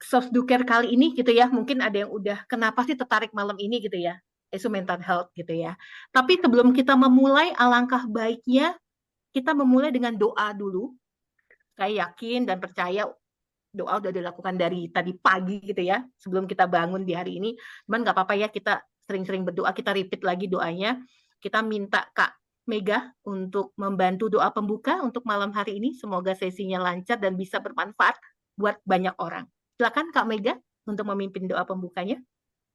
Sofduker kali ini gitu ya, mungkin ada yang udah kenapa sih tertarik malam ini gitu ya, isu mental health gitu ya. Tapi sebelum kita memulai, alangkah baiknya kita memulai dengan doa dulu. Saya yakin dan percaya doa udah dilakukan dari tadi pagi gitu ya, sebelum kita bangun di hari ini. Cuman nggak apa-apa ya, kita sering-sering berdoa, kita repeat lagi doanya. Kita minta Kak Mega untuk membantu doa pembuka untuk malam hari ini. Semoga sesinya lancar dan bisa bermanfaat buat banyak orang. Silakan Kak Mega untuk memimpin doa pembukanya.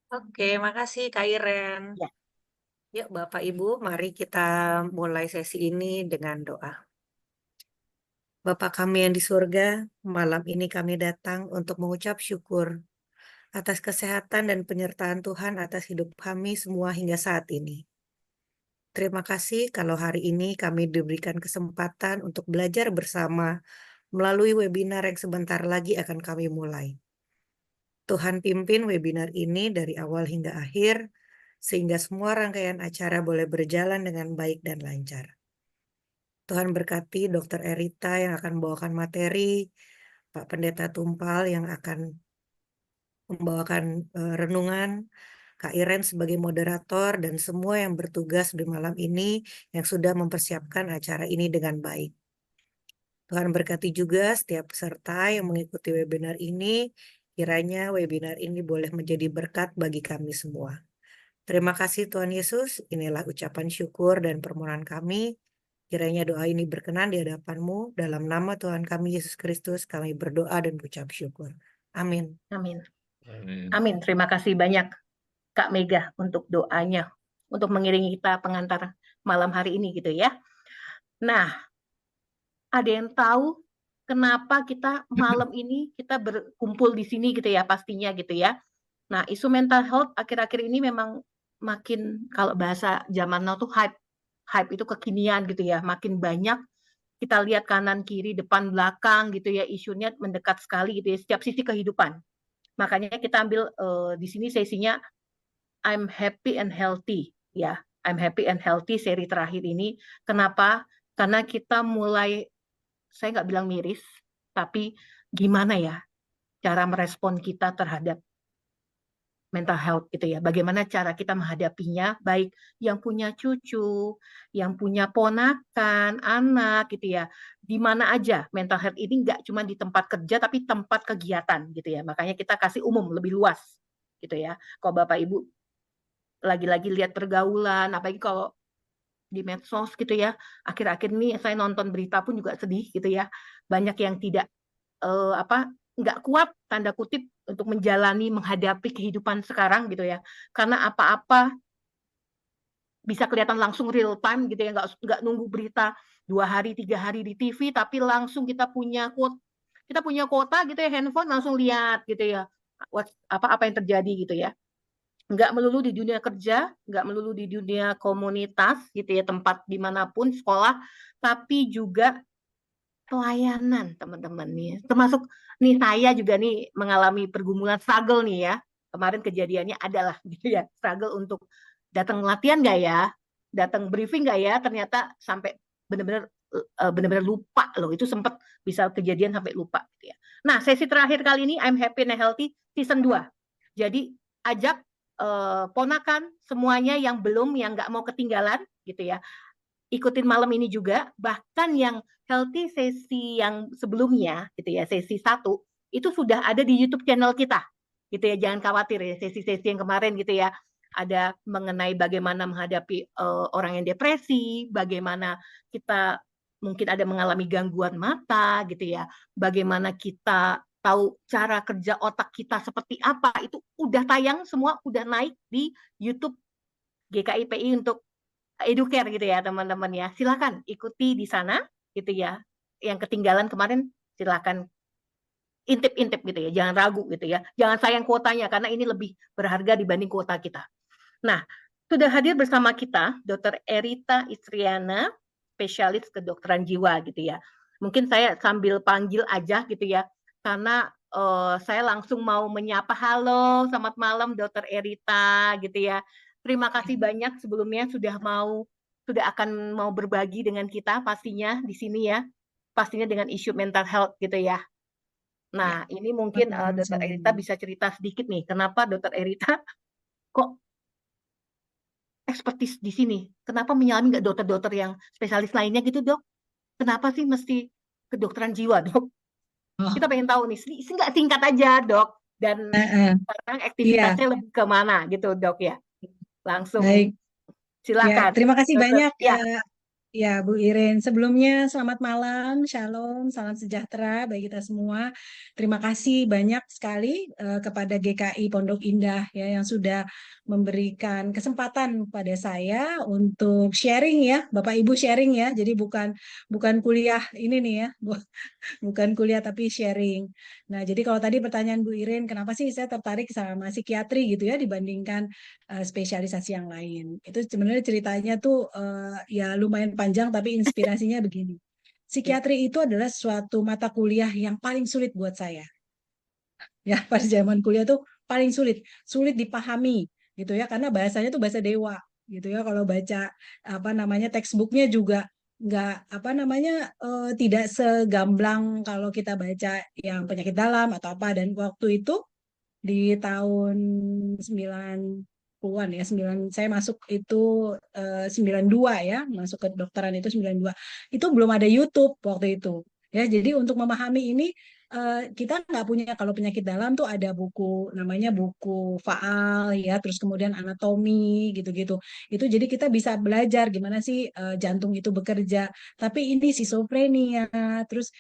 Oke, makasih Kak Iren. Ya. Yuk Bapak Ibu, mari kita mulai sesi ini dengan doa. Bapa kami yang di surga, malam ini kami datang untuk mengucap syukur atas kesehatan dan penyertaan Tuhan atas hidup kami semua hingga saat ini. Terima kasih kalau hari ini kami diberikan kesempatan untuk belajar bersama melalui webinar yang sebentar lagi akan kami mulai. Tuhan pimpin webinar ini dari awal hingga akhir, sehingga semua rangkaian acara boleh berjalan dengan baik dan lancar. Tuhan berkati Dr. Erita yang akan membawakan materi, Pak Pendeta Tumpal yang akan membawakan renungan, Kak Iren sebagai moderator, dan semua yang bertugas di malam ini yang sudah mempersiapkan acara ini dengan baik. Tuhan berkati juga setiap peserta yang mengikuti webinar ini, kiranya webinar ini boleh menjadi berkat bagi kami semua. Terima kasih Tuhan Yesus, inilah ucapan syukur dan permohonan kami. Kiranya doa ini berkenan di hadapan-Mu, dalam nama Tuhan kami Yesus Kristus kami berdoa dan ucap syukur. Amin. Amin. Amin. Amin. Terima kasih banyak Kak Mega untuk doanya, untuk mengiringi kita pengantar malam hari ini gitu ya. Nah, ada yang tahu kenapa kita malam ini kita berkumpul di sini gitu ya, pastinya gitu ya. Nah, isu mental health akhir-akhir ini memang makin, kalau bahasa zaman now tuh hype. Hype itu kekinian gitu ya, makin banyak kita lihat kanan kiri depan belakang gitu ya, isunya mendekat sekali gitu ya, setiap sisi kehidupan. Makanya kita ambil di sini sesinya I'm happy and healthy ya. I'm happy and healthy seri terakhir ini. Kenapa? Karena kita mulai, saya nggak bilang miris, tapi gimana ya cara merespon kita terhadap mental health gitu ya. Bagaimana cara kita menghadapinya, baik yang punya cucu, yang punya ponakan, anak gitu ya. Di mana aja mental health ini nggak cuma di tempat kerja, tapi tempat kegiatan gitu ya. Makanya kita kasih umum lebih luas gitu ya. Kalau Bapak Ibu lagi-lagi lihat pergaulan, apalagi kalau di medsos gitu ya. Akhir-akhir ini saya nonton berita pun juga sedih gitu ya. Banyak yang tidak nggak kuat tanda kutip untuk menjalani menghadapi kehidupan sekarang gitu ya, karena apa-apa bisa kelihatan langsung real time gitu ya, nggak nunggu berita 2 hari 3 hari di TV, tapi langsung kita punya kuota gitu ya, handphone langsung lihat gitu ya, apa yang terjadi gitu ya. Nggak melulu di dunia kerja, nggak melulu di dunia komunitas gitu ya, tempat dimanapun, sekolah, tapi juga pelayanan teman-teman nih. Termasuk nih saya juga nih mengalami pergumulan struggle nih ya. Kemarin kejadiannya adalah gitu ya, struggle untuk datang latihan nggak ya, datang briefing nggak ya, ternyata sampai benar-benar lupa loh. Itu sempat bisa kejadian sampai lupa gitu ya. Nah, sesi terakhir kali ini I'm Happy and Healthy season 2. Jadi ajak ponakan semuanya yang belum, yang nggak mau ketinggalan gitu ya, ikutin malam ini juga. Bahkan yang healthy sesi yang sebelumnya gitu ya, sesi 1 itu sudah ada di YouTube channel kita gitu ya. Jangan khawatir ya, sesi-sesi yang kemarin gitu ya, ada mengenai bagaimana menghadapi orang yang depresi, bagaimana kita mungkin ada mengalami gangguan mata gitu ya, bagaimana kita tahu cara kerja otak kita seperti apa, itu udah tayang semua, udah naik di YouTube GKIPI untuk Educare gitu ya teman-teman ya. Silakan ikuti di sana gitu ya. Yang ketinggalan kemarin silakan intip-intip gitu ya. Jangan ragu gitu ya. Jangan sayang kuotanya karena ini lebih berharga dibanding kuota kita. Nah, sudah hadir bersama kita Dr. Erita Istriana, spesialis kedokteran jiwa gitu ya. Mungkin saya sambil panggil aja gitu ya. Karena saya langsung mau menyapa, halo, selamat malam Dr. Erita gitu ya. Terima kasih banyak sebelumnya sudah akan mau berbagi dengan kita pastinya di sini ya. pastinya dengan isu mental health gitu ya. Ya, Nah, ini mungkin betul Dokter Erita sekali. bisa cerita sedikit nih, kenapa Dokter Erita kok ekspertis di sini? Kenapa menyalami nggak dokter-dokter yang spesialis lainnya gitu, Dok? Kenapa sih mesti kedokteran jiwa, Dok? Oh, Kita pengen tahu nih, nggak singkat aja, Dok. Dan eh, sekarang iya, aktivitasnya lebih ke mana gitu, Dok ya? baik. Langsung Ya, silakan, terima kasih Dokter. banyak Ya, ya Bu Irin. Sebelumnya selamat malam, shalom, salam sejahtera bagi kita semua. Terima kasih banyak sekali kepada GKI Pondok Indah ya yang sudah memberikan kesempatan pada saya untuk sharing ya, Bapak Ibu sharing ya. Jadi bukan bukan kuliah ini nih ya, bukan kuliah tapi sharing. Nah, jadi kalau tadi pertanyaan Bu Irin, kenapa sih saya tertarik sama psikiatri gitu ya dibandingkan spesialisasi yang lain? Itu sebenarnya ceritanya tuh ya lumayan panjang tapi inspirasinya begini. ya, Psikiatri itu adalah suatu mata kuliah yang paling sulit buat saya. Ya, pada zaman kuliah tuh paling sulit, sulit dipahami gitu ya karena bahasanya tuh bahasa dewa gitu ya. Kalau baca apa namanya textbooknya juga nggak apa namanya tidak segamblang kalau kita baca yang penyakit dalam atau apa. Dan waktu itu di tahun 90-an ya, saya masuk itu 92 ya, masuk ke dokteran itu 92. Itu belum ada YouTube waktu itu. Ya, jadi untuk memahami ini kita nggak punya, kalau penyakit dalam tuh ada buku namanya buku faal ya, terus kemudian anatomi gitu-gitu. Itu jadi kita bisa belajar gimana sih jantung itu bekerja. Tapi ini schizophrenia, terus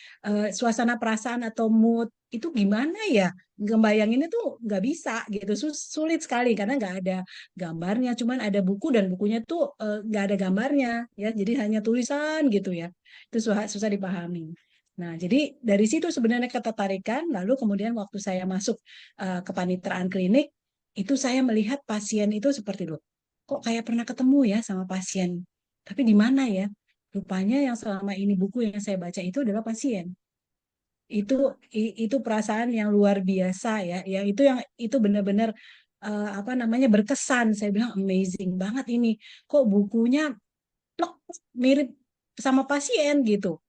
suasana perasaan atau mood itu gimana ya? Ngebayanginnya tuh nggak bisa gitu, sulit sekali karena nggak ada gambarnya, cuman ada buku dan bukunya tuh nggak ada gambarnya ya, jadi hanya tulisan gitu ya, itu susah, susah dipahami. Nah, jadi dari situ sebenarnya ketertarikan, lalu kemudian waktu saya masuk kepanitraan klinik, itu saya melihat pasien itu seperti loh, kok kayak pernah ketemu ya sama pasien, tapi di mana ya? Rupanya yang selama ini buku yang saya baca itu adalah pasien. itu itu perasaan yang luar biasa ya, yang itu benar-benar apa namanya berkesan. Saya bilang amazing banget ini, kok bukunya plek, mirip sama pasien gitu.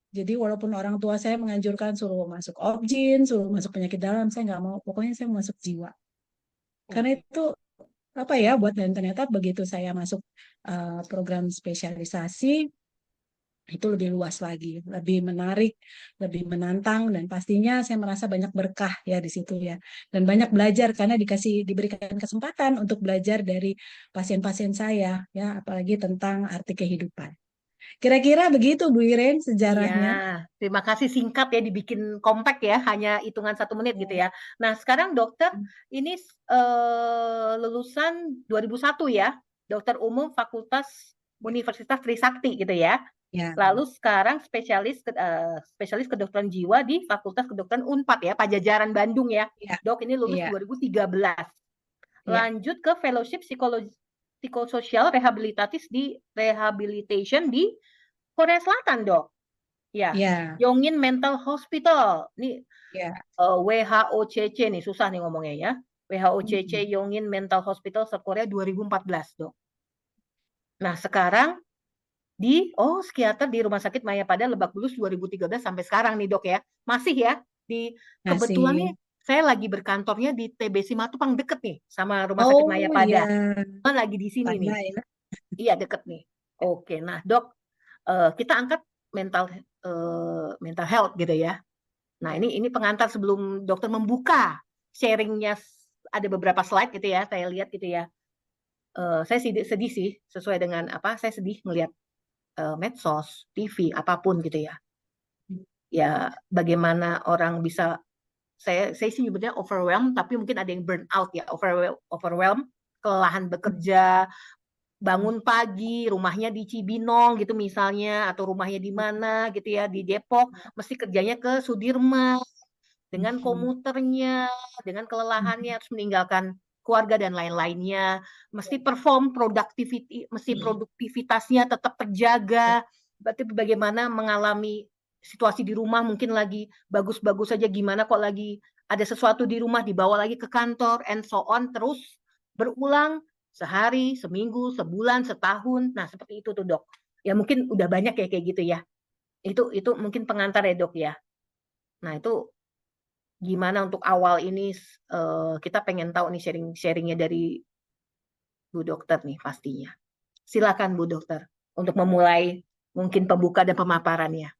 Jadi walaupun orang tua saya menganjurkan suruh masuk obgyn, suruh masuk penyakit dalam, saya nggak mau, pokoknya saya mau masuk jiwa karena oke. itu apa ya buat. Dan ternyata begitu saya masuk program spesialisasi, itu lebih luas lagi, lebih menarik, lebih menantang, dan pastinya saya merasa banyak berkah ya di situ ya. Dan banyak belajar karena diberikan kesempatan untuk belajar dari pasien-pasien saya ya, apalagi tentang arti kehidupan. Kira-kira begitu Bu Iren Iya, sejarahnya. terima kasih, singkat ya, dibikin kompak ya, hanya hitungan 1 menit gitu ya. Nah, sekarang dokter ini lulusan 2001 ya, dokter umum Fakultas Universitas Trisakti gitu ya. Ya, Lalu sekarang spesialis kedokteran jiwa di Fakultas Kedokteran Unpad ya, Pajajaran Bandung ya. ya, Dok, ini lulus ya, 2013. ya, Lanjut ke fellowship psikologi psikososial rehabilitation di Korea Selatan, Dok. Ya, ya, Yongin Mental Hospital. Ini ya. WHOCC nih, susah nih ngomongnya ya. WHOCC Hmm. Yongin Mental Hospital Korea 2014, Dok. Nah, sekarang psikiater di Rumah Sakit Mayapada Lebak Bulus 2013 sampai sekarang nih, Dok ya. Masih ya, kebetulan nih Masih. saya lagi berkantornya di TBC Matupang, deket nih sama Rumah Sakit Oh Mayapada. ya, Kan lagi di sini nih. tanda ya. Iya, deket nih. Oke, nah, Dok, kita angkat mental mental health gitu ya. Nah, ini pengantar sebelum dokter membuka sharingnya, ada beberapa slide gitu ya, saya lihat gitu ya. Saya sedih sih, sesuai dengan apa, saya sedih melihat medsos, TV, apapun gitu ya. Ya, bagaimana orang bisa, saya sih nyebutnya overwhelmed, tapi mungkin ada yang burn out ya, overwhelmed, kelelahan bekerja, bangun pagi, rumahnya di Cibinong gitu misalnya, atau rumahnya di mana gitu ya, di Depok, mesti kerjanya ke Sudirman, dengan komuternya, dengan kelelahannya, harus meninggalkan keluarga dan lain-lainnya, mesti perform mesti produktivitasnya tetap terjaga. Berarti bagaimana mengalami situasi di rumah mungkin lagi bagus-bagus saja, gimana kok lagi ada sesuatu di rumah dibawa lagi ke kantor, and so on, terus berulang sehari, seminggu, sebulan, setahun. Nah, seperti itu tuh, Dok. Ya mungkin udah banyak ya kayak gitu ya. Itu mungkin pengantar ya, Dok, ya. Nah, itu gimana untuk awal ini kita pengen tahu nih sharing-sharing-nya dari Bu Dokter nih pastinya. Silakan Bu Dokter untuk memulai mungkin pembuka dan pemaparannya.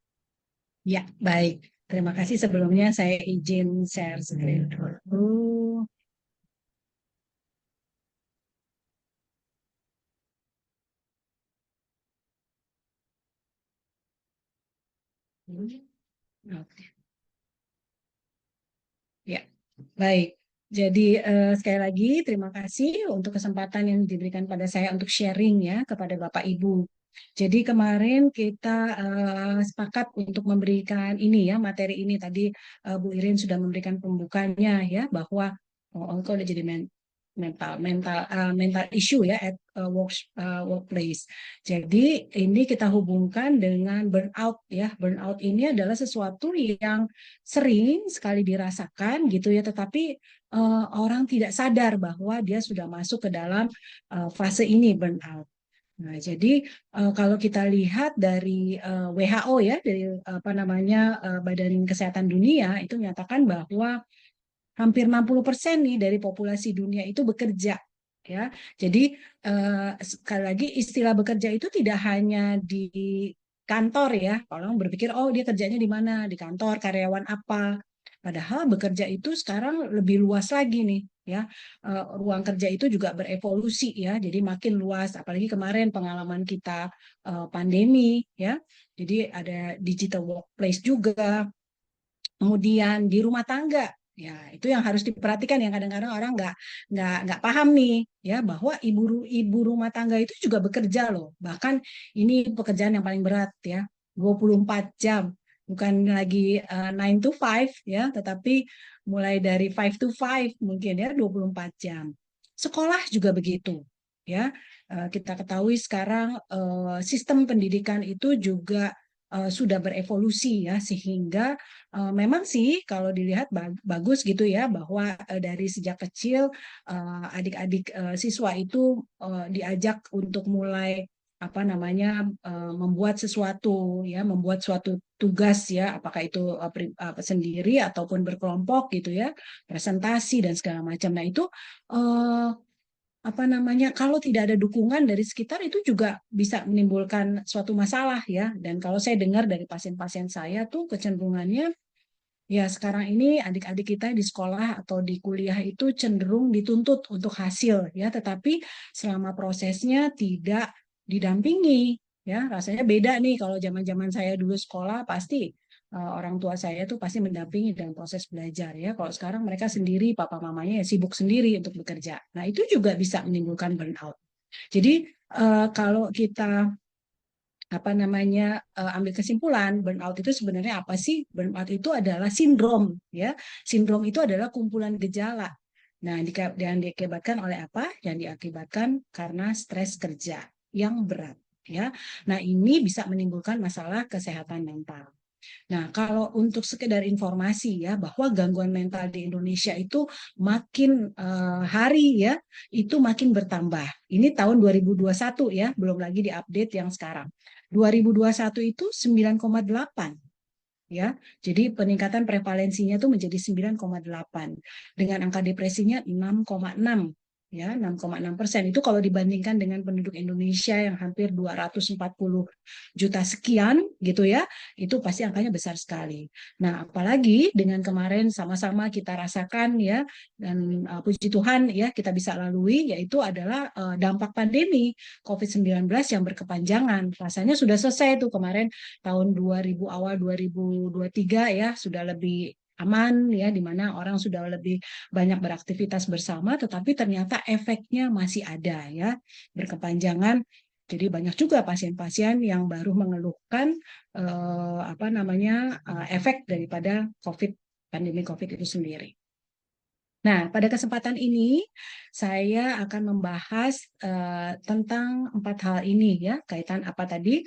Ya, baik. Terima kasih sebelumnya saya izin share screen dulu. Oke. Ya, baik. Jadi sekali lagi terima kasih untuk kesempatan yang diberikan pada saya untuk sharing ya kepada Bapak Ibu. Jadi kemarin kita sepakat untuk memberikan ini ya materi ini tadi Bu Irin sudah memberikan pembukanya ya bahwa kok udah jadi mental issue ya at workplace. Jadi ini kita hubungkan dengan burnout ya. Burnout ini adalah sesuatu yang sering sekali dirasakan gitu ya, tetapi orang tidak sadar bahwa dia sudah masuk ke dalam fase ini burnout. Nah, jadi kalau kita lihat dari WHO ya, dari apa namanya Badan Kesehatan Dunia itu menyatakan bahwa hampir 60% nih dari populasi dunia itu bekerja ya. Jadi sekali lagi istilah bekerja itu tidak hanya di kantor ya. Orang berpikir oh dia kerjanya di mana? Di kantor, karyawan apa? Padahal bekerja itu sekarang lebih luas lagi nih ya. Ruang kerja itu juga berevolusi ya. Jadi makin luas apalagi kemarin pengalaman kita pandemi ya. Jadi ada digital workplace juga. Kemudian di rumah tangga, ya itu yang harus diperhatikan yang kadang-kadang orang nggak paham nih ya bahwa ibu rumah tangga itu juga bekerja loh. Bahkan ini pekerjaan yang paling berat ya, 24 jam. Bukan lagi 9 to 5 ya, tetapi mulai dari 5 to 5 mungkin ya 24 jam. Sekolah juga begitu ya. Kita ketahui sekarang sistem pendidikan itu juga sudah berevolusi ya sehingga memang sih kalau dilihat bagus gitu ya bahwa dari sejak kecil adik-adik siswa itu diajak untuk mulai apa namanya membuat sesuatu ya membuat suatu tugas ya apakah itu sendiri ataupun berkelompok gitu ya presentasi dan segala macam. Nah itu eh, apa namanya kalau tidak ada dukungan dari sekitar itu juga bisa menimbulkan suatu masalah ya. Dan kalau saya dengar dari pasien-pasien saya tuh kecenderungannya ya sekarang ini adik-adik kita di sekolah atau di kuliah itu cenderung dituntut untuk hasil ya, tetapi selama prosesnya tidak didampingi ya. Rasanya beda nih kalau zaman-zaman saya dulu sekolah pasti orang tua saya tuh pasti mendampingi dalam proses belajar ya. Kalau sekarang mereka sendiri papa mamanya ya sibuk sendiri untuk bekerja. Nah, itu juga bisa menimbulkan burnout. Jadi kalau kita apa namanya ambil kesimpulan burnout itu sebenarnya apa sih? Burnout itu adalah sindrom ya. Sindrom itu adalah kumpulan gejala. Nah, yang diakibatkan oleh apa? Yang diakibatkan karena stres kerja yang berat ya. Nah, ini bisa menimbulkan masalah kesehatan mental. Nah, kalau untuk sekedar informasi ya bahwa gangguan mental di Indonesia itu makin hari ya itu makin bertambah. Ini tahun 2021 ya, belum lagi diupdate yang sekarang. 2021 itu 9,8 ya. Jadi peningkatan prevalensinya itu menjadi 9,8 dengan angka depresinya 6,6 ya 6,6%. Itu kalau dibandingkan dengan penduduk Indonesia yang hampir 240 juta sekian gitu ya, itu pasti angkanya besar sekali. Nah, apalagi dengan kemarin sama-sama kita rasakan ya dan puji Tuhan ya kita bisa lalui yaitu adalah dampak pandemi COVID-19 yang berkepanjangan. Rasanya sudah selesai tuh kemarin tahun 2000 awal 2023 ya sudah lebih aman ya di mana orang sudah lebih banyak beraktivitas bersama tetapi ternyata efeknya masih ada ya berkepanjangan. Jadi banyak juga pasien-pasien yang baru mengeluhkan apa namanya efek daripada pandemi COVID itu sendiri. Nah, pada kesempatan ini saya akan membahas tentang 4 hal ini ya, kaitan apa tadi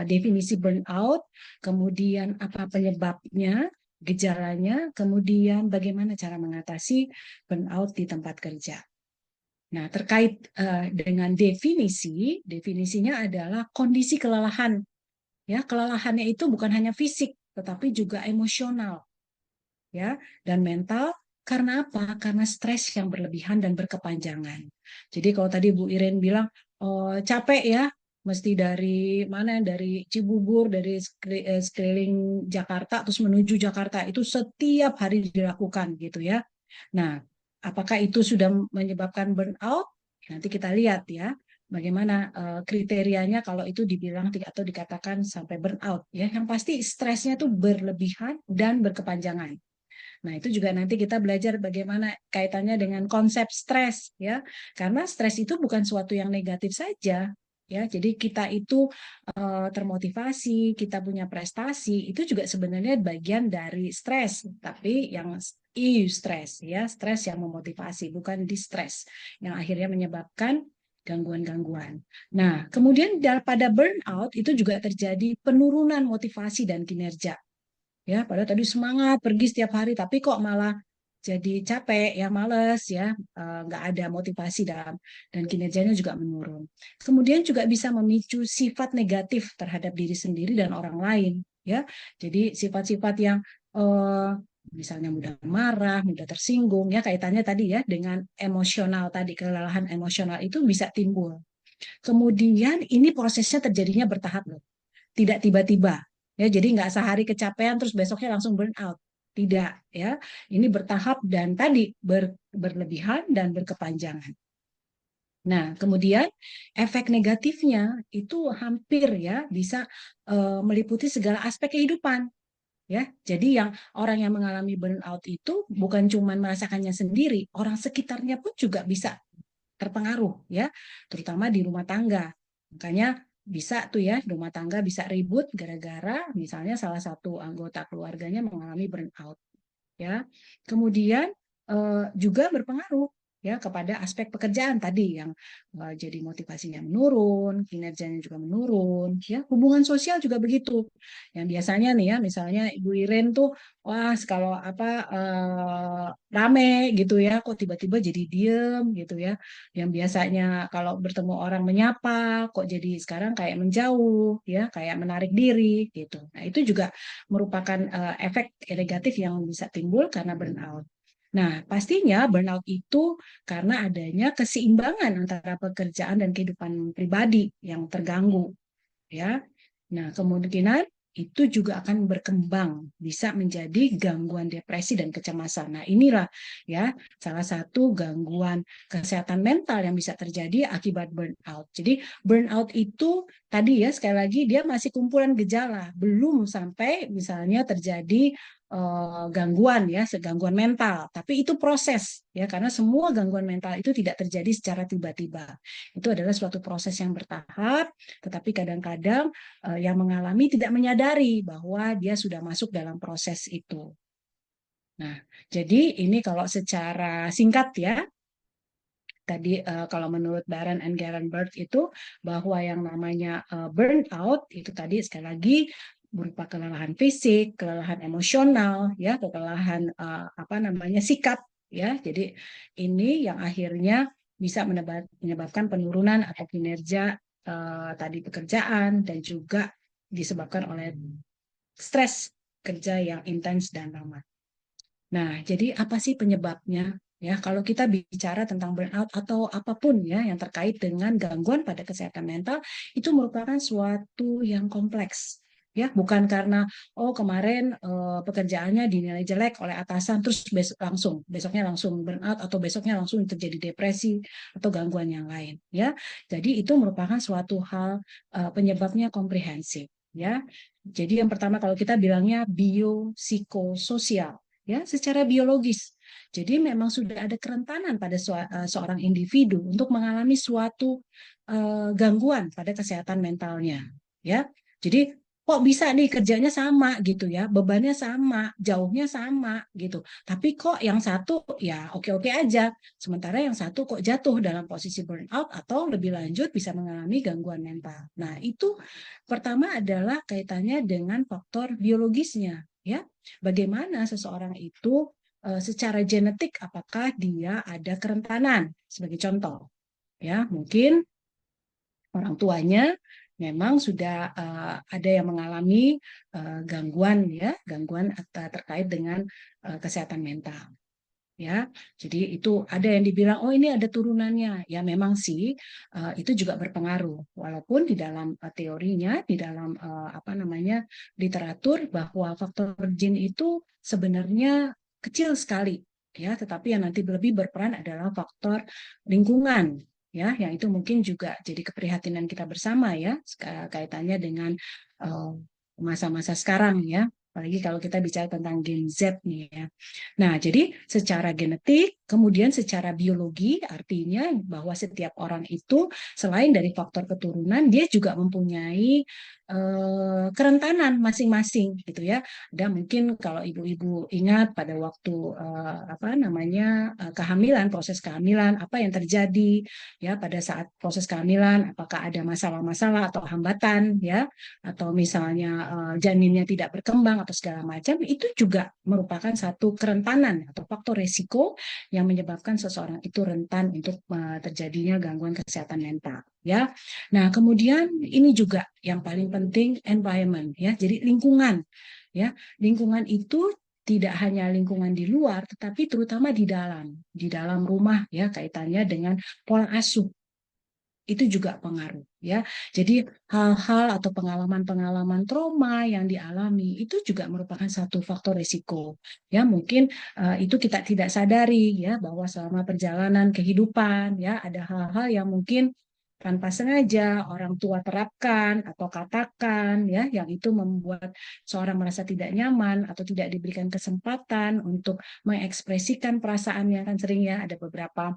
definisi burnout, kemudian apa penyebabnya, gejalanya, kemudian bagaimana cara mengatasi burnout di tempat kerja. Nah, terkait dengan definisinya adalah kondisi kelelahan Ya, kelelahannya itu bukan hanya fisik, tetapi juga emosional, ya, dan mental. Karena apa? Karena stres yang berlebihan dan berkepanjangan. Jadi kalau tadi Bu Iren bilang, oh, capek ya, mesti dari mana? Dari Cibubur, dari sekeliling Jakarta, terus menuju Jakarta itu setiap hari dilakukan gitu ya. Nah, apakah itu sudah menyebabkan burnout? Nanti kita lihat ya, bagaimana kriterianya kalau itu dibilang atau dikatakan sampai burnout ya. Yang pasti stresnya itu berlebihan dan berkepanjangan. Nah, itu juga nanti kita belajar bagaimana kaitannya dengan konsep stres ya. Karena stres itu bukan suatu yang negatif saja ya. Jadi kita itu termotivasi, kita punya prestasi, itu juga sebenarnya bagian dari stres, tapi yang stres ya, stres yang memotivasi, bukan distress yang akhirnya menyebabkan gangguan-gangguan. Nah, kemudian pada burnout itu juga terjadi penurunan motivasi dan kinerja. Ya, padahal tadi semangat pergi setiap hari, tapi kok malah jadi capek, ya males, ya nggak ada motivasi dan kinerjanya juga menurun. Kemudian juga bisa memicu sifat negatif terhadap diri sendiri dan orang lain, ya. Jadi sifat-sifat yang misalnya mudah marah, mudah tersinggung, ya kaitannya tadi ya dengan emosional tadi, kelelahan emosional itu bisa timbul. Kemudian ini prosesnya terjadinya bertahap loh, tidak tiba-tiba ya, jadi nggak sehari kecapean terus besoknya langsung burn out, tidak ya, ini bertahap dan tadi berlebihan dan berkepanjangan. Nah, kemudian efek negatifnya itu hampir ya bisa meliputi segala aspek kehidupan ya. Jadi yang orang yang mengalami burnout itu bukan cuma merasakannya sendiri, orang sekitarnya pun juga bisa terpengaruh ya, terutama di rumah tangga. Makanya bisa tuh ya, rumah tangga bisa ribut gara-gara misalnya salah satu anggota keluarganya mengalami burnout ya. Kemudian juga berpengaruh ya kepada aspek pekerjaan tadi yang jadi motivasinya menurun, kinerjanya juga menurun, ya. Hubungan sosial juga begitu. Yang biasanya nih ya, misalnya Ibu Iren tuh wah kalau apa rame gitu ya, kok tiba-tiba jadi diem gitu ya. Yang biasanya kalau bertemu orang menyapa, kok jadi sekarang kayak menjauh ya, kayak menarik diri gitu. Nah, itu juga merupakan efek negatif yang bisa timbul karena burnout. Nah, pastinya burnout itu karena adanya keseimbangan antara pekerjaan dan kehidupan pribadi yang terganggu, ya. Nah, kemungkinan itu juga akan berkembang, bisa menjadi gangguan depresi dan kecemasan. Nah, inilah ya salah satu gangguan kesehatan mental yang bisa terjadi akibat burnout. Jadi, burnout itu tadi ya sekali lagi dia masih kumpulan gejala, belum sampai misalnya terjadi gangguan ya, gangguan mental. Tapi itu proses ya, karena semua gangguan mental itu tidak terjadi secara tiba-tiba. Itu adalah suatu proses yang bertahap, tetapi kadang-kadang yang mengalami tidak menyadari bahwa dia sudah masuk dalam proses itu. Nah, jadi ini kalau secara singkat ya, tadi kalau menurut Baran and Garenberg itu bahwa yang namanya burnout itu tadi sekali lagi berupa kelelahan fisik, kelelahan emosional, ya, kelelahan apa namanya sikap, ya. Jadi ini yang akhirnya bisa menyebabkan penurunan atau kinerja tadi pekerjaan dan juga disebabkan oleh stres kerja yang intens dan lama. Nah, jadi apa sih penyebabnya? Ya, kalau kita bicara tentang burnout atau apapun ya yang terkait dengan gangguan pada kesehatan mental, itu merupakan suatu yang kompleks. Ya, bukan karena oh kemarin pekerjaannya dinilai jelek oleh atasan terus besoknya langsung burnout atau besoknya langsung terjadi depresi atau gangguan yang lain, ya. Jadi itu merupakan suatu hal penyebabnya komprehensif, ya. Jadi yang pertama kalau kita bilangnya biopsikososial, ya, secara biologis. Jadi memang sudah ada kerentanan pada seorang individu untuk mengalami suatu gangguan pada kesehatan mentalnya, ya. Jadi kok bisa nih kerjanya sama gitu ya, bebannya sama, jauhnya sama gitu. Tapi kok yang satu ya oke-oke aja, sementara yang satu kok jatuh dalam posisi burnout atau lebih lanjut bisa mengalami gangguan mental. Nah, itu pertama adalah kaitannya dengan faktor biologisnya, ya. Bagaimana seseorang itu secara genetik apakah dia ada kerentanan? Sebagai contoh, ya, mungkin orang tuanya memang sudah ada yang mengalami gangguan terkait dengan kesehatan mental. Ya, jadi itu ada yang dibilang, oh ini ada turunannya. Ya memang sih itu juga berpengaruh. Walaupun di dalam teorinya, di dalam literatur bahwa faktor gen itu sebenarnya kecil sekali, ya. Tetapi yang nanti lebih berperan adalah faktor lingkungan, ya, yang itu mungkin juga jadi keprihatinan kita bersama, ya, kaitannya dengan masa-masa sekarang, ya. Apalagi kalau kita bicara tentang gen Z nih, ya. Nah, jadi secara genetik, kemudian secara biologi, artinya bahwa setiap orang itu selain dari faktor keturunan, dia juga mempunyai kerentanan masing-masing, gitu ya. Dan mungkin kalau ibu-ibu ingat pada waktu kehamilan, proses kehamilan, apa yang terjadi ya pada saat proses kehamilan, apakah ada masalah-masalah atau hambatan, ya, atau misalnya janinnya tidak berkembang atau segala macam, itu juga merupakan satu kerentanan atau faktor resiko yang menyebabkan seseorang itu rentan untuk terjadinya gangguan kesehatan mental, ya. Nah, kemudian ini juga yang paling penting, environment, ya. Jadi lingkungan, ya. Lingkungan itu tidak hanya lingkungan di luar, tetapi terutama di dalam rumah, ya, kaitannya dengan pola asuh. Itu juga pengaruh, ya. Jadi hal-hal atau pengalaman-pengalaman trauma yang dialami itu juga merupakan satu faktor risiko, ya. Mungkin itu kita tidak sadari, ya, bahwa selama perjalanan kehidupan, ya, ada hal-hal yang mungkin tanpa sengaja orang tua terapkan atau katakan, ya, yang itu membuat seorang merasa tidak nyaman atau tidak diberikan kesempatan untuk mengekspresikan perasaannya. Kan sering, ya, ada beberapa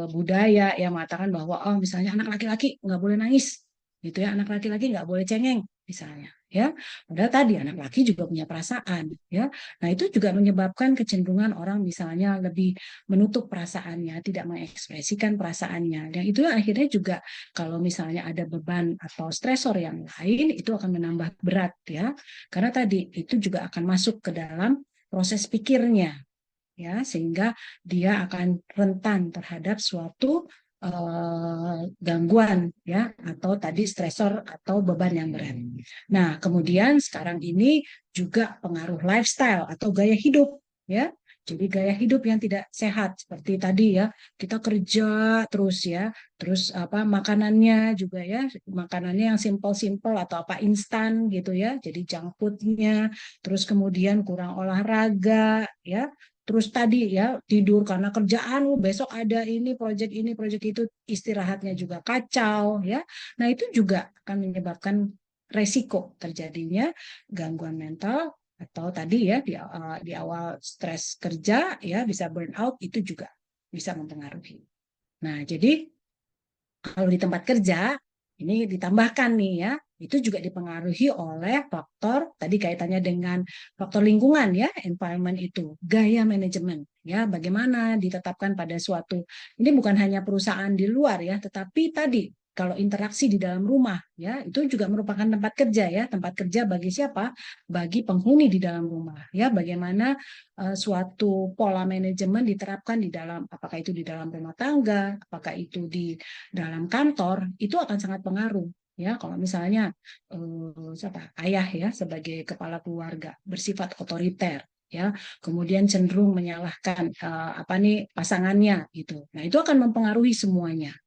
budaya yang mengatakan bahwa misalnya anak laki-laki nggak boleh nangis, gitu ya, anak laki-laki nggak boleh cengeng misalnya, ya. Padahal tadi anak laki juga punya perasaan, ya. Nah, itu juga menyebabkan kecenderungan orang misalnya lebih menutup perasaannya, tidak mengekspresikan perasaannya, dan itu akhirnya juga kalau misalnya ada beban atau stresor yang lain itu akan menambah berat, ya, karena tadi itu juga akan masuk ke dalam proses pikirnya, ya, sehingga dia akan rentan terhadap suatu gangguan, ya, atau tadi stresor atau beban yang berat. Nah, kemudian sekarang ini juga pengaruh lifestyle atau gaya hidup, ya. Jadi gaya hidup yang tidak sehat seperti tadi, ya, kita kerja terus, ya, terus makanannya juga, ya, makanannya yang simple-simple atau instan gitu, ya, jadi junk food-nya, terus kemudian kurang olahraga, ya. Terus tadi, ya, tidur karena kerjaan, besok ada ini, proyek itu, istirahatnya juga kacau, ya. Nah, itu juga akan menyebabkan resiko terjadinya gangguan mental atau tadi, ya, di awal stres kerja, ya, bisa burnout, itu juga bisa mempengaruhi. Nah, jadi kalau di tempat kerja ini ditambahkan nih, ya, itu juga dipengaruhi oleh faktor tadi kaitannya dengan faktor lingkungan, ya, environment itu, gaya manajemen, ya, bagaimana ditetapkan pada suatu, ini bukan hanya perusahaan di luar, ya, tetapi tadi kalau interaksi di dalam rumah, ya, itu juga merupakan tempat kerja, ya, tempat kerja bagi siapa? Bagi penghuni di dalam rumah, ya, bagaimana suatu pola manajemen diterapkan di dalam, apakah itu di dalam rumah tangga, apakah itu di dalam kantor, itu akan sangat pengaruh, ya. Kalau misalnya ayah, ya, sebagai kepala keluarga bersifat otoriter, ya, kemudian cenderung menyalahkan pasangannya gitu. Nah, itu akan mempengaruhi semuanya.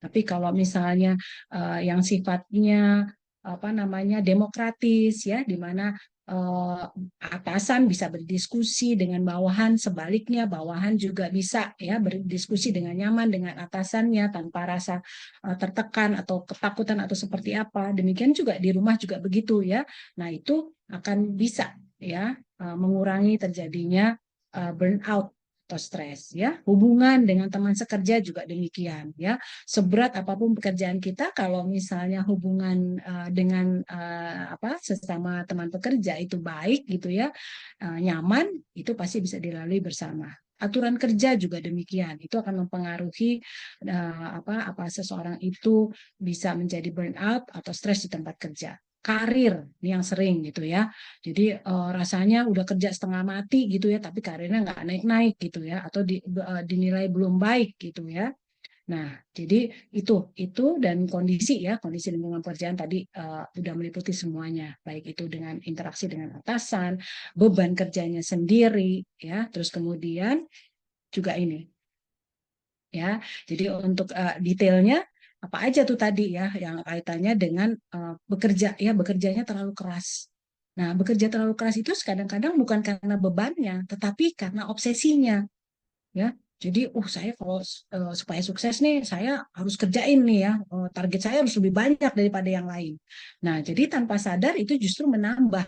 Tapi kalau misalnya yang sifatnya demokratis, ya, di mana atasan bisa berdiskusi dengan bawahan, sebaliknya bawahan juga bisa, ya, berdiskusi dengan nyaman dengan atasannya tanpa rasa tertekan atau ketakutan atau seperti apa. Demikian juga di rumah juga begitu, ya. Nah, itu akan bisa, ya, mengurangi terjadinya burnout atau stres, ya. Hubungan dengan teman sekerja juga demikian, ya. Seberat apapun pekerjaan kita, kalau misalnya hubungan dengan sesama teman pekerja itu baik gitu, ya, nyaman, itu pasti bisa dilalui bersama. Aturan kerja juga demikian, itu akan mempengaruhi apa seseorang itu bisa menjadi burnout atau stres di tempat kerja. Karir yang sering gitu, ya, jadi rasanya udah kerja setengah mati gitu, ya, tapi karirnya nggak naik-naik gitu, ya, atau dinilai belum baik gitu, ya. Nah, jadi itu dan kondisi ya, kondisi lingkungan pekerjaan tadi udah meliputi semuanya, baik itu dengan interaksi dengan atasan, beban kerjanya sendiri ya, terus kemudian juga ini ya. Jadi untuk detailnya apa aja tuh tadi ya yang kaitannya dengan bekerja ya, bekerjanya terlalu keras. Nah, bekerja terlalu keras itu kadang-kadang bukan karena bebannya, tetapi karena obsesinya ya. Jadi, saya kalau supaya sukses nih, saya harus kerjain nih ya, target saya harus lebih banyak daripada yang lain. Nah, jadi tanpa sadar itu justru menambah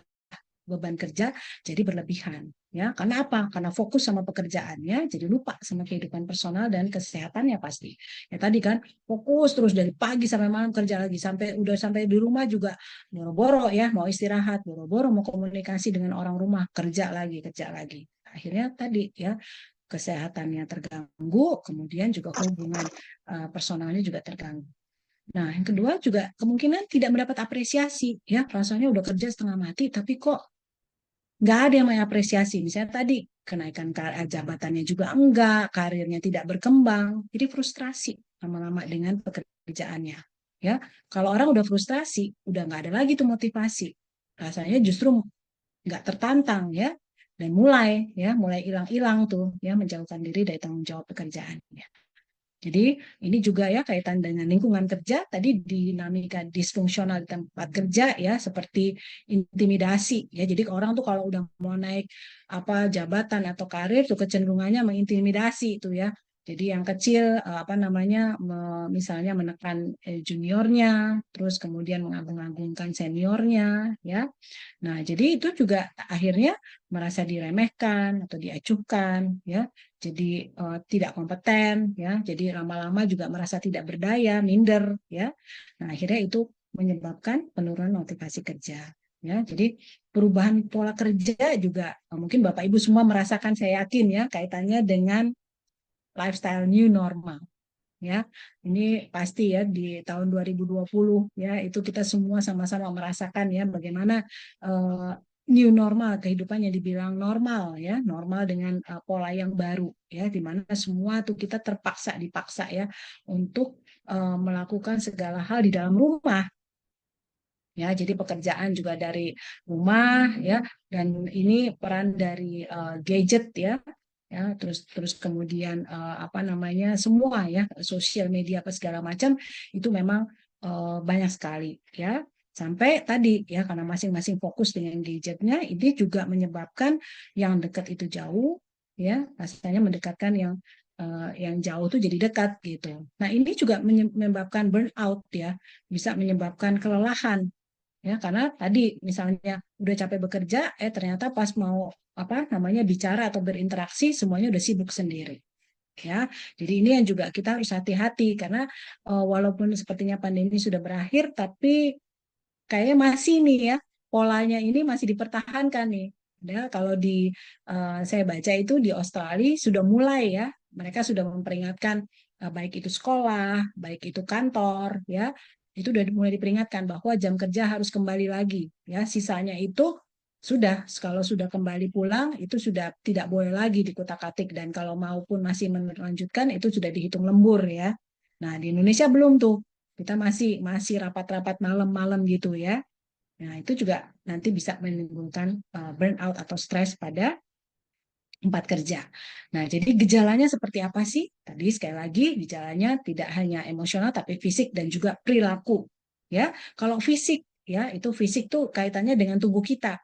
beban kerja jadi berlebihan ya. Karena apa? Karena fokus sama pekerjaannya, jadi lupa sama kehidupan personal dan kesehatannya pasti. Ya tadi kan fokus terus dari pagi sampai malam kerja lagi, sampai di rumah juga boro-boro ya mau istirahat, boro-boro mau komunikasi dengan orang rumah, kerja lagi, kerja lagi. Akhirnya tadi ya kesehatannya terganggu, kemudian juga hubungan personalnya juga terganggu. Nah, yang kedua juga kemungkinan tidak mendapat apresiasi, ya rasanya udah kerja setengah mati, tapi kok nggak ada yang mengapresiasi. Misalnya tadi kenaikan jabatannya juga enggak, karirnya tidak berkembang, jadi frustrasi lama-lama dengan pekerjaannya. Ya, kalau orang udah frustrasi, udah nggak ada lagi tuh motivasi, rasanya justru nggak tertantang ya, dan mulai hilang-hilang tuh ya, menjauhkan diri dari tanggung jawab pekerjaannya. Jadi ini juga ya kaitan dengan lingkungan kerja, tadi dinamika disfungsional di tempat kerja ya, seperti intimidasi ya. Jadi orang tuh kalau udah mau naik apa jabatan atau karir tuh kecenderungannya mengintimidasi itu ya. Jadi yang kecil apa namanya misalnya menekan juniornya, terus kemudian mengagung-agungkan seniornya ya. Nah, jadi itu juga akhirnya merasa diremehkan atau diacuhkan ya. Jadi tidak kompeten ya. Jadi lama-lama juga merasa tidak berdaya, minder ya. Nah, akhirnya itu menyebabkan penurunan motivasi kerja ya. Jadi perubahan pola kerja juga mungkin Bapak Ibu semua merasakan, saya yakin ya, kaitannya dengan lifestyle new normal ya. Ini pasti ya di tahun 2020 ya, itu kita semua sama-sama merasakan ya bagaimana new normal, kehidupan yang dibilang normal ya, normal dengan pola yang baru ya, di mana semua tuh kita dipaksa ya untuk melakukan segala hal di dalam rumah ya. Jadi pekerjaan juga dari rumah ya, dan ini peran dari gadget ya, terus kemudian apa namanya semua ya, sosial media apa segala macam itu memang banyak sekali ya. Sampai tadi ya, karena masing-masing fokus dengan gadgetnya, ini juga menyebabkan yang dekat itu jauh ya, rasanya mendekatkan yang jauh tuh jadi dekat gitu. Nah, ini juga menyebabkan burnout ya, bisa menyebabkan kelelahan ya, karena tadi misalnya udah capek bekerja, ternyata pas mau apa namanya bicara atau berinteraksi semuanya udah sibuk sendiri ya. Jadi ini yang juga kita harus hati-hati, karena walaupun sepertinya pandemi sudah berakhir, tapi kayaknya masih nih ya, polanya ini masih dipertahankan nih. Padahal kalau saya baca itu di Australia sudah mulai ya, mereka sudah memperingatkan baik itu sekolah, baik itu kantor ya, itu sudah mulai diperingatkan bahwa jam kerja harus kembali lagi ya. Sisanya itu sudah, kalau sudah kembali pulang itu sudah tidak boleh lagi dikutak-atik, dan kalau maupun masih melanjutkan itu sudah dihitung lembur ya. Nah, di Indonesia belum tuh. Kita masih rapat-rapat malam-malam gitu ya. Nah, itu juga nanti bisa menimbulkan burnout atau stres pada tempat kerja. Nah, jadi gejalanya seperti apa sih? Tadi sekali lagi gejalanya tidak hanya emosional tapi fisik dan juga perilaku. Ya, kalau fisik ya, itu fisik tuh kaitannya dengan tubuh kita.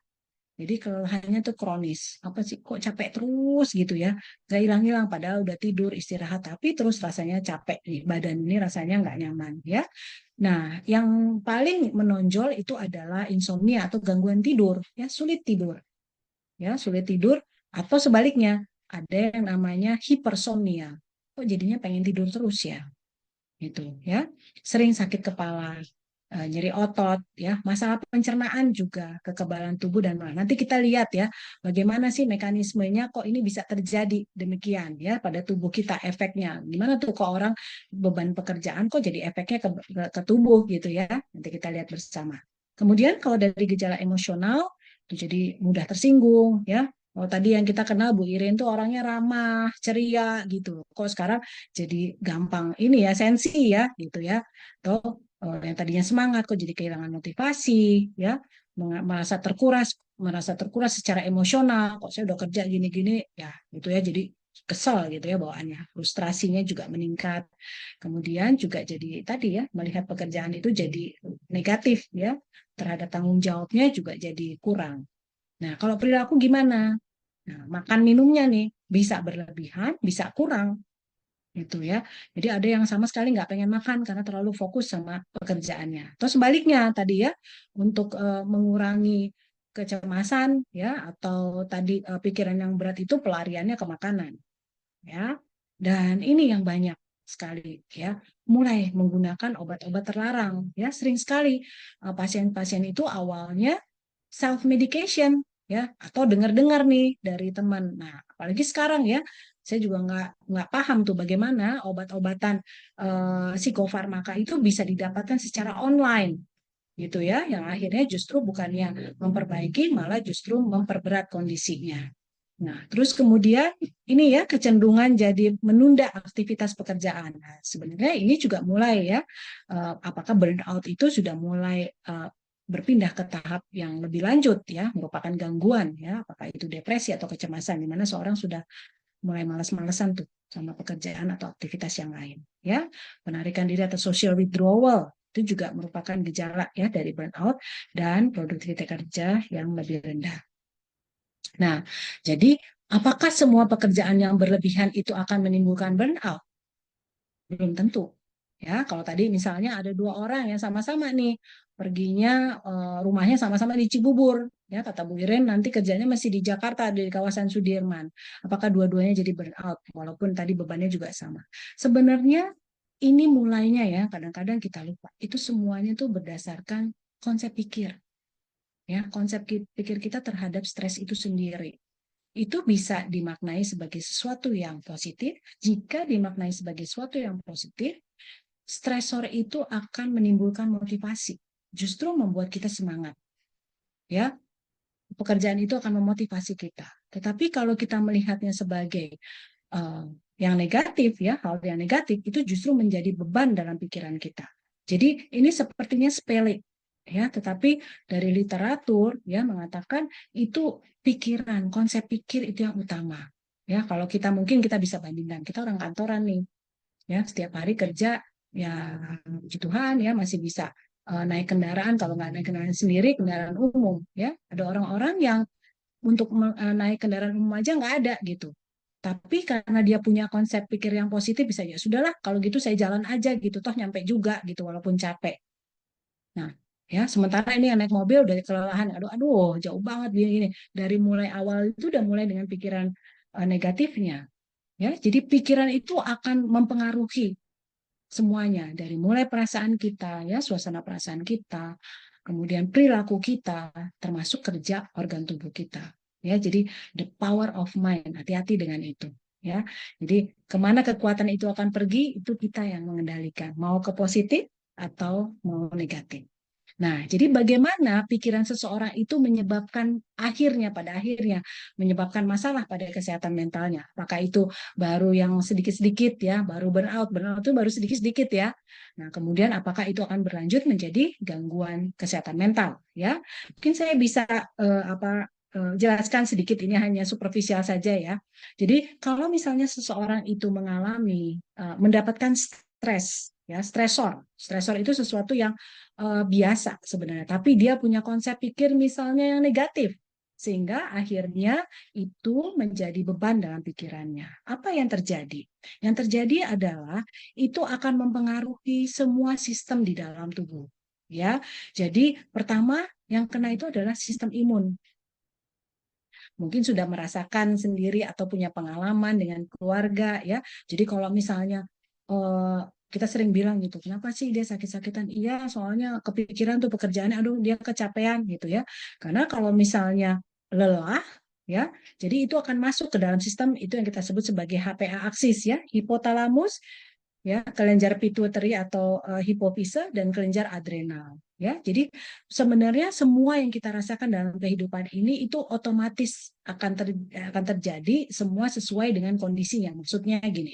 Jadi kelelahannya tuh kronis. Apa sih kok capek terus gitu ya? Gak hilang-hilang padahal udah tidur, istirahat, tapi terus rasanya capek nih. Badan ini rasanya nggak nyaman ya. Nah, yang paling menonjol itu adalah insomnia atau gangguan tidur, ya, sulit tidur. Ya, sulit tidur atau sebaliknya, ada yang namanya hipersomnia. Kok jadinya pengen tidur terus ya? Gitu ya. Sering sakit kepala, nyeri otot ya, masalah pencernaan juga, kekebalan tubuh dan lain. Nanti kita lihat ya bagaimana sih mekanismenya kok ini bisa terjadi demikian ya pada tubuh kita, efeknya gimana tuh kok orang beban pekerjaan kok jadi efeknya ke tubuh gitu ya. Nanti kita lihat bersama. Kemudian kalau dari gejala emosional itu jadi mudah tersinggung ya, Oh, tadi yang kita kenal Bu Irin tuh orangnya ramah, ceria gitu. Kok sekarang jadi gampang ini ya, sensi ya gitu ya. Atau yang tadinya semangat kok jadi kehilangan motivasi ya, merasa terkuras secara emosional. Kok saya udah kerja gini-gini ya gitu ya, jadi kesel gitu ya bawaannya. Frustrasinya juga meningkat. Kemudian juga jadi tadi ya, melihat pekerjaan itu jadi negatif ya, terhadap tanggung jawabnya juga jadi kurang. Nah, kalau perilaku gimana? Nah, makan minumnya nih bisa berlebihan, bisa kurang gitu ya. Jadi ada yang sama sekali nggak pengen makan karena terlalu fokus sama pekerjaannya. Atau sebaliknya tadi ya, untuk mengurangi kecemasan ya atau tadi pikiran yang berat itu pelariannya ke makanan ya. Dan ini yang banyak sekali ya, mulai menggunakan obat-obat terlarang ya. Sering sekali pasien-pasien itu awalnya self medication ya atau dengar-dengar nih dari teman. Nah, apalagi sekarang ya, saya juga nggak paham tuh bagaimana obat-obatan psikofarmaka itu bisa didapatkan secara online gitu ya, yang akhirnya justru bukannya memperbaiki malah justru memperberat kondisinya. Nah, terus kemudian ini ya kecenderungan jadi menunda aktivitas pekerjaan. Nah, sebenarnya ini juga mulai ya, apakah burnout itu sudah mulai berpindah ke tahap yang lebih lanjut ya, merupakan gangguan ya, apakah itu depresi atau kecemasan, di mana seorang sudah mulai malas-malesan tuh sama pekerjaan atau aktivitas yang lain ya. Penarikan diri atau social withdrawal itu juga merupakan gejala ya dari burnout dan produktivitas kerja yang lebih rendah. Nah, jadi apakah semua pekerjaan yang berlebihan itu akan menimbulkan burnout? Belum tentu. Ya, kalau tadi misalnya ada dua orang yang sama-sama nih perginya rumahnya sama-sama di Cibubur, ya kata Bu Iren nanti kerjanya masih di Jakarta di kawasan Sudirman. Apakah dua-duanya jadi burnout walaupun tadi bebannya juga sama? Sebenarnya ini mulainya ya kadang-kadang kita lupa. Itu semuanya tuh berdasarkan konsep pikir. Ya, konsep pikir kita terhadap stres itu sendiri itu bisa dimaknai sebagai sesuatu yang positif. Jika dimaknai sebagai sesuatu yang positif, stresor itu akan menimbulkan motivasi, justru membuat kita semangat. Ya, pekerjaan itu akan memotivasi kita. Tetapi kalau kita melihatnya sebagai uh, yang negatif, ya hal yang negatif itu justru menjadi beban dalam pikiran kita. Jadi ini sepertinya sepele, ya, tetapi dari literatur ya mengatakan itu pikiran, konsep pikir itu yang utama. Ya, kalau kita mungkin kita bisa bandingkan, kita orang kantoran nih, ya setiap hari kerja ya puji Tuhan ya masih bisa naik kendaraan, kalau nggak naik kendaraan sendiri kendaraan umum ya. Ada orang-orang yang untuk naik kendaraan umum aja nggak ada gitu. Tapi karena dia punya konsep pikir yang positif bisa ya sudahlah kalau gitu saya jalan aja gitu toh nyampe juga gitu walaupun capek. Nah, ya sementara ini yang naik mobil udah kelelahan, aduh aduh jauh banget gini. Dari mulai awal itu udah mulai dengan pikiran negatifnya. Ya, jadi pikiran itu akan mempengaruhi semuanya dari mulai perasaan kita ya, suasana perasaan kita, kemudian perilaku kita, termasuk kerja organ tubuh kita. Ya, jadi the power of mind, hati-hati dengan itu. Ya, jadi kemana kekuatan itu akan pergi itu kita yang mengendalikan, mau ke positif atau mau negatif. Nah, jadi bagaimana pikiran seseorang itu menyebabkan pada akhirnya menyebabkan masalah pada kesehatan mentalnya. Apakah itu baru yang sedikit-sedikit ya, baru burnout itu baru sedikit-sedikit ya. Nah, kemudian apakah itu akan berlanjut menjadi gangguan kesehatan mental ya? Mungkin saya bisa jelaskan sedikit, ini hanya superficial saja ya. Jadi kalau misalnya seseorang itu mengalami mendapatkan stres ya, stresor itu sesuatu yang biasa sebenarnya, tapi dia punya konsep pikir misalnya yang negatif, sehingga akhirnya itu menjadi beban dalam pikirannya. Apa yang terjadi? Yang terjadi adalah itu akan mempengaruhi semua sistem di dalam tubuh. Ya, jadi pertama yang kena itu adalah sistem imun. Mungkin sudah merasakan sendiri atau punya pengalaman dengan keluarga ya. Jadi kalau misalnya kita sering bilang gitu, kenapa sih dia sakit-sakitan? Iya, soalnya kepikiran tuh pekerjaannya, aduh dia kecapean gitu ya. Karena kalau misalnya lelah, ya, jadi itu akan masuk ke dalam sistem itu yang kita sebut sebagai HPA aksis ya, hipotalamus, ya, kelenjar pituitary atau hipofise dan kelenjar adrenal. Ya, jadi sebenarnya semua yang kita rasakan dalam kehidupan ini itu otomatis akan terjadi semua sesuai dengan kondisinya. Maksudnya gini,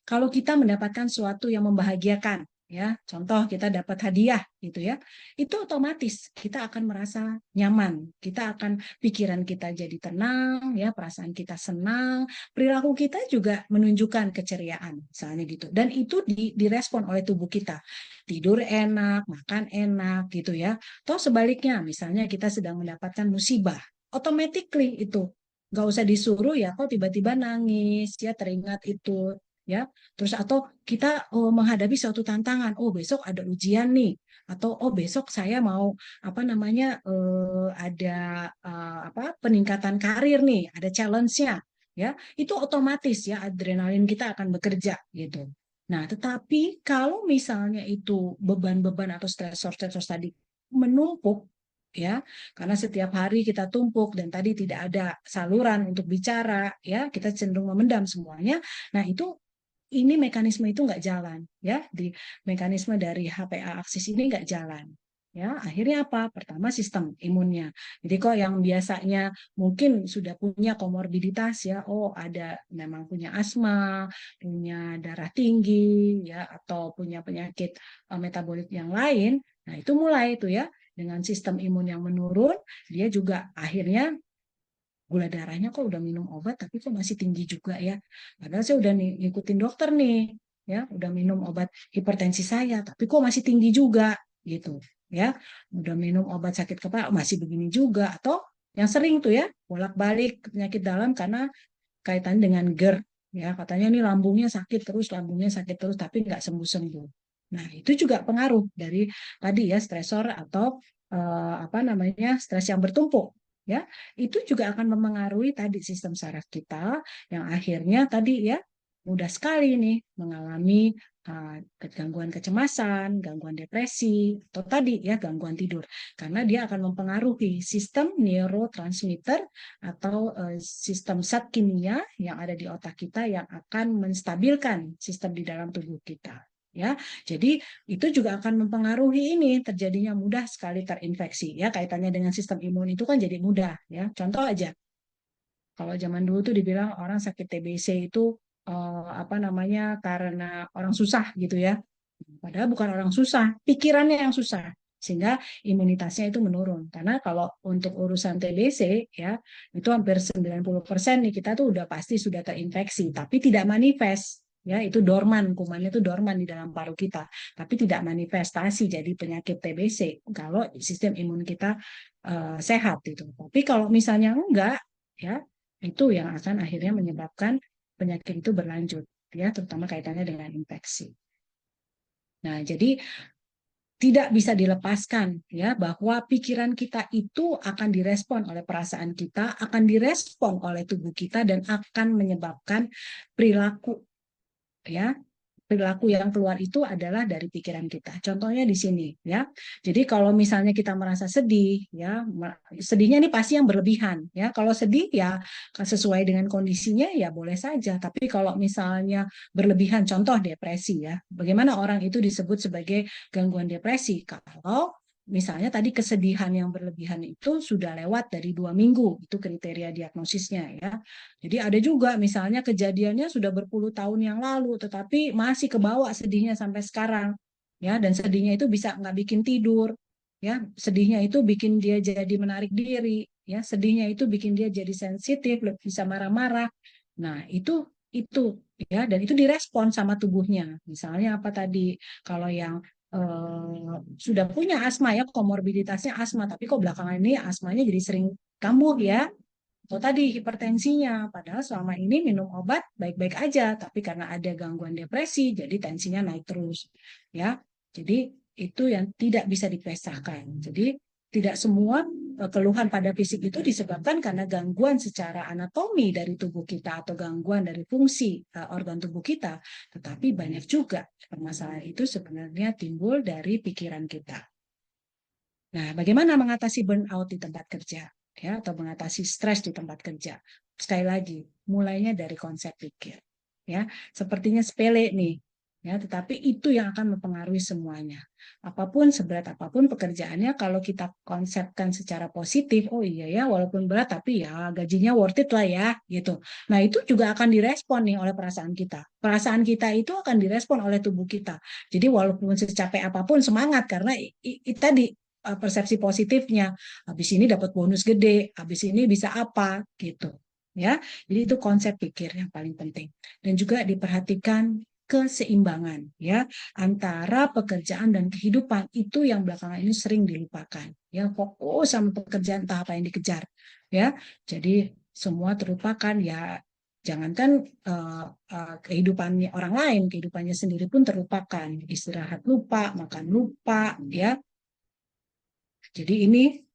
kalau kita mendapatkan sesuatu yang membahagiakan, ya, contoh kita dapat hadiah gitu ya, itu otomatis kita akan merasa nyaman, kita akan pikiran kita jadi tenang, ya, perasaan kita senang, perilaku kita juga menunjukkan keceriaan, misalnya gitu, dan itu direspon oleh tubuh kita, tidur enak, makan enak gitu ya. Atau sebaliknya, misalnya kita sedang mendapatkan musibah, automatically itu nggak usah disuruh ya, kok tiba-tiba nangis ya, teringat itu ya. Terus atau kita menghadapi suatu tantangan, oh besok ada ujian nih, atau oh besok saya mau apa namanya ada apa peningkatan karir nih, ada challenge-nya ya, itu otomatis ya adrenalin kita akan bekerja gitu. Nah, tetapi kalau misalnya itu beban-beban atau stresor-stresor tadi menumpuk, ya, karena setiap hari kita tumpuk dan tadi tidak ada saluran untuk bicara, ya, kita cenderung memendam semuanya. Nah, itu ini mekanisme itu nggak jalan, ya, di mekanisme dari HPA aksis ini nggak jalan. Ya, akhirnya apa? Pertama sistem imunnya. Jadi kok yang biasanya mungkin sudah punya komorbiditas ya, oh ada memang punya asma, punya darah tinggi ya, atau punya penyakit metabolik yang lain. Nah, itu mulai itu ya, dengan sistem imun yang menurun, dia juga akhirnya gula darahnya kok udah minum obat tapi kok masih tinggi juga ya. Padahal saya udah ngikutin dokter nih, ya, udah minum obat hipertensi saya tapi kok masih tinggi juga gitu, ya. Udah minum obat sakit kepala masih begini juga, atau yang sering tuh ya, bolak-balik penyakit dalam karena kaitan dengan GERD, ya, katanya nih lambungnya sakit terus tapi nggak sembuh-sembuh. Nah, itu juga pengaruh dari tadi ya stresor atau apa namanya stres yang bertumpuk, ya, itu juga akan mempengaruhi tadi sistem saraf kita yang akhirnya tadi ya mudah sekali nih mengalami gangguan kecemasan, gangguan depresi, atau tadi ya gangguan tidur, karena dia akan mempengaruhi sistem neurotransmitter atau sistem zat kimia yang ada di otak kita yang akan menstabilkan sistem di dalam tubuh kita. Ya, jadi itu juga akan mempengaruhi ini terjadinya mudah sekali terinfeksi. Ya, kaitannya dengan sistem imun itu kan jadi mudah. Ya, contoh aja, kalau zaman dulu tuh dibilang orang sakit TBC itu apa namanya karena orang susah gitu ya. Padahal bukan orang susah, pikirannya yang susah. Sehingga imunitasnya itu menurun. Karena kalau untuk urusan TBC ya, itu hampir 90% nih kita tuh udah pasti sudah terinfeksi, tapi tidak manifest. Ya, itu dorman, kumannya itu dorman di dalam paru kita, tapi tidak manifestasi jadi penyakit TBC kalau sistem imun kita sehat itu. Tapi kalau misalnya enggak, ya, itu yang akan akhirnya menyebabkan penyakit itu berlanjut, ya, terutama kaitannya dengan infeksi. Nah, jadi tidak bisa dilepaskan ya bahwa pikiran kita itu akan direspon oleh perasaan kita, akan direspon oleh tubuh kita dan akan menyebabkan perilaku, ya. Perilaku yang keluar itu adalah dari pikiran kita. Contohnya di sini ya. Jadi kalau misalnya kita merasa sedih ya, sedihnya ini pasti yang berlebihan ya. Kalau sedih ya sesuai dengan kondisinya ya boleh saja. Tapi kalau misalnya berlebihan, contoh depresi ya. Bagaimana orang itu disebut sebagai gangguan depresi? Kalau misalnya tadi kesedihan yang berlebihan itu sudah lewat dari 2 minggu, itu kriteria diagnosisnya ya. Jadi ada juga misalnya kejadiannya sudah berpuluh tahun yang lalu, tetapi masih kebawa sedihnya sampai sekarang, ya. Dan sedihnya itu bisa nggak bikin tidur, ya. Sedihnya itu bikin dia jadi menarik diri, ya. Sedihnya itu bikin dia jadi sensitif, bisa marah-marah. Nah itu ya, dan itu direspon sama tubuhnya. Misalnya apa tadi? Kalau yang sudah punya asma ya, komorbiditasnya asma, tapi kok belakangan ini asmanya jadi sering kambuh ya, atau tadi hipertensinya, padahal selama ini minum obat baik-baik aja, tapi karena ada gangguan depresi, jadi tensinya naik terus, ya. Jadi itu yang tidak bisa dipisahkan. Jadi tidak semua keluhan pada fisik itu disebabkan karena gangguan secara anatomi dari tubuh kita atau gangguan dari fungsi organ tubuh kita, tetapi banyak juga permasalahan itu sebenarnya timbul dari pikiran kita. Nah, bagaimana mengatasi burnout di tempat kerja, ya, atau mengatasi stres di tempat kerja? Sekali lagi, mulainya dari konsep pikir, ya. Sepertinya sepele nih, ya, tetapi itu yang akan mempengaruhi semuanya. Apapun, seberat apapun pekerjaannya, kalau kita konsepkan secara positif, oh iya ya, walaupun berat tapi ya gajinya worth it lah ya, gitu. Nah, itu juga akan direspon nih oleh perasaan kita. Perasaan kita itu akan direspon oleh tubuh kita. Jadi walaupun secapek apapun semangat, karena tadi persepsi positifnya, habis ini dapat bonus gede, habis ini bisa apa, gitu. Ya, jadi itu konsep pikir yang paling penting. Dan juga diperhatikan keseimbangan ya antara pekerjaan dan kehidupan, itu yang belakangan ini sering dilupakan ya, fokus sama pekerjaan entah apa yang dikejar ya, jadi semua terlupakan ya, jangankan kehidupannya orang lain, kehidupannya sendiri pun terlupakan, istirahat lupa, makan lupa ya, jadi ini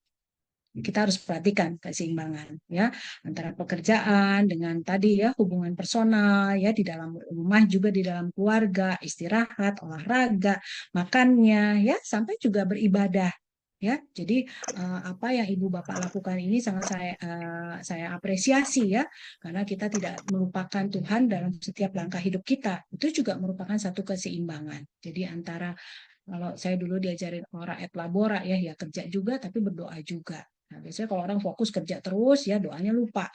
kita harus perhatikan keseimbangan ya antara pekerjaan dengan tadi ya hubungan personal ya, di dalam rumah juga, di dalam keluarga, istirahat, olahraga, makannya ya, sampai juga beribadah ya. Jadi apa yang ibu bapak lakukan ini sangat saya apresiasi ya, karena kita tidak melupakan Tuhan dalam setiap langkah hidup kita, itu juga merupakan satu keseimbangan. Jadi antara, kalau saya dulu diajarin ora et labora ya kerja juga tapi berdoa juga. Nah, biasanya kalau orang fokus kerja terus ya doanya lupa.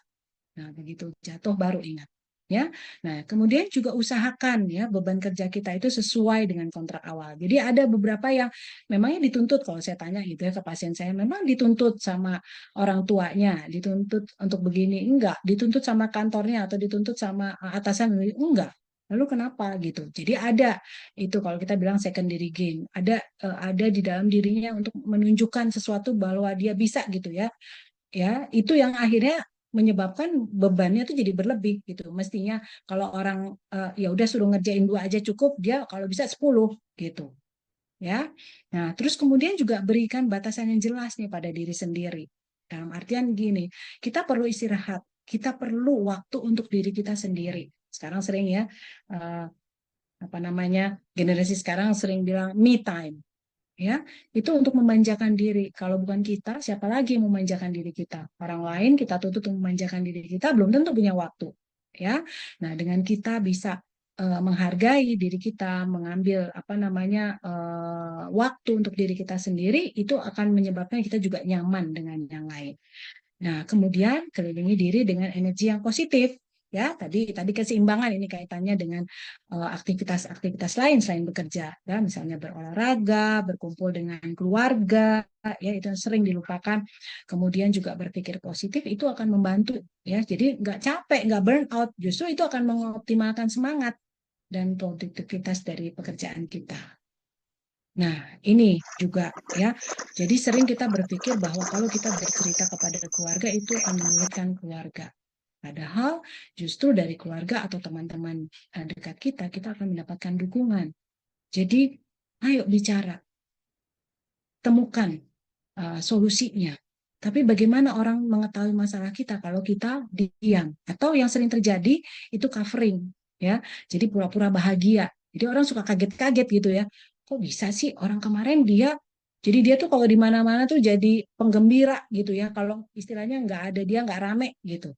Nah, begitu jatuh baru ingat. Ya. Nah, kemudian juga usahakan ya beban kerja kita itu sesuai dengan kontrak awal. Jadi ada beberapa yang memangnya dituntut, kalau saya tanya gitu ya ke pasien saya, memang dituntut sama orang tuanya, dituntut untuk begini, enggak, dituntut sama kantornya atau dituntut sama atasan, enggak. Lalu kenapa gitu? Jadi ada itu, kalau kita bilang secondary gain, ada di dalam dirinya untuk menunjukkan sesuatu bahwa dia bisa gitu ya. Ya, itu yang akhirnya menyebabkan bebannya tuh jadi berlebih gitu. Mestinya kalau orang ya udah suruh ngerjain 2 aja cukup, dia kalau bisa 10 gitu. Ya. Nah, terus kemudian juga berikan batasan yang jelas nih pada diri sendiri. Dalam artian gini, kita perlu istirahat, kita perlu waktu untuk diri kita sendiri. Sekarang sering ya apa namanya, generasi sekarang sering bilang me time ya, itu untuk memanjakan diri. Kalau bukan kita, siapa lagi yang memanjakan diri kita? Orang lain kita tuntut untuk memanjakan diri kita, belum tentu punya waktu ya. Nah, dengan kita bisa menghargai diri kita, mengambil apa namanya waktu untuk diri kita sendiri, itu akan menyebabkan kita juga nyaman dengan yang lain. Nah, kemudian kelilingi diri dengan energi yang positif. Ya, tadi keseimbangan ini kaitannya dengan aktivitas-aktivitas lain selain bekerja, ya, misalnya berolahraga, berkumpul dengan keluarga, ya itu yang sering dilupakan. Kemudian juga berpikir positif, itu akan membantu, ya. Jadi nggak capek, nggak burn out, justru itu akan mengoptimalkan semangat dan produktivitas dari pekerjaan kita. Nah, ini juga ya. Jadi sering kita berpikir bahwa kalau kita bercerita kepada keluarga itu akan menyulitkan keluarga. Padahal justru dari keluarga atau teman-teman dekat kita akan mendapatkan dukungan. Jadi, ayo bicara, temukan solusinya. Tapi bagaimana orang mengetahui masalah kita kalau kita diam? Atau yang sering terjadi itu covering, ya. Jadi pura-pura bahagia. Jadi orang suka kaget-kaget gitu ya. Kok bisa sih orang kemarin jadi dia tuh kalau di mana-mana tuh jadi penggembira gitu ya. Kalau istilahnya nggak ada dia nggak rame gitu.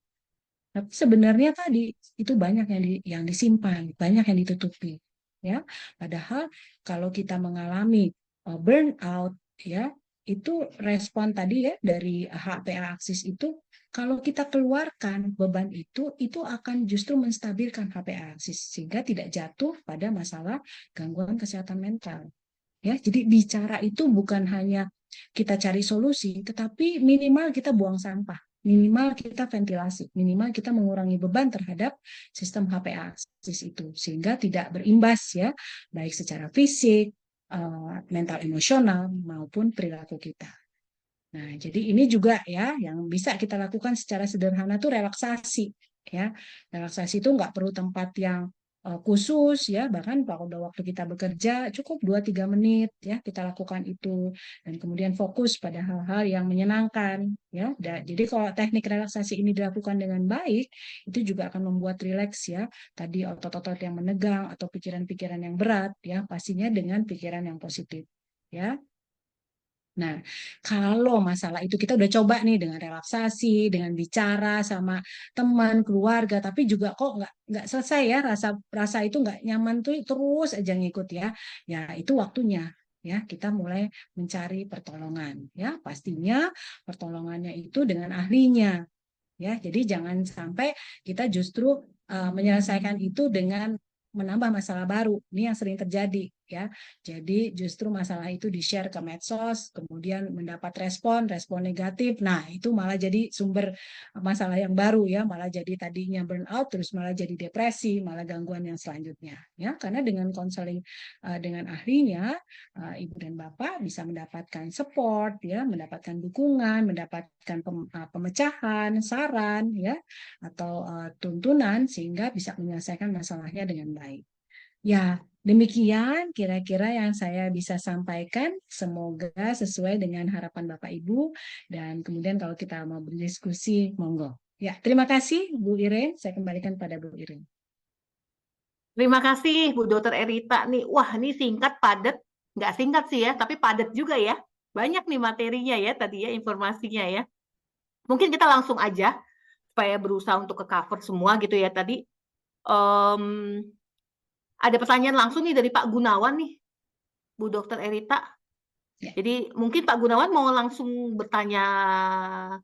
Tapi sebenarnya tadi itu banyak yang disimpan, banyak yang ditutupi, ya. Padahal kalau kita mengalami burnout, ya, itu respon tadi ya dari HPA aksis itu, kalau kita keluarkan beban itu akan justru menstabilkan HPA aksis sehingga tidak jatuh pada masalah gangguan kesehatan mental. Ya, jadi bicara itu bukan hanya kita cari solusi, tetapi minimal kita buang sampah, minimal kita ventilasi, minimal kita mengurangi beban terhadap sistem HPA aksis itu, sehingga tidak berimbas ya, baik secara fisik, mental emosional maupun perilaku kita. Nah, jadi ini juga ya yang bisa kita lakukan secara sederhana tuh relaksasi ya. Relaksasi itu nggak perlu tempat yang khusus ya, bahkan pada waktu kita bekerja cukup 2-3 menit ya kita lakukan itu, dan kemudian fokus pada hal-hal yang menyenangkan ya. Jadi kalau teknik relaksasi ini dilakukan dengan baik, itu juga akan membuat rileks ya. Tadi otot-otot yang menegang atau pikiran-pikiran yang berat ya, pastinya dengan pikiran yang positif ya. Nah, kalau masalah itu kita udah coba nih dengan relaksasi, dengan bicara sama teman, keluarga, tapi juga kok nggak selesai ya, rasa rasa itu nggak nyaman tuh terus aja ngikut ya. Ya itu waktunya ya kita mulai mencari pertolongan ya. Pastinya pertolongannya itu dengan ahlinya ya. Jadi jangan sampai kita justru menyelesaikan itu dengan menambah masalah baru. Ini yang sering terjadi ya. Jadi justru masalah itu di-share ke medsos, kemudian mendapat respon negatif. Nah, itu malah jadi sumber masalah yang baru ya, malah jadi tadinya burnout terus malah jadi depresi, malah gangguan yang selanjutnya ya. Karena dengan konseling dengan ahlinya, Ibu dan Bapak bisa mendapatkan support ya, mendapatkan dukungan, mendapatkan pemecahan, saran ya, atau tuntunan sehingga bisa menyelesaikan masalahnya dengan baik. Ya, demikian kira-kira yang saya bisa sampaikan. Semoga sesuai dengan harapan Bapak Ibu. Dan kemudian kalau kita mau berdiskusi, monggo. Ya, terima kasih Bu Iren. Saya kembalikan pada Bu Iren. Terima kasih Bu Dokter Erita nih. Wah, ini singkat, padat. Nggak singkat sih ya, tapi padat juga ya. Banyak nih materinya ya tadi ya, informasinya ya. Mungkin kita langsung aja supaya berusaha untuk ke cover semua gitu ya tadi. Ada pertanyaan langsung nih dari Pak Gunawan nih, Bu Dokter Erita. Ya. Jadi mungkin Pak Gunawan mau langsung bertanya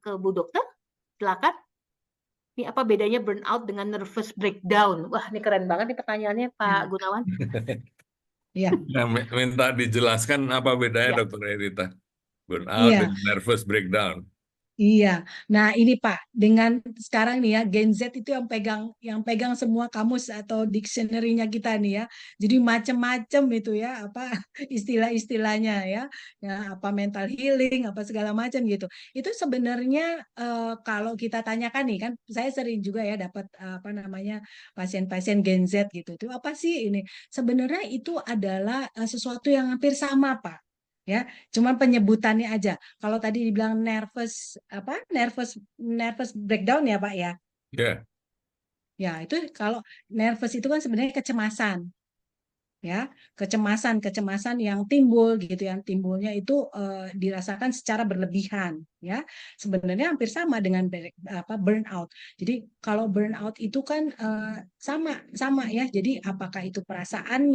ke Bu Dokter, silakan. Ini apa bedanya burnout dengan nervous breakdown? Wah, ini keren banget nih pertanyaannya Pak Gunawan. Ya. Nah, minta dijelaskan apa bedanya Ya. Dokter Erita? Burnout Iya. dan nervous breakdown. Iya, nah ini Pak, dengan sekarang nih ya Gen Z itu yang pegang semua kamus atau dictionary-nya kita nih ya. Jadi macam-macam itu ya apa istilah-istilahnya ya, ya apa mental healing apa segala macam gitu. Itu sebenarnya kalau kita tanyakan nih kan, saya sering juga ya dapat apa namanya pasien-pasien Gen Z gitu. Itu apa sih ini? Sebenarnya itu adalah sesuatu yang hampir sama Pak. Ya, cuman penyebutannya aja. Kalau tadi dibilang nervous breakdown ya Pak ya. Ya, Ya, itu kalau nervous itu kan sebenarnya kecemasan. Ya, kecemasan yang timbul gitu, yang timbulnya itu dirasakan secara berlebihan ya. Sebenarnya hampir sama dengan burnout. Jadi kalau burnout itu kan sama ya. Jadi apakah itu perasaan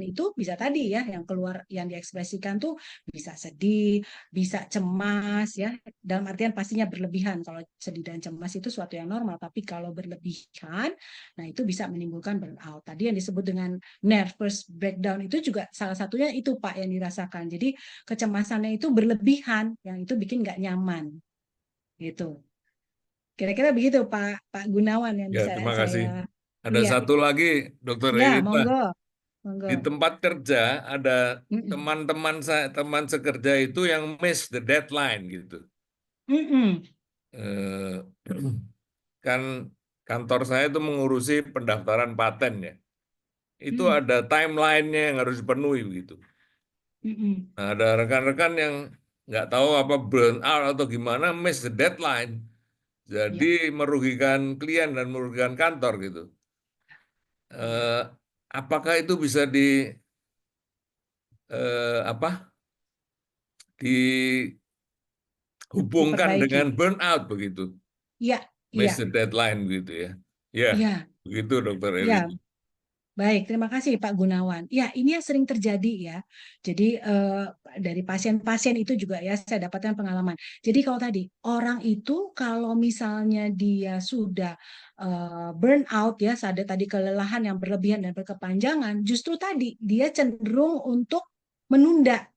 itu bisa tadi ya yang keluar, yang diekspresikan tuh bisa sedih, bisa cemas ya. Dalam artian pastinya berlebihan. Kalau sedih dan cemas itu suatu yang normal, tapi kalau berlebihan, nah itu bisa menimbulkan burnout. Tadi yang disebut dengan nervous breakdown itu juga salah satunya itu Pak yang dirasakan. Jadi kecemasannya itu berlebihan, yang itu bikin nggak nyaman. Gitu. Kira-kira begitu Pak Gunawan yang ya, bisa terima kasih. saya. Ada Iya, satu lagi, Dokter ya Erita. monggo, Di tempat kerja ada Mm-mm. teman-teman saya, teman sekerja itu yang miss the deadline gitu. Mm-mm. Eh, kan kantor saya itu mengurusi pendaftaran paten ya. Itu Mm-mm. ada timeline-nya yang harus dipenuhi begitu. Mm-mm. Nah, ada rekan-rekan yang nggak tahu apa burn out atau gimana, miss the deadline. Jadi Ya. merugikan klien dan merugikan kantor gitu. Eh, apakah itu bisa apa dihubungkan Diperbaiki. dengan burnout begitu, Iya, iya, miss the deadline gitu ya? Ya, iya, begitu Dokter iya. Erita. Baik, terima kasih Pak Gunawan. Ya, ini yang sering terjadi ya. Jadi dari pasien-pasien itu juga ya saya dapatkan pengalaman. Jadi kalau tadi orang itu kalau misalnya dia sudah burn out ya, ada tadi kelelahan yang berlebihan dan berkepanjangan, justru tadi dia cenderung untuk menunda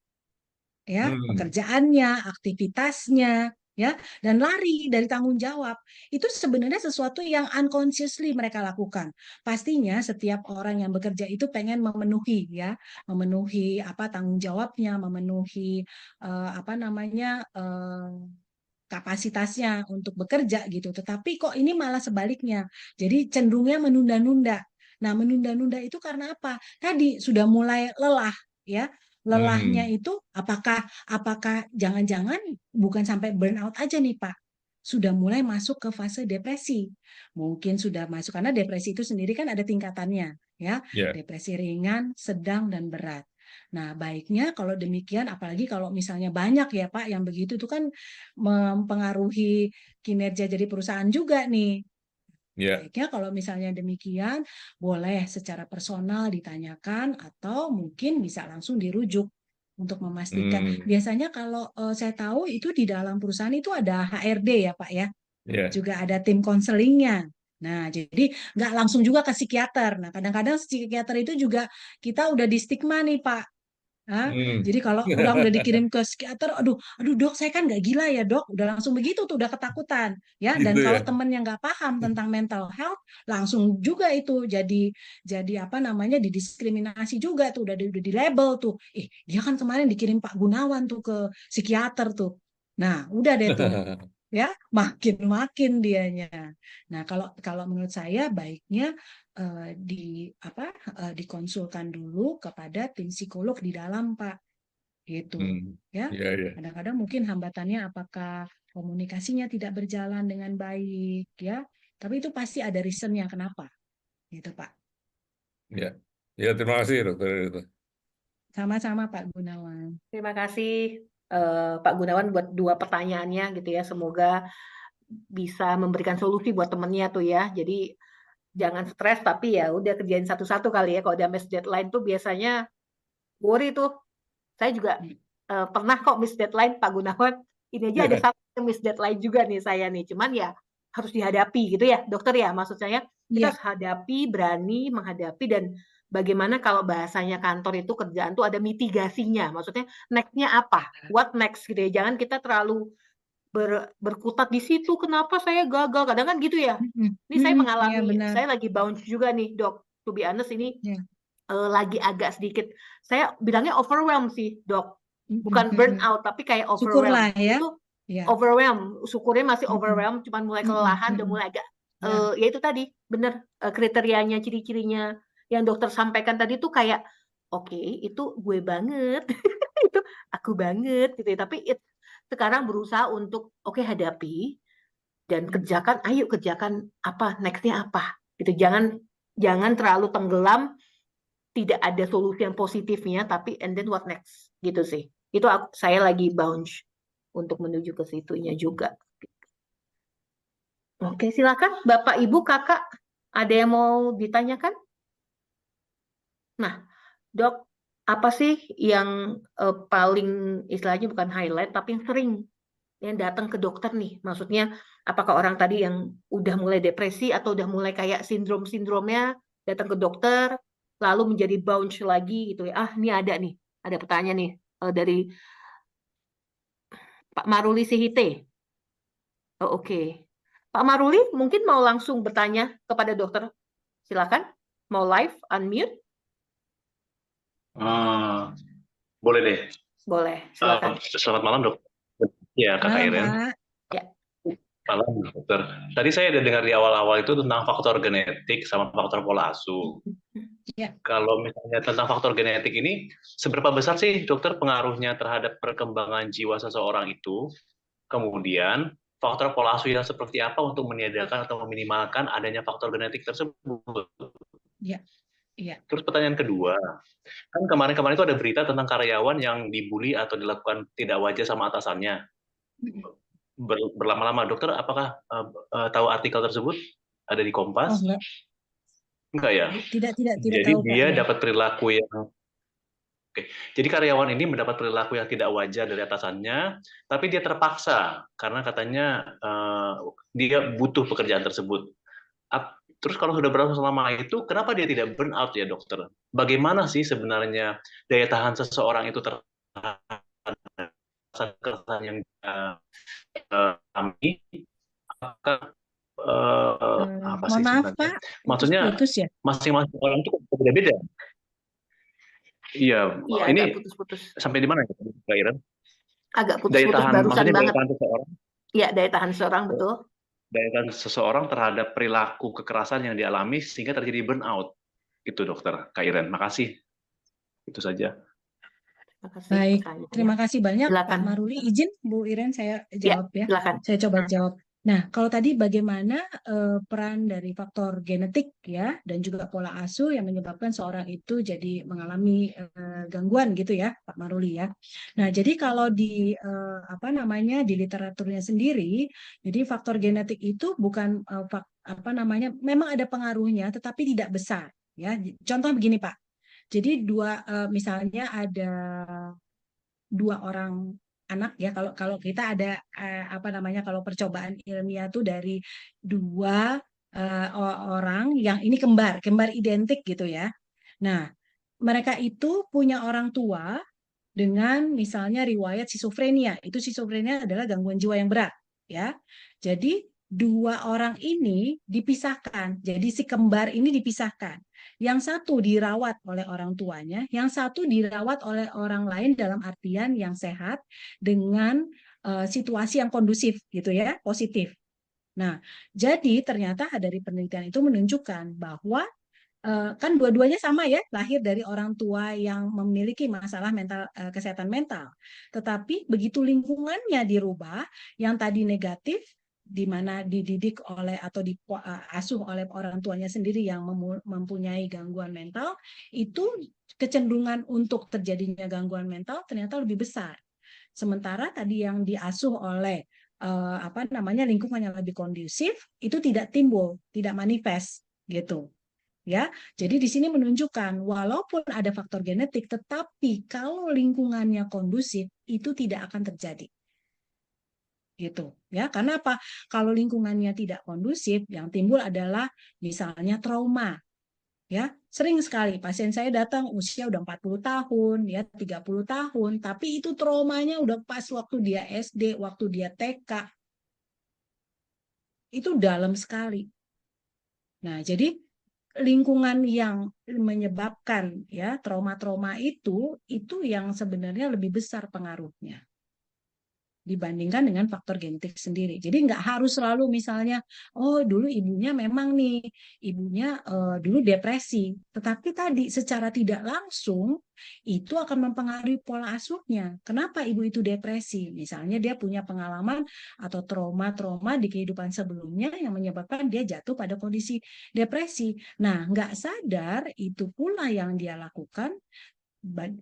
ya Hmm. pekerjaannya, aktivitasnya, ya, dan lari dari tanggung jawab. Itu sebenarnya sesuatu yang unconsciously mereka lakukan. Pastinya setiap orang yang bekerja itu pengen memenuhi ya, memenuhi apa tanggung jawabnya, memenuhi apa namanya kapasitasnya untuk bekerja gitu. Tetapi kok ini malah sebaliknya. Jadi cenderungnya menunda-nunda. Nah, menunda-nunda itu karena apa? Tadi sudah mulai lelah ya. Lelahnya Hmm. itu apakah jangan-jangan bukan sampai burnout aja nih, Pak. Sudah mulai masuk ke fase depresi. Mungkin sudah masuk karena depresi itu sendiri kan ada tingkatannya ya. Ya. Depresi ringan, sedang dan berat. Nah, baiknya kalau demikian, apalagi kalau misalnya banyak ya Pak yang begitu itu kan mempengaruhi kinerja dari perusahaan juga nih. Ya. Baiknya kalau misalnya demikian, boleh secara personal ditanyakan atau mungkin bisa langsung dirujuk untuk memastikan. Hmm. Biasanya kalau saya tahu itu di dalam perusahaan itu ada HRD ya Pak ya, Ya. juga ada tim konselingnya. Nah, jadi nggak langsung juga ke psikiater. Nah, kadang-kadang psikiater itu juga kita udah di stigma nih Pak. Hah? Hmm. Jadi kalau udah dikirim ke psikiater, aduh dok saya kan nggak gila ya dok, udah langsung begitu tuh udah ketakutan ya. Dan Gitu kalau ya. temen yang nggak paham tentang mental health, langsung juga itu jadi apa namanya didiskriminasi juga tuh, udah di label tuh, dia kan kemarin dikirim Pak Gunawan tuh ke psikiater tuh. Nah udah deh tuh ya makin dianya. Nah kalau kalau menurut saya baiknya dikonsulkan dulu kepada tim psikolog di dalam Pak, gitu Hmm. ya. Ya, ya. Kadang-kadang mungkin hambatannya apakah komunikasinya tidak berjalan dengan baik ya, tapi itu pasti ada reasonnya kenapa, gitu Pak. Ya. Ya, terima kasih dokter Rita. Sama-sama Pak Gunawan. Terima kasih Pak Gunawan buat 2 pertanyaannya gitu ya. Semoga bisa memberikan solusi buat temennya tuh ya. Jadi jangan stres, tapi ya udah kerjain satu-satu kali ya. Kalau udah miss deadline tuh biasanya worry tuh. Saya juga pernah kok miss deadline Pak Gunawan. Ini aja ada satu miss deadline juga nih saya nih. Cuman ya harus dihadapi gitu ya dokter ya. Maksud saya kita Iya. harus hadapi, berani menghadapi, dan bagaimana kalau bahasanya kantor itu kerjaan tuh ada mitigasinya. Maksudnya next-nya apa? What next gitu ya. Jangan kita terlalu berkutat di situ, kenapa saya gagal, kadang kan gitu ya. Ini saya Iya mengalami, benar. saya lagi bounce juga nih dok, to be honest ini Iya. lagi agak sedikit, saya bilangnya overwhelm sih dok, bukan burnout tapi kayak overwhelm. Syukurlah ya. Itu Ya. overwhelm, syukurnya masih overwhelm, cuman mulai kelelahan, udah mulai agak Ya. ya itu tadi bener kriterianya, ciri-cirinya yang dokter sampaikan tadi tuh kayak oke, itu gue banget itu aku banget gitu ya. Tapi sekarang berusaha untuk hadapi dan kerjakan, ayo kerjakan apa next-nya apa gitu. Jangan terlalu tenggelam, tidak ada solusi yang positifnya, tapi and then what next gitu sih. Itu saya lagi bounce untuk menuju ke situnya juga. Oke, silakan Bapak, Ibu, Kakak, ada yang mau ditanyakan? Nah, Dok, apa sih yang paling istilahnya bukan highlight tapi yang sering yang datang ke dokter nih? Maksudnya apakah orang tadi yang udah mulai depresi atau udah mulai kayak sindromnya datang ke dokter lalu menjadi bounce lagi gitu ya. Ini ada pertanyaan nih dari Pak Maruli Sihite. Oh, oke. Pak Maruli mungkin mau langsung bertanya kepada dokter. Silakan. Mau live, unmute? Boleh deh. Boleh, silakan. Selamat malam dok. Ya Kakak Malam, Iren. Pak. Ya. Malam dokter. Tadi saya ada dengar di awal-awal itu tentang faktor genetik sama faktor pola asuh. Ya. Kalau misalnya tentang faktor genetik ini, seberapa besar sih dokter pengaruhnya terhadap perkembangan jiwa seseorang itu? Kemudian faktor pola asuh yang seperti apa untuk meniadakan atau meminimalkan adanya faktor genetik tersebut? Ya. Iya. Terus pertanyaan kedua, kan kemarin-kemarin itu ada berita tentang karyawan yang dibully atau dilakukan tidak wajar sama atasannya. Berlama-lama, dokter apakah tahu artikel tersebut? Ada di Kompas? Oh, enggak. Enggak ya? Tidak Jadi tahu, Pak, dia ya. dapat perilaku yang Jadi karyawan ini mendapat perilaku yang tidak wajar dari atasannya, tapi dia terpaksa karena katanya dia butuh pekerjaan tersebut. Terus kalau sudah berlangsung selama itu, kenapa dia tidak burn out ya dokter? Bagaimana sih sebenarnya daya tahan seseorang itu terhadap kesan yang kami? Apakah apa sih Mohon maaf, sebenarnya? Pak. Maksudnya Putus ya? masing-masing orang itu berbeda-beda. Iya, ini agak putus-putus. sampai di mana ya, Kak Iren? Agak Daya putus-putus tahan, barusan maksudnya daya banget. tahan seseorang. Iya, daya tahan seseorang, betul. Daya tahan seseorang terhadap perilaku kekerasan yang dialami sehingga terjadi burnout. Itu dokter, Kak Iren. Makasih. Itu saja. Terima kasih Baik, pertanyaannya. terima kasih banyak Silakan. Pak Maruli. Izin Bu Iren saya Ya, jawab ya. silakan. Saya coba jawab. Nah, kalau tadi bagaimana peran dari faktor genetik ya dan juga pola asuh yang menyebabkan seorang itu jadi mengalami gangguan gitu ya, Pak Maruli ya. Nah, jadi kalau di apa namanya di literaturnya sendiri, jadi faktor genetik itu bukan apa namanya, memang ada pengaruhnya tetapi tidak besar ya. Contoh begini, Pak. Jadi misalnya ada dua orang anak ya, kalau kalau kita ada apa namanya, kalau percobaan ilmiah tuh dari dua orang yang ini kembar identik gitu ya. Nah, mereka itu punya orang tua dengan misalnya riwayat skizofrenia. Itu skizofrenia adalah gangguan jiwa yang berat, ya. Jadi dua orang ini dipisahkan. Jadi si kembar ini dipisahkan. Yang satu dirawat oleh orang tuanya, yang satu dirawat oleh orang lain dalam artian yang sehat dengan situasi yang kondusif gitu ya, positif. Nah, jadi ternyata dari penelitian itu menunjukkan bahwa kan dua-duanya sama ya, lahir dari orang tua yang memiliki masalah mental, kesehatan mental. Tetapi begitu lingkungannya dirubah, yang tadi negatif, di mana dididik oleh atau diasuh oleh orang tuanya sendiri yang mempunyai gangguan mental, itu kecenderungan untuk terjadinya gangguan mental ternyata lebih besar. Sementara tadi yang diasuh oleh apa namanya lingkungan yang lebih kondusif itu tidak timbul, tidak manifest gitu. Ya, jadi di sini menunjukkan walaupun ada faktor genetik, tetapi kalau lingkungannya kondusif itu tidak akan terjadi. Gitu ya, karena apa? Kalau lingkungannya tidak kondusif, yang timbul adalah misalnya trauma. Ya, sering sekali pasien saya datang usia udah 40 tahun, ya 30 tahun, tapi itu traumanya udah pas waktu dia SD, waktu dia TK. Itu dalam sekali. Nah, jadi lingkungan yang menyebabkan ya trauma-trauma itu yang sebenarnya lebih besar pengaruhnya dibandingkan dengan faktor genetik sendiri. Jadi nggak harus selalu misalnya, oh dulu ibunya memang nih, ibunya dulu depresi. Tetapi tadi secara tidak langsung itu akan mempengaruhi pola asuhnya. Kenapa ibu itu depresi? Misalnya dia punya pengalaman atau trauma-trauma di kehidupan sebelumnya yang menyebabkan dia jatuh pada kondisi depresi. Nah, nggak sadar itu pula yang dia lakukan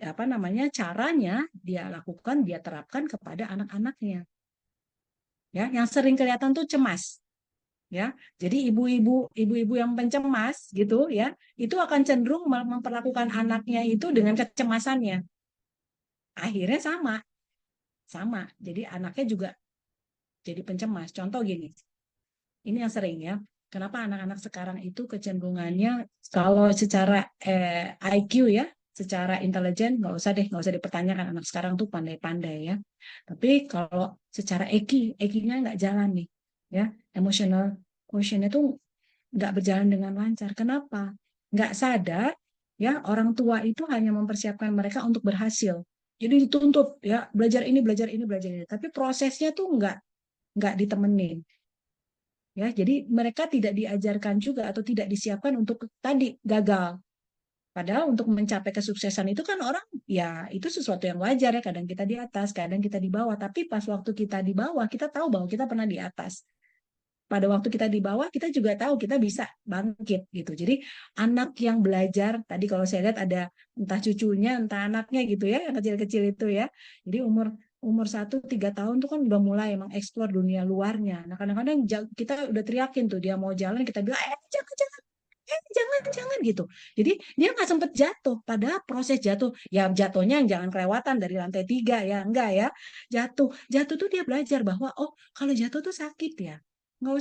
apa namanya caranya dia lakukan, dia terapkan kepada anak-anaknya ya, yang sering kelihatan tuh cemas ya. Jadi ibu-ibu yang pencemas gitu ya, itu akan cenderung memperlakukan anaknya itu dengan kecemasannya, akhirnya sama jadi anaknya juga jadi pencemas. Contoh gini, ini yang sering ya, kenapa anak-anak sekarang itu kecenderungannya kalau secara IQ ya, secara intelijen nggak usah dipertanyakan, anak sekarang tuh pandai-pandai ya. Tapi kalau secara EQ-nya nggak jalan nih, ya emotional quotient tuh nggak berjalan dengan lancar. Kenapa? Nggak sadar ya, orang tua itu hanya mempersiapkan mereka untuk berhasil. Jadi dituntut ya belajar ini, belajar ini, belajar ini. Tapi prosesnya tuh nggak ditemenin. Ya, jadi mereka tidak diajarkan juga atau tidak disiapkan untuk tadi gagal. Padahal untuk mencapai kesuksesan itu kan orang ya itu sesuatu yang wajar ya. Kadang kita di atas, kadang kita di bawah. Tapi pas waktu kita di bawah, kita tahu bahwa kita pernah di atas. Pada waktu kita di bawah, kita juga tahu kita bisa bangkit gitu. Jadi anak yang belajar, tadi kalau saya lihat ada entah cucunya, entah anaknya gitu ya, yang kecil-kecil itu ya. Jadi umur 1-3 tahun tuh kan udah mulai mengeksplor dunia luarnya. Nah kadang-kadang kita udah teriakin tuh dia mau jalan, kita bilang jangan gitu. Jadi dia nggak sempet jatuh. Padahal proses jatuh, ya jatuhnya jangan kelewatan dari lantai 3 ya, enggak ya. Jatuh tuh dia belajar bahwa oh kalau jatuh tuh sakit ya. Nggak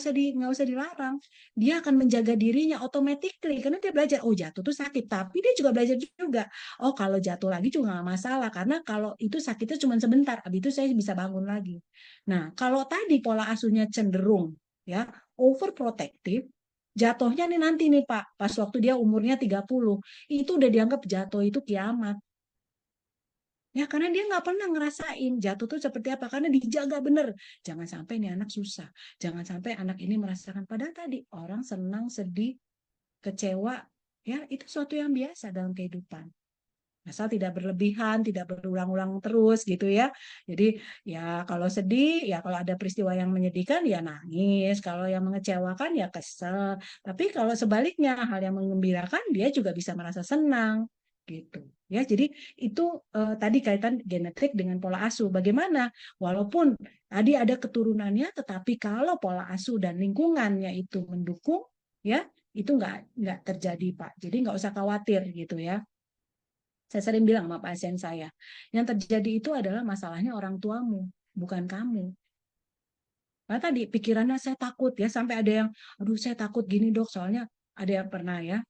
usah dilarang. Dia akan menjaga dirinya automatically karena dia belajar oh jatuh tuh sakit. Tapi dia juga belajar juga oh kalau jatuh lagi juga nggak masalah karena kalau itu sakitnya cuma sebentar. Habis itu saya bisa bangun lagi. Nah kalau tadi pola asuhnya cenderung ya overprotective, jatuhnya nih nanti nih Pak, pas waktu dia umurnya 30, itu udah dianggap jatuh itu kiamat. Ya karena dia nggak pernah ngerasain jatuh tuh seperti apa, karena dijaga bener. Jangan sampai nih anak susah, jangan sampai anak ini merasakan. Padahal tadi orang senang, sedih, kecewa, ya itu suatu yang biasa dalam kehidupan. Asal tidak berlebihan, tidak berulang-ulang terus gitu ya. Jadi ya kalau sedih, ya kalau ada peristiwa yang menyedihkan ya nangis, kalau yang mengecewakan ya kesel. Tapi kalau sebaliknya hal yang menggembirakan dia juga bisa merasa senang gitu. Ya, jadi itu tadi kaitan genetik dengan pola asuh. Bagaimana? Walaupun tadi ada keturunannya, tetapi kalau pola asuh dan lingkungannya itu mendukung, ya itu nggak terjadi Pak. Jadi nggak usah khawatir gitu ya. Saya sering bilang sama pasien saya, yang terjadi itu adalah masalahnya orang tuamu, bukan kamu. Karena tadi pikirannya saya takut ya, sampai ada yang, aduh saya takut gini dok, soalnya ada yang pernah ya,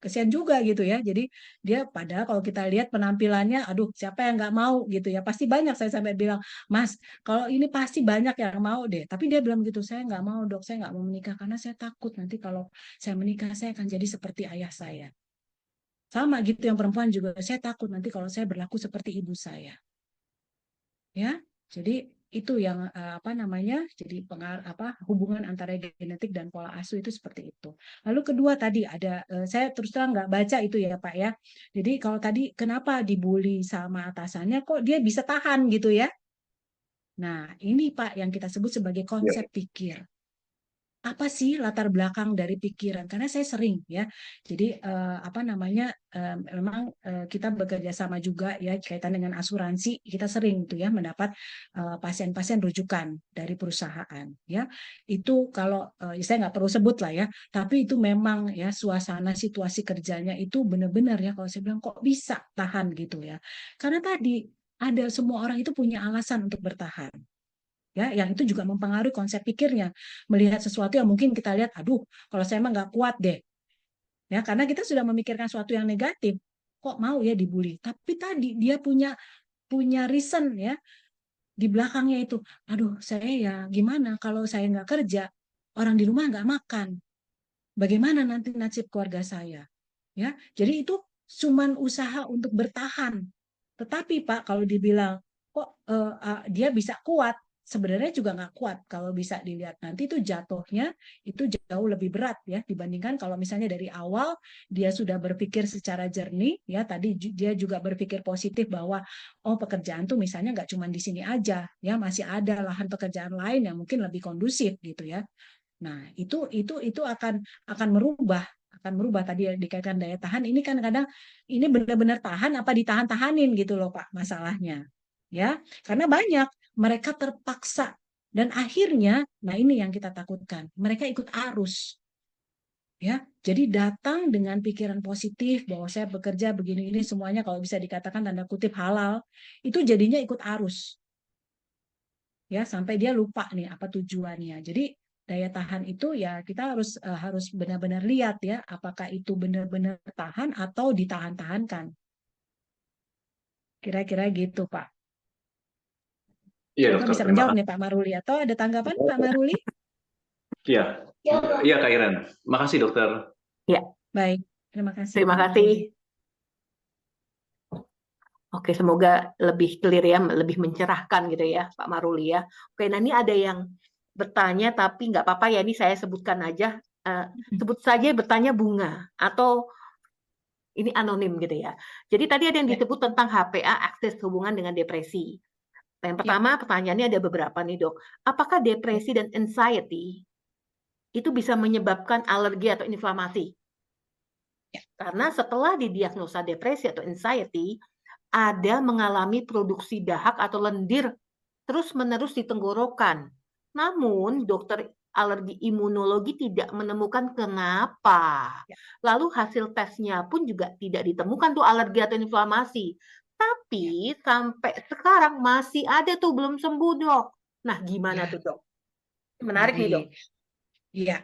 kesian juga gitu ya. Jadi dia padahal kalau kita lihat penampilannya, aduh siapa yang nggak mau gitu ya, pasti banyak. Saya sampai bilang, Mas, kalau ini pasti banyak yang mau deh. Tapi dia bilang gitu, saya nggak mau dok, saya nggak mau menikah karena saya takut nanti kalau saya menikah saya akan jadi seperti ayah saya. Sama gitu yang perempuan juga, saya takut nanti kalau saya berlaku seperti ibu saya. Ya, jadi itu yang apa namanya? Jadi hubungan antara genetik dan pola asuh itu seperti itu. Lalu kedua tadi ada saya terus terang nggak baca itu ya Pak ya. Jadi kalau tadi kenapa dibully sama atasannya kok dia bisa tahan gitu ya? Nah, ini Pak yang kita sebut sebagai konsep pikir. Apa sih latar belakang dari pikiran? Karena saya sering ya, jadi apa namanya memang kita bekerja sama juga ya kaitan dengan asuransi, kita sering tuh ya mendapat pasien-pasien rujukan dari perusahaan ya. Itu kalau saya nggak perlu sebut lah ya, tapi itu memang ya suasana situasi kerjanya itu benar-benar ya kalau saya bilang kok bisa tahan gitu ya. Karena tadi ada semua orang itu punya alasan untuk bertahan. Ya, yang itu juga mempengaruhi konsep pikirnya. Melihat sesuatu yang mungkin kita lihat, aduh, kalau saya emang nggak kuat deh. Ya, karena kita sudah memikirkan sesuatu yang negatif. Kok mau ya dibully? Tapi tadi dia punya reason ya di belakangnya itu. Aduh, saya ya gimana kalau saya nggak kerja, orang di rumah nggak makan. Bagaimana nanti nasib keluarga saya? Ya, jadi itu cuman usaha untuk bertahan. Tetapi Pak, kalau dibilang kok dia bisa kuat, sebenarnya juga nggak kuat kalau bisa dilihat nanti itu jatuhnya itu jauh lebih berat ya dibandingkan kalau misalnya dari awal dia sudah berpikir secara jernih ya tadi dia juga berpikir positif bahwa oh pekerjaan tuh misalnya nggak cuma di sini aja ya masih ada lahan pekerjaan lain yang mungkin lebih kondusif gitu ya. Nah, itu akan merubah tadi dikaitkan daya tahan ini kan kadang ini benar-benar tahan apa ditahan-tahanin gitu loh Pak masalahnya. Ya, karena banyak mereka terpaksa dan akhirnya nah ini yang kita takutkan. Mereka ikut arus. Ya, jadi datang dengan pikiran positif bahwa saya bekerja begini ini semuanya kalau bisa dikatakan tanda kutip halal, itu jadinya ikut arus. Ya, sampai dia lupa nih apa tujuannya. Jadi daya tahan itu ya kita harus benar-benar lihat ya apakah itu benar-benar tahan atau ditahan-tahankan. Kira-kira gitu Pak. Iya Semoga dokter, bisa terima menjawab kasih. nih Pak Maruli atau ada tanggapan Pak Maruli? Iya, iya Kak Iren. Makasih dokter. Ya, Baik, terima kasih terima Pak Maruli. kasih. Oke, semoga lebih clear ya, lebih mencerahkan gitu ya, Pak Maruli ya. Oke, nah ini ada yang bertanya, tapi nggak apa-apa ya, ini saya sebutkan aja. Sebut saja bertanya Bunga, atau ini anonim gitu ya. Jadi tadi ada yang Ya. disebut tentang HPA, akses hubungan dengan depresi. Yang pertama, pertanyaannya ada beberapa nih dok. Apakah depresi dan anxiety itu bisa menyebabkan alergi atau inflamasi? Karena setelah didiagnosa depresi atau anxiety, ada mengalami produksi dahak atau lendir terus-menerus di tenggorokan. Namun, dokter alergi imunologi tidak menemukan kenapa. Lalu hasil tesnya pun juga tidak ditemukan tuh alergi atau inflamasi. Tapi sampai sekarang masih ada tuh belum sembuh, Dok. Nah, gimana tuh, Dok? Menarik nih, Dok. Iya.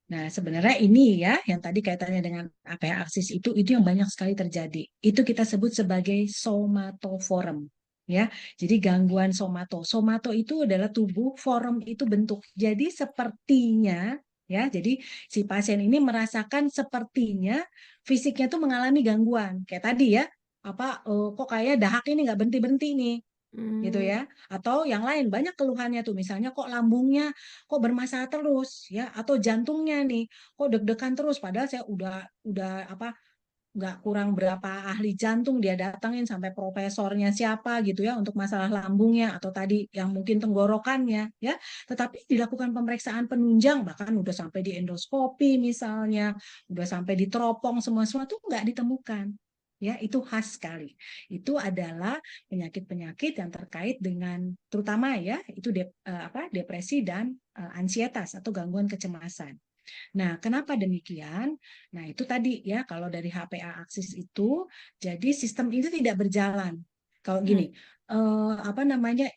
Nah, sebenarnya ini ya yang tadi kaitannya dengan apa aksis itu yang banyak sekali terjadi. Itu kita sebut sebagai somatoform. Ya, jadi gangguan somato. Somato itu adalah tubuh, form itu bentuk. Jadi sepertinya ya, jadi si pasien ini merasakan sepertinya fisiknya tuh mengalami gangguan. Kayak tadi ya, kok kayak dahak ini nggak berhenti-berhenti nih gitu ya, atau yang lain banyak keluhannya tuh misalnya kok lambungnya kok bermasalah terus ya, atau jantungnya nih kok deg-degan terus padahal saya udah nggak kurang berapa ahli jantung dia datangin sampai profesornya siapa gitu ya untuk masalah lambungnya atau tadi yang mungkin tenggorokannya ya, tetapi dilakukan pemeriksaan penunjang bahkan udah sampai di endoskopi misalnya, udah sampai di teropong semua tuh nggak ditemukan. Ya, itu khas sekali. Itu adalah penyakit-penyakit yang terkait dengan terutama ya itu depresi dan ansietas atau gangguan kecemasan. Nah, kenapa demikian? Nah, itu tadi ya, kalau dari HPA aksis itu, jadi sistem itu tidak berjalan. Kalau gini,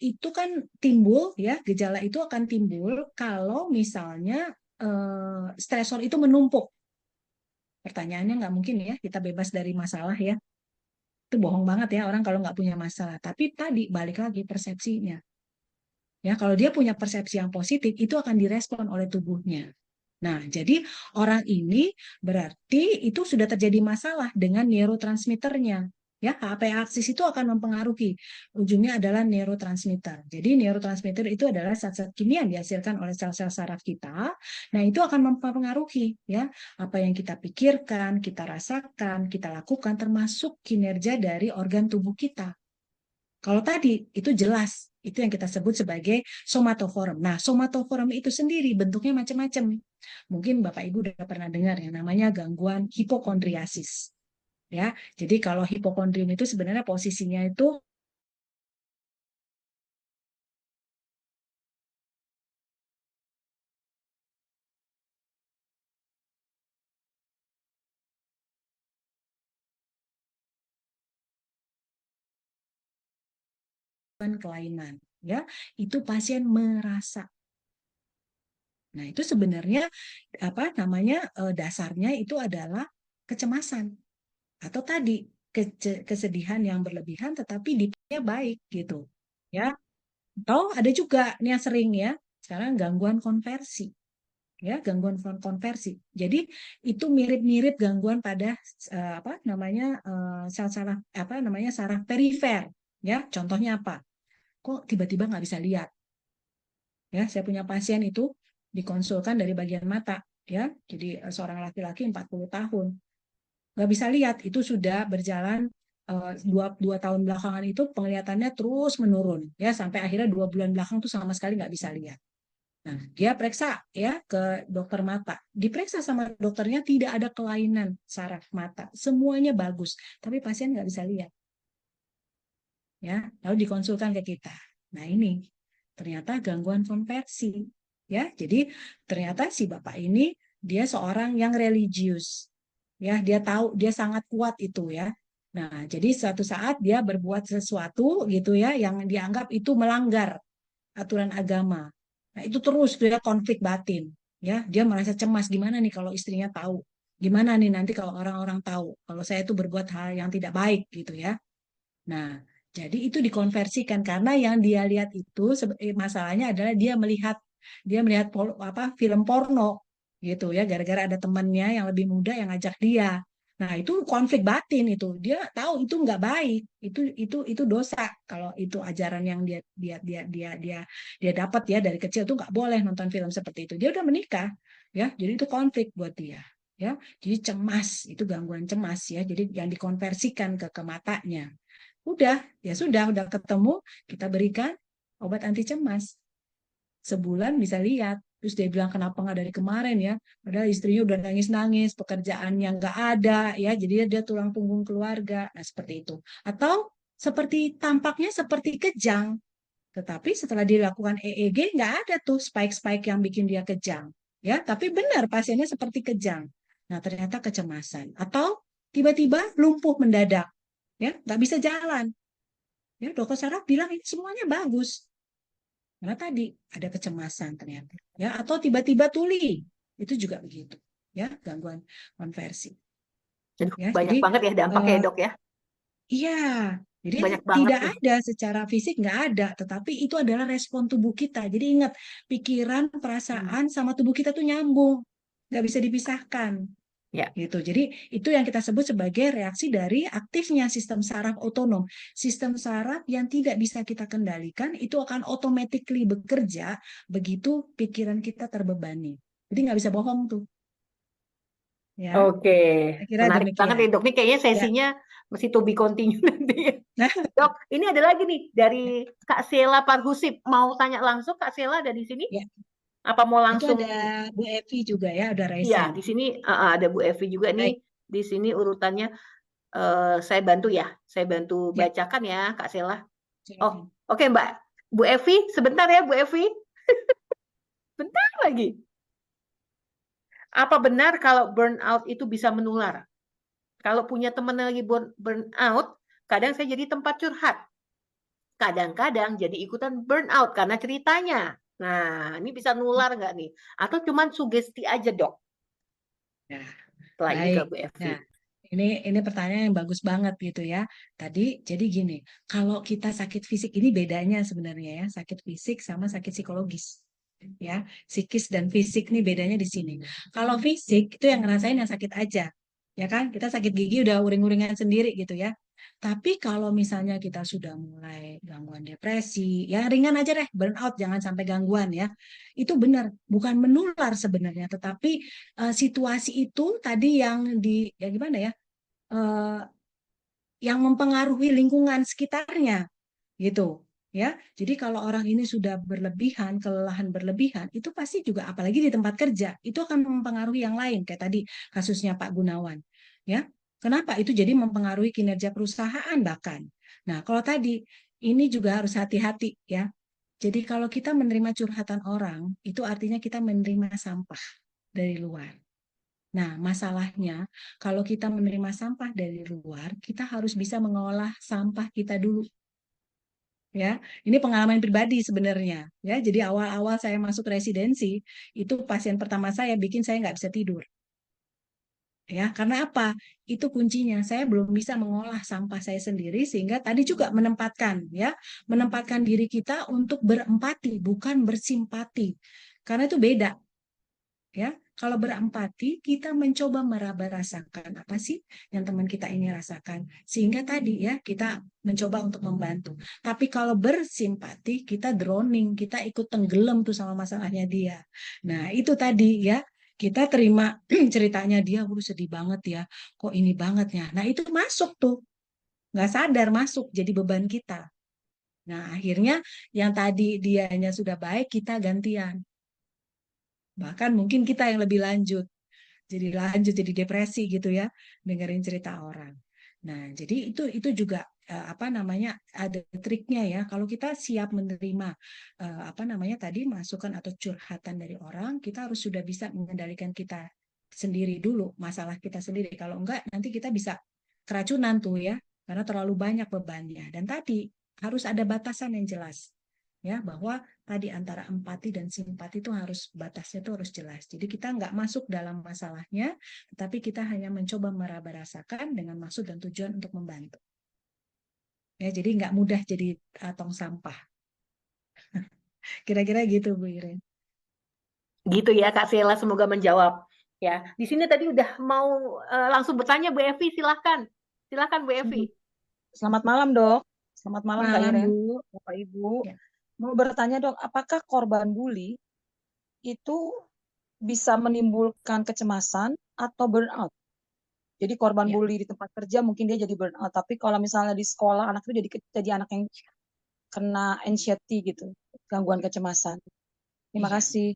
itu kan timbul ya, gejala itu akan timbul kalau misalnya stresor itu menumpuk. Pertanyaannya nggak mungkin ya, kita bebas dari masalah ya. Itu bohong banget ya orang kalau nggak punya masalah. Tapi tadi balik lagi persepsinya. Ya, kalau dia punya persepsi yang positif, itu akan direspon oleh tubuhnya. Nah, jadi orang ini berarti itu sudah terjadi masalah dengan neurotransmitternya. Ya, HPA aksis itu akan mempengaruhi. Ujungnya adalah neurotransmitter. Jadi neurotransmitter itu adalah zat-zat kimia yang dihasilkan oleh sel-sel saraf kita. Nah, itu akan mempengaruhi ya apa yang kita pikirkan, kita rasakan, kita lakukan termasuk kinerja dari organ tubuh kita. Kalau tadi itu jelas, itu yang kita sebut sebagai somatoform. Nah, somatoform itu sendiri bentuknya macam-macam. Mungkin Bapak Ibu udah pernah dengar yang namanya gangguan hipokondriasis. Ya, jadi kalau hipokondrium itu sebenarnya posisinya itu kelainan. Ya, itu pasien merasa. Nah, itu sebenarnya dasarnya itu adalah kecemasan atau tadi kesedihan yang berlebihan tetapi dipnya baik gitu. Ya, atau ada juga nih yang sering ya, sekarang gangguan konversi. Ya, gangguan konversi. Jadi itu mirip-mirip gangguan pada saraf perifer. Ya, contohnya apa? Kok tiba-tiba nggak bisa lihat? Ya, saya punya pasien itu dikonsulkan dari bagian mata. Ya, jadi seorang laki-laki 40 tahun nggak bisa lihat, itu sudah berjalan dua tahun belakangan itu penglihatannya terus menurun ya sampai akhirnya 2 bulan belakang tuh sama sekali nggak bisa lihat. Nah, dia periksa ya ke dokter mata, diperiksa sama dokternya tidak ada kelainan saraf mata, semuanya bagus, tapi pasien nggak bisa lihat. Ya, lalu dikonsulkan ke kita. Nah, ini ternyata gangguan konversi ya. Jadi ternyata si bapak ini dia seorang yang religius. Ya, dia tahu dia sangat kuat itu ya. Nah, jadi suatu saat dia berbuat sesuatu gitu ya yang dianggap itu melanggar aturan agama. Nah, itu terus dia konflik batin ya. Dia merasa cemas, gimana nih kalau istrinya tahu? Gimana nih nanti kalau orang-orang tahu kalau saya itu berbuat hal yang tidak baik gitu ya. Nah, jadi itu dikonversikan karena yang dia lihat itu masalahnya adalah dia melihat film porno gitu ya, gara-gara ada temannya yang lebih muda yang ngajak dia. Nah, itu konflik batin itu. Dia tahu itu nggak baik. Itu dosa kalau itu ajaran yang dia dapat ya dari kecil tuh nggak boleh nonton film seperti itu. Dia udah menikah ya. Jadi itu konflik buat dia ya. Jadi cemas, itu gangguan cemas ya. Jadi yang dikonversikan ke matanya. Ya sudah ketemu, kita berikan obat anti cemas. Sebulan bisa lihat. Terus dia bilang kenapa nggak dari kemarin ya? Padahal istrinya udah nangis-nangis, pekerjaannya nggak ada ya, jadi dia tulang punggung keluarga. Nah seperti itu. Atau tampaknya seperti kejang, tetapi setelah dilakukan EEG nggak ada tuh spike-spike yang bikin dia kejang. Ya, tapi benar pasiennya seperti kejang. Nah ternyata kecemasan. Atau tiba-tiba lumpuh mendadak, ya nggak bisa jalan. Ya dokter saraf bilang ini semuanya bagus. Karena tadi ada kecemasan ternyata. Ya, atau tiba-tiba tuli. Itu juga begitu. Ya, gangguan konversi. Aduh, Ya, banyak jadi banget ya dampaknya ya, Dok ya. iya, jadi Banyak banget tidak tuh. ada secara fisik nggak ada, tetapi itu adalah respon tubuh kita. Jadi ingat, pikiran, perasaan sama tubuh kita tuh nyambung, nggak bisa dipisahkan. Ya. Gitu. Jadi itu yang kita sebut sebagai reaksi dari aktifnya sistem saraf otonom. Sistem saraf yang tidak bisa kita kendalikan itu akan automatically bekerja begitu pikiran kita terbebani. Jadi nggak bisa bohong tuh. ya. Oke, Saya kira menarik banget demikian. nih dok. Nih kayaknya Ya. sesinya masih to be continue nanti. Dok, ini ada lagi nih dari Kak Sheila Parhusip. Mau tanya langsung Kak Sheila ada di sini? Ya, Apa mau itu langsung? ada Bu Evi juga ya, udah Iya, resen. di sini ada Bu Evi juga nih. Baik, Di sini urutannya saya bantu ya. Saya bantu ya, bacakan ya Kak Sheila. Oh, silakan. oke Mbak. Bu Evi, sebentar ya Bu Evi. Bentar lagi. Apa benar kalau burnout itu bisa menular? Kalau punya teman lagi burnout, kadang saya jadi tempat curhat. Kadang-kadang jadi ikutan burnout karena ceritanya. Nah, ini bisa nular nggak nih? Atau cuman sugesti aja, Dok? Nah, Setelah ini ke baik. Bu Evi. Nah, ini pertanyaan yang bagus banget gitu ya. Tadi jadi gini, kalau kita sakit fisik ini bedanya sebenarnya ya, sakit fisik sama sakit psikologis. Ya, psikis dan fisik nih bedanya di sini. Kalau fisik itu yang ngerasain yang sakit aja. Ya kan? Kita sakit gigi udah uring-uringan sendiri gitu ya. Tapi kalau misalnya kita sudah mulai gangguan depresi, yang ringan aja deh, burnout jangan sampai gangguan ya. Itu benar, bukan menular sebenarnya, tetapi situasi itu tadi yang ya gimana ya, eh, yang mempengaruhi lingkungan sekitarnya gitu ya. Jadi kalau orang ini sudah berlebihan, kelelahan berlebihan, itu pasti juga apalagi di tempat kerja, itu akan mempengaruhi yang lain kayak tadi kasusnya Pak Gunawan ya. Kenapa? Itu jadi mempengaruhi kinerja perusahaan bahkan. Nah, kalau tadi ini juga harus hati-hati ya. Jadi kalau kita menerima curhatan orang, itu artinya kita menerima sampah dari luar. Nah, masalahnya kalau kita menerima sampah dari luar, kita harus bisa mengolah sampah kita dulu. Ya, ini pengalaman pribadi sebenarnya. Ya, jadi awal-awal saya masuk residensi, itu pasien pertama saya bikin saya nggak bisa tidur. Ya, karena apa? Itu kuncinya. Saya belum bisa mengolah sampah saya sendiri sehingga tadi juga menempatkan diri kita untuk berempati, bukan bersimpati. Karena itu beda. Ya, kalau berempati kita mencoba meraba rasakan apa sih yang teman kita ini rasakan sehingga tadi ya kita mencoba untuk membantu. Tapi kalau bersimpati kita drowning, kita ikut tenggelam tuh sama masalahnya dia. Nah, itu tadi ya, kita terima ceritanya dia sedih banget ya, kok ini banget ya. Nah, itu masuk tuh, nggak sadar masuk jadi beban kita. Nah, akhirnya yang tadi dianya sudah baik, kita gantian. Bahkan mungkin kita yang lebih lanjut jadi depresi gitu ya, dengerin cerita orang. Nah, jadi itu juga apa namanya, ada triknya ya. Kalau kita siap menerima apa namanya tadi masukan atau curhatan dari orang, kita harus sudah bisa mengendalikan kita sendiri dulu, masalah kita sendiri. Kalau enggak nanti kita bisa keracunan tuh ya, karena terlalu banyak bebannya. Dan tadi harus ada batasan yang jelas ya, bahwa tadi antara empati dan simpati itu harus batasnya itu harus jelas. Jadi kita nggak masuk dalam masalahnya, tetapi kita hanya mencoba meraba rasakan dengan maksud dan tujuan untuk membantu. Ya, jadi nggak mudah jadi tong sampah. Kira-kira gitu Bu Irin. Gitu ya Kak Sheila, semoga menjawab. Ya, di sini tadi udah mau langsung bertanya Bu Evi, silakan. Silakan Bu Evi. Selamat malam, Dok. Selamat malam, Kak Malam Iren, Bu. Bapak Ibu. Ya. Mau bertanya, Dok, apakah korban bully itu bisa menimbulkan kecemasan atau burnout? Jadi korban Ya. bully di tempat kerja mungkin dia jadi burnout, tapi kalau misalnya di sekolah anak itu jadi anak yang kena anxiety gitu, gangguan kecemasan. Terima Iya. kasih.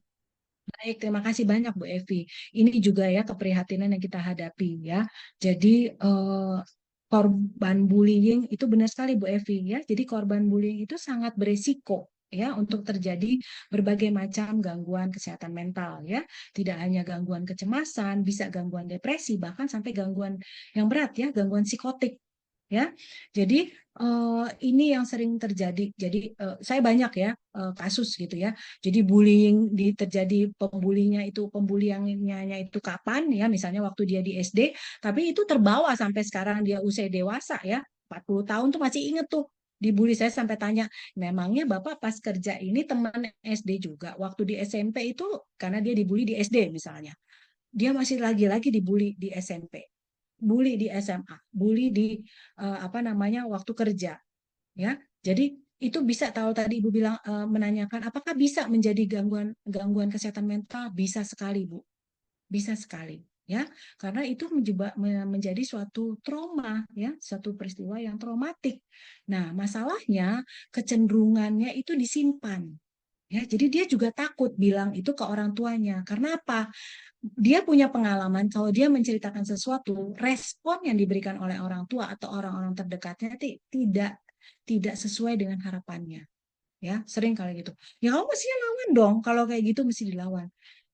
Baik, terima kasih banyak Bu Evi. Ini juga ya keprihatinan yang kita hadapi ya. Jadi korban bullying itu benar sekali Bu Evi ya. Jadi korban bullying itu sangat beresiko ya untuk terjadi berbagai macam gangguan kesehatan mental ya. Tidak hanya gangguan kecemasan, bisa gangguan depresi, bahkan sampai gangguan yang berat ya, gangguan psikotik ya. Jadi ini yang sering terjadi. Jadi saya banyak ya kasus gitu ya. Jadi bullying terjadi pembuliannya itu kapan ya, misalnya waktu dia di SD, tapi itu terbawa sampai sekarang dia usia dewasa ya, 40 tahun tuh masih inget tuh dibully. Saya sampai tanya, memangnya Bapak pas kerja ini teman SD juga, waktu di SMP itu karena dia dibully di SD misalnya, dia masih lagi-lagi dibully di SMP, bully di SMA, bully di apa namanya waktu kerja ya. Jadi itu bisa, tahu tadi Ibu bilang menanyakan apakah bisa menjadi gangguan kesehatan mental, bisa sekali Bu, bisa sekali ya, karena itu menjadi suatu trauma, ya, suatu peristiwa yang traumatik. Nah, masalahnya kecenderungannya itu disimpan. Ya, jadi dia juga takut bilang itu ke orang tuanya. Karena apa? Dia punya pengalaman kalau dia menceritakan sesuatu, respon yang diberikan oleh orang tua atau orang-orang terdekatnya tidak sesuai dengan harapannya. Ya, sering kali gitu. Ya kamu mesti lawan dong. Kalau kayak gitu mesti dilawan.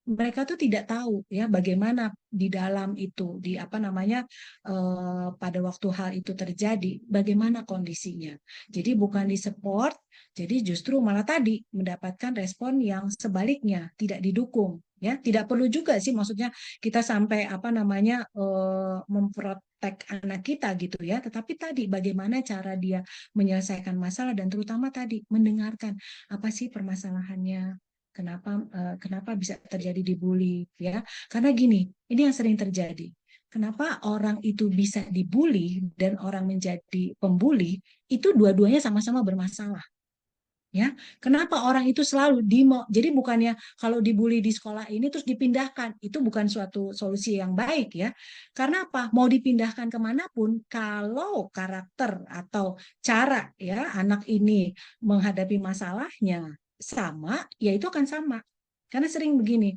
Mereka tuh tidak tahu ya bagaimana di dalam itu, di apa namanya, pada waktu hal itu terjadi, bagaimana kondisinya. Jadi bukan disupport, jadi justru malah tadi mendapatkan respon yang sebaliknya, tidak didukung. Ya, tidak perlu juga sih, maksudnya kita sampai apa namanya, memprotek anak kita gitu ya. Tetapi tadi bagaimana cara dia menyelesaikan masalah, dan terutama tadi mendengarkan apa sih permasalahannya. Kenapa bisa terjadi dibully, ya? Karena gini, ini yang sering terjadi. Kenapa orang itu bisa dibully dan orang menjadi pembuli, itu dua-duanya sama-sama bermasalah. Ya, kenapa orang itu selalu jadi bukannya kalau dibully di sekolah ini terus dipindahkan, itu bukan suatu solusi yang baik ya. Karena apa? Mau dipindahkan kemanapun, kalau karakter atau cara ya anak ini menghadapi masalahnya sama, ya itu akan sama. Karena sering begini,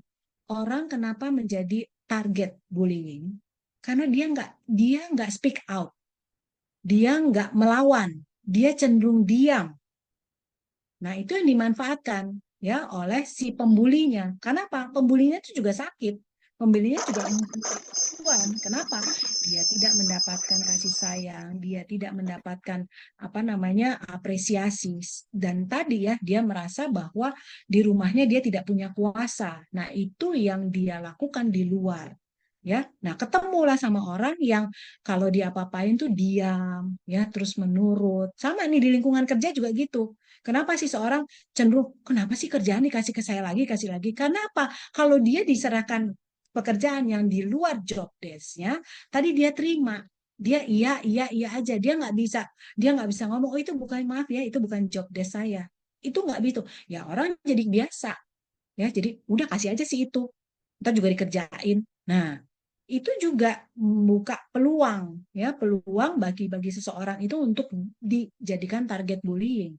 orang kenapa menjadi target bullying? Karena dia nggak speak out, dia nggak melawan, dia cenderung diam. Nah, itu yang dimanfaatkan ya oleh si pembulinya. Kenapa? Pembulinya itu juga sakit. Pembulinya juga membutuhkan. Kenapa? Dia tidak mendapatkan kasih sayang, dia tidak mendapatkan apa namanya apresiasi, dan tadi ya dia merasa bahwa di rumahnya dia tidak punya kuasa. Nah, itu yang dia lakukan di luar. Ya, nah ketemulah sama orang yang kalau dia apa-apain tuh diam, ya terus menurut. Sama nih di lingkungan kerja juga gitu. Kenapa sih seorang cenderung, kenapa sih kerjaan dikasih ke saya lagi, kasih lagi? Karena apa? Kalau dia diserahkan pekerjaan yang di luar job desk-nya, tadi dia terima. Dia iya aja. Dia nggak bisa ngomong, oh itu bukan, maaf ya, itu bukan job desk saya. Itu nggak gitu. Ya orang jadi biasa. Ya, jadi udah kasih aja sih itu. Ntar juga dikerjain. Nah, itu juga membuka peluang ya, peluang bagi seseorang itu untuk dijadikan target bullying.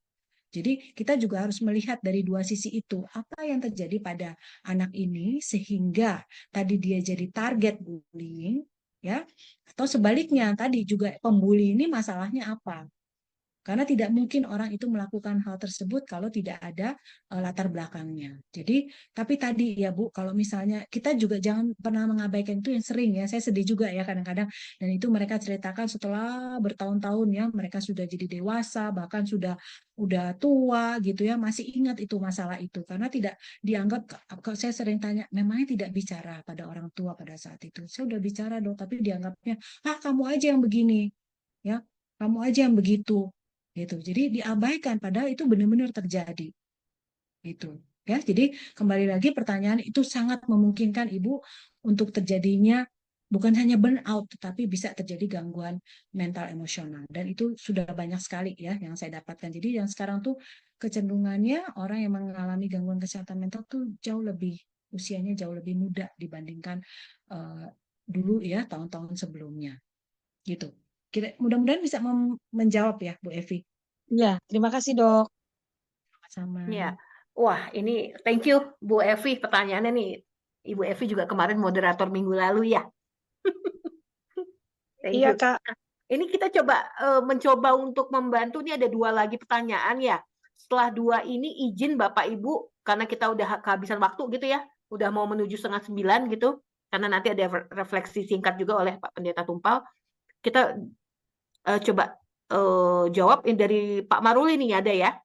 Jadi kita juga harus melihat dari dua sisi itu, apa yang terjadi pada anak ini sehingga tadi dia jadi target bullying, ya, atau sebaliknya tadi juga pembuli ini masalahnya apa? Karena tidak mungkin orang itu melakukan hal tersebut kalau tidak ada latar belakangnya. Jadi, tapi tadi ya Bu, kalau misalnya kita juga jangan pernah mengabaikan itu yang sering ya. Saya sedih juga ya kadang-kadang. Dan itu mereka ceritakan setelah bertahun-tahun ya, mereka sudah jadi dewasa, bahkan udah tua gitu ya, masih ingat itu masalah itu. Karena tidak dianggap, saya sering tanya, memangnya tidak bicara pada orang tua pada saat itu. Saya udah bicara dong, tapi dianggapnya, kamu aja yang begini, ya, kamu aja yang begitu. Gitu. Jadi diabaikan padahal itu benar-benar terjadi. Gitu. Ya, jadi kembali lagi pertanyaan itu sangat memungkinkan Ibu untuk terjadinya bukan hanya burnout tetapi bisa terjadi gangguan mental emosional, dan itu sudah banyak sekali ya yang saya dapatkan. Jadi yang sekarang tuh kecenderungannya orang yang mengalami gangguan kesehatan mental tuh usianya jauh lebih muda dibandingkan dulu ya, tahun-tahun sebelumnya. Gitu. Mudah-mudahan bisa menjawab ya Bu Evi. Iya, terima kasih dok. Sama. Ya, wah ini thank you Bu Evi, pertanyaannya nih. Ibu Evi juga kemarin moderator minggu lalu ya. Thank Iya you. Kak. Nah, ini kita mencoba untuk membantu. Ini ada 2 lagi pertanyaan ya. Setelah 2 ini izin Bapak Ibu, karena kita udah kehabisan waktu gitu ya, udah mau menuju 8:30 gitu, karena nanti ada refleksi singkat juga oleh Pak Pendeta Tumpal. Kita coba jawab dari Pak Maruli nih ada ya.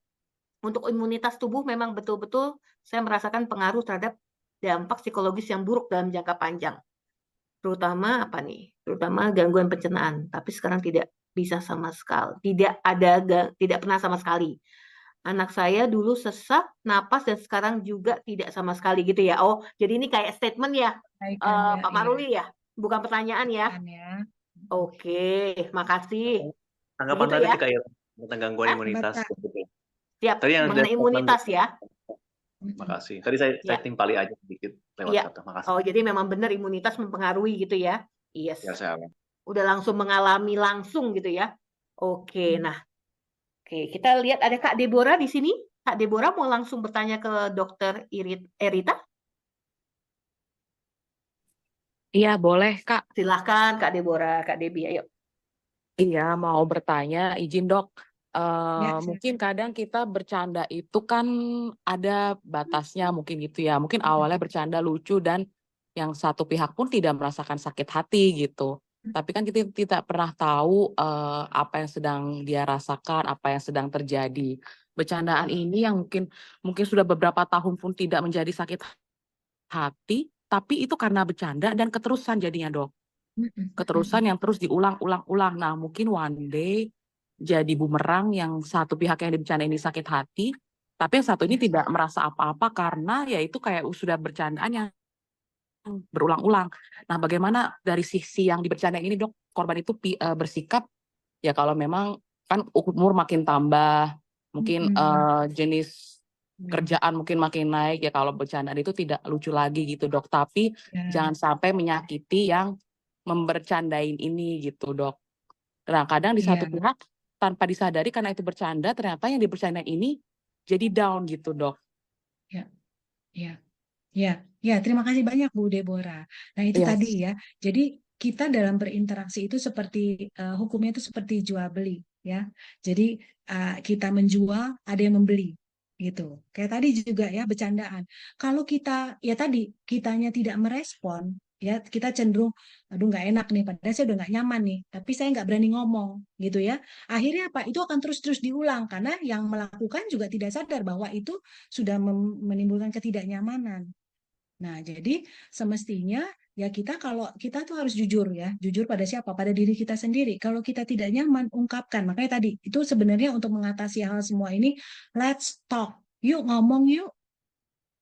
Untuk imunitas tubuh memang betul-betul saya merasakan pengaruh terhadap dampak psikologis yang buruk dalam jangka panjang. Terutama apa nih? Terutama gangguan pencernaan, tapi sekarang tidak bisa sama sekali. Tidak pernah sama sekali. Anak saya dulu sesak napas dan sekarang juga tidak sama sekali gitu ya. Oh, jadi ini kayak statement ya, Pak Maruli ya, bukan pertanyaan ya. Oke, makasih. Tanggapan Begitu tadi ya? Kak Ira tentang gangguan imunitas. Siap, Tadi yang mengenai imunitas ya. Makasih. Tadi saya Ya. timpali aja sedikit lewat Iya. kata makasih. Oh, jadi memang benar imunitas mempengaruhi gitu ya? Yes. Ya, saya alami. Udah langsung mengalami langsung gitu ya? Oke, nah, oke, kita lihat ada Kak Deborah di sini. Kak Deborah mau langsung bertanya ke Dokter Erita? Iya, boleh, Kak. Silahkan Kak Deborah, Kak Debbie, ayo. Iya, mau bertanya, izin dok. Ya, Mungkin kadang kita bercanda itu kan ada batasnya mungkin gitu ya. Mungkin awalnya bercanda lucu dan yang satu pihak pun tidak merasakan sakit hati gitu. Tapi kan kita tidak pernah tahu apa yang sedang dia rasakan, apa yang sedang terjadi. Bercandaan ini yang mungkin sudah beberapa tahun pun tidak menjadi sakit hati, tapi itu karena bercanda dan keterusan jadinya dok. Keterusan yang terus diulang-ulang-ulang. Nah, mungkin one day jadi bumerang yang satu pihak yang dibicarain ini sakit hati, tapi yang satu ini tidak merasa apa-apa karena ya itu kayak sudah bercandaan yang berulang-ulang. Nah, bagaimana dari sisi yang dibercandain ini dok, korban itu bersikap ya kalau memang kan umur makin tambah, mungkin jenis kerjaan mungkin makin naik ya kalau bercandaan itu tidak lucu lagi gitu dok. Tapi jangan sampai menyakiti yang membercandain ini gitu dok. Nah kadang di satu pihak tanpa disadari karena itu bercanda ternyata yang dibercandain ini jadi down gitu dok. Ya, terima kasih banyak Bu Deborah. Nah, itu tadi ya. Jadi kita dalam berinteraksi itu seperti hukumnya itu seperti jual beli ya. Jadi kita menjual, ada yang membeli gitu. Kayak tadi juga ya bercandaan. Kalau kita ya tadi kitanya tidak merespon ya, kita cenderung aduh nggak enak nih, padahal saya udah nggak nyaman nih, tapi saya nggak berani ngomong gitu ya. Akhirnya apa? Itu akan terus diulang karena yang melakukan juga tidak sadar bahwa itu sudah menimbulkan ketidaknyamanan. Nah, jadi semestinya ya kalau kita tuh harus jujur ya, jujur pada siapa? Pada diri kita sendiri. Kalau kita tidak nyaman, ungkapkan. Makanya tadi itu sebenarnya untuk mengatasi hal semua ini, let's talk. Yuk ngomong yuk.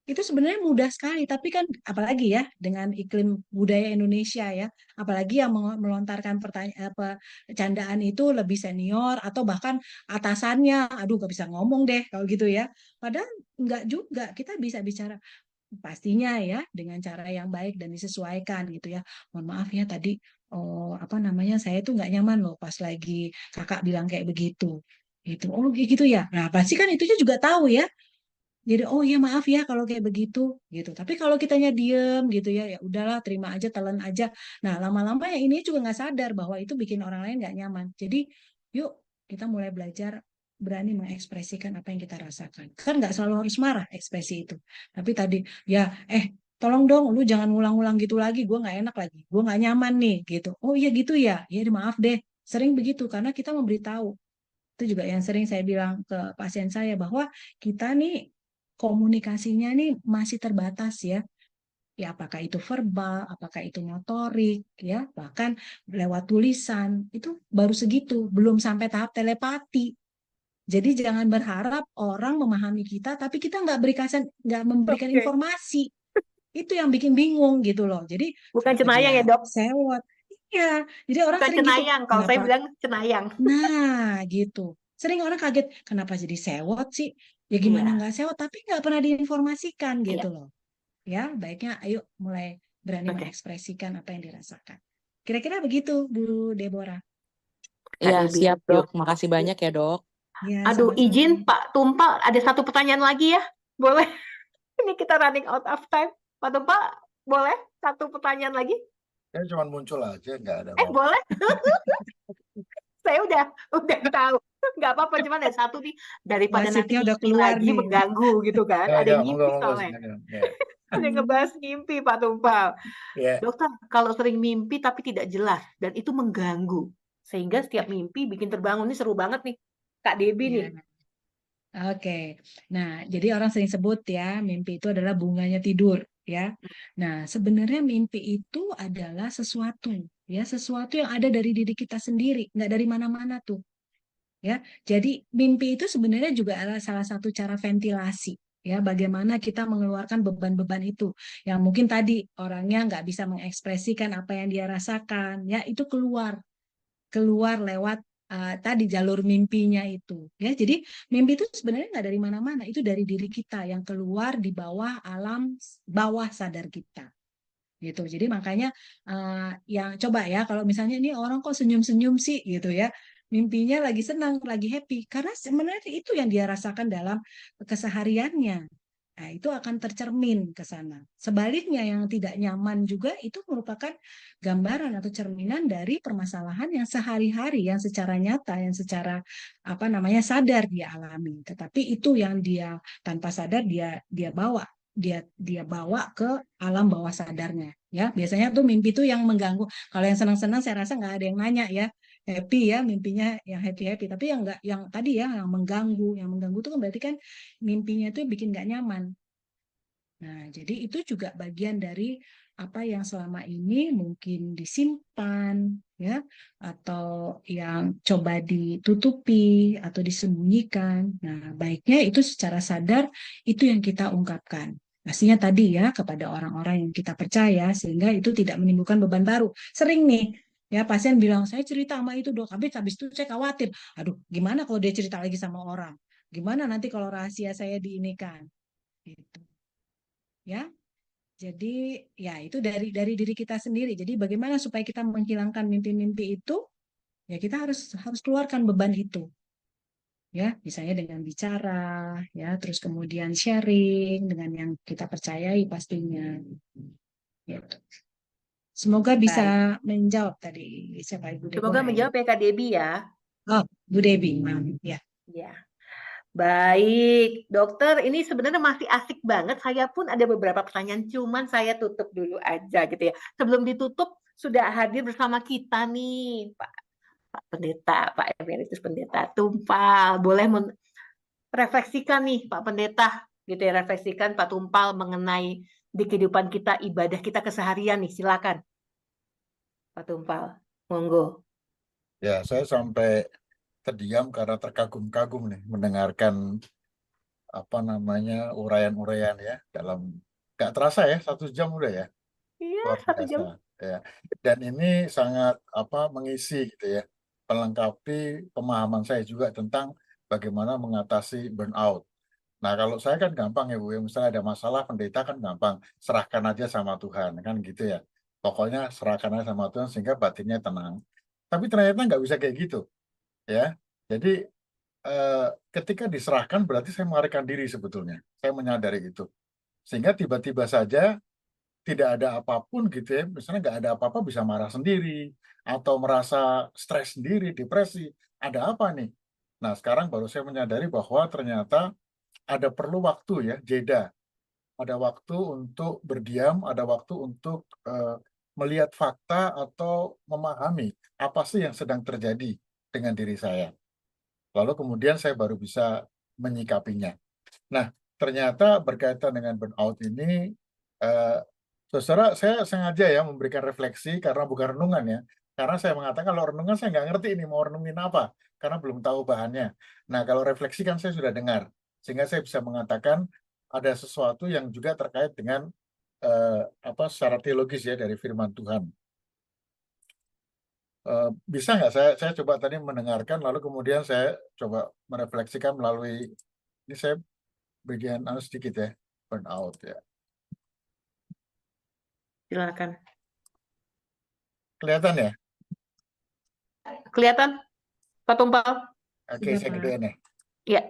Itu sebenarnya mudah sekali, tapi kan apalagi ya dengan iklim budaya Indonesia ya, apalagi yang melontarkan candaan itu lebih senior atau bahkan atasannya, aduh gak bisa ngomong deh kalau gitu ya. Padahal enggak juga, kita bisa bicara pastinya ya dengan cara yang baik dan disesuaikan gitu ya. Mohon maaf ya tadi saya tuh nggak nyaman loh pas lagi kakak bilang kayak begitu. Gitu. Oh gitu ya. Nah pasti kan itunya juga tahu ya. Jadi oh ya maaf ya kalau kayak begitu gitu. Tapi kalau kitanya diem gitu ya, ya udahlah terima aja, telan aja. Nah lama-lama ya ini juga nggak sadar bahwa itu bikin orang lain nggak nyaman. Jadi yuk kita mulai belajar berani mengekspresikan apa yang kita rasakan. Kan nggak selalu harus marah ekspresi itu. Tapi tadi ya tolong dong lu jangan ngulang-ngulang gitu lagi. Gue nggak enak lagi. Gue nggak nyaman nih gitu. Oh iya gitu ya. Ya maaf deh. Sering begitu karena kita memberitahu. Itu juga yang sering saya bilang ke pasien saya bahwa kita nih komunikasinya nih masih terbatas ya. Ya apakah itu verbal, apakah itu motorik, ya bahkan lewat tulisan itu baru segitu, belum sampai tahap telepati. Jadi jangan berharap orang memahami kita, tapi kita nggak memberikan informasi. Itu yang bikin bingung gitu loh. Jadi Bukan cenayang ya dok? Sewot. Iya, jadi orang Bukan sering gitu. cenayang, kalau saya bilang cenayang. Nah, gitu. Sering orang kaget, kenapa jadi sewot sih? Ya gimana nggak sewot, tapi nggak pernah diinformasikan gitu loh. Ya, baiknya ayo mulai berani mengekspresikan apa yang dirasakan. Kira-kira begitu, Bu Deborah. Iya, siap dok. Makasih banyak ya dok. Ya, Aduh, sama-sama. izin Pak Tumpa, ada satu pertanyaan lagi ya? Boleh? Ini kita running out of time. Pak Tumpa, boleh? Satu pertanyaan lagi? Saya cuma muncul aja, nggak ada. Boleh? Saya udah tahu. Nggak apa-apa, cuman ada satu nih, daripada nanti Wasitnya udah ngimpi keluar lagi nih. mengganggu gitu kan. Ada yang ngimpi soalnya. Ada yang ngebahas ngimpi Pak Tumpal. Dokter, kalau sering mimpi tapi tidak jelas dan itu mengganggu, sehingga setiap mimpi bikin terbangun. Ini seru banget nih, Kak Debbie nih. Oke, nah jadi orang sering sebut ya mimpi itu adalah bunganya tidur ya. Nah sebenarnya mimpi itu adalah sesuatu yang ada dari diri kita sendiri, nggak dari mana-mana tuh ya. Jadi mimpi itu sebenarnya juga adalah salah satu cara ventilasi ya, bagaimana kita mengeluarkan beban-beban itu yang mungkin tadi orangnya nggak bisa mengekspresikan apa yang dia rasakan ya, itu keluar lewat tadi jalur mimpinya itu, ya. Jadi mimpi itu sebenarnya nggak dari mana-mana, itu dari diri kita yang keluar di bawah alam bawah sadar kita. Gitu. Jadi makanya yang coba ya kalau misalnya ini orang kok senyum-senyum sih gitu ya. Mimpinya lagi senang, lagi happy karena sebenarnya itu yang dia rasakan dalam kesehariannya. Nah, itu akan tercermin ke sana. Sebaliknya yang tidak nyaman juga itu merupakan gambaran atau cerminan dari permasalahan yang sehari-hari, yang secara nyata, yang secara apa namanya sadar dia alami. Tetapi itu yang dia tanpa sadar dia bawa dia bawa ke alam bawah sadarnya ya. Biasanya tuh mimpi tuh yang mengganggu. Kalau yang senang-senang saya rasa nggak ada yang nanya ya, happy ya, mimpinya yang happy tapi yang nggak, yang tadi ya yang mengganggu itu kan berarti kan mimpinya itu bikin nggak nyaman. Nah, jadi itu juga bagian dari apa yang selama ini mungkin disimpan ya, atau yang coba ditutupi atau disembunyikan. Nah, baiknya itu secara sadar itu yang kita ungkapkan. Pastinya tadi ya kepada orang-orang yang kita percaya sehingga itu tidak menimbulkan beban baru. Sering nih ya pasien bilang saya cerita sama itu dok, habis itu saya khawatir. Aduh, gimana kalau dia cerita lagi sama orang? Gimana nanti kalau rahasia saya diinikan? Gitu. Ya, jadi ya itu dari diri kita sendiri. Jadi bagaimana supaya kita menghilangkan mimpi-mimpi itu? Ya kita harus keluarkan beban itu. Ya, misalnya dengan bicara, ya, terus kemudian sharing dengan yang kita percayai pastinya. Gitu. Semoga bisa Baik. menjawab tadi siapa Ibu Semoga Deborah ya. menjawab ya Kak Debbie ya. Oh, Bu Debbie, ya. Ya. Baik, dokter, ini sebenarnya masih asik banget. Saya pun ada beberapa pertanyaan, cuman saya tutup dulu aja gitu ya. Sebelum ditutup, sudah hadir bersama kita nih, Pak Pendeta, Pak Emeritus Pendeta Tumpal. Boleh refleksikan nih, Pak Pendeta, gitu ya, refleksikan Pak Tumpal mengenai di kehidupan kita, ibadah kita keseharian nih, silakan. Pak Tumpal, monggo. Ya, saya sampai terdiam karena terkagum-kagum nih mendengarkan apa namanya uraian-uraian ya dalam nggak terasa ya 1 jam udah ya, Iya, luar 1 jam. biasa ya. Dan ini sangat apa mengisi gitu ya, melengkapi pemahaman saya juga tentang bagaimana mengatasi burnout. Nah, kalau saya kan gampang ya Bu, ya. Misalnya ada masalah pendeta kan gampang, serahkan aja sama Tuhan kan gitu ya. Pokoknya serahkan aja sama Tuhan sehingga batinnya tenang. Tapi ternyata nggak bisa kayak gitu ya. Jadi ketika diserahkan berarti saya melarikan diri sebetulnya. Saya menyadari itu. Sehingga tiba-tiba saja tidak ada apapun gitu ya. Misalnya nggak ada apa-apa bisa marah sendiri atau merasa stres sendiri, depresi. Ada apa nih? Nah, sekarang baru saya menyadari bahwa ternyata ada perlu waktu ya, jeda. Ada waktu untuk berdiam, ada waktu untuk melihat fakta atau memahami apa sih yang sedang terjadi dengan diri saya. Lalu kemudian saya baru bisa menyikapinya. Nah, ternyata berkaitan dengan burnout ini, saudara, saya sengaja ya memberikan refleksi karena bukan renungan ya. Karena saya mengatakan kalau renungan saya nggak ngerti ini mau renungin apa, karena belum tahu bahannya. Nah, kalau refleksi kan saya sudah dengar, sehingga saya bisa mengatakan ada sesuatu yang juga terkait dengan apa secara teologis ya dari firman Tuhan. Bisa nggak saya coba tadi mendengarkan lalu kemudian saya coba merefleksikan melalui ini saya bagian sedikit ya burnout ya. Silakan. Kelihatan ya? Kelihatan, Pak Tumpal? Oke, saya gedein ya. Iya.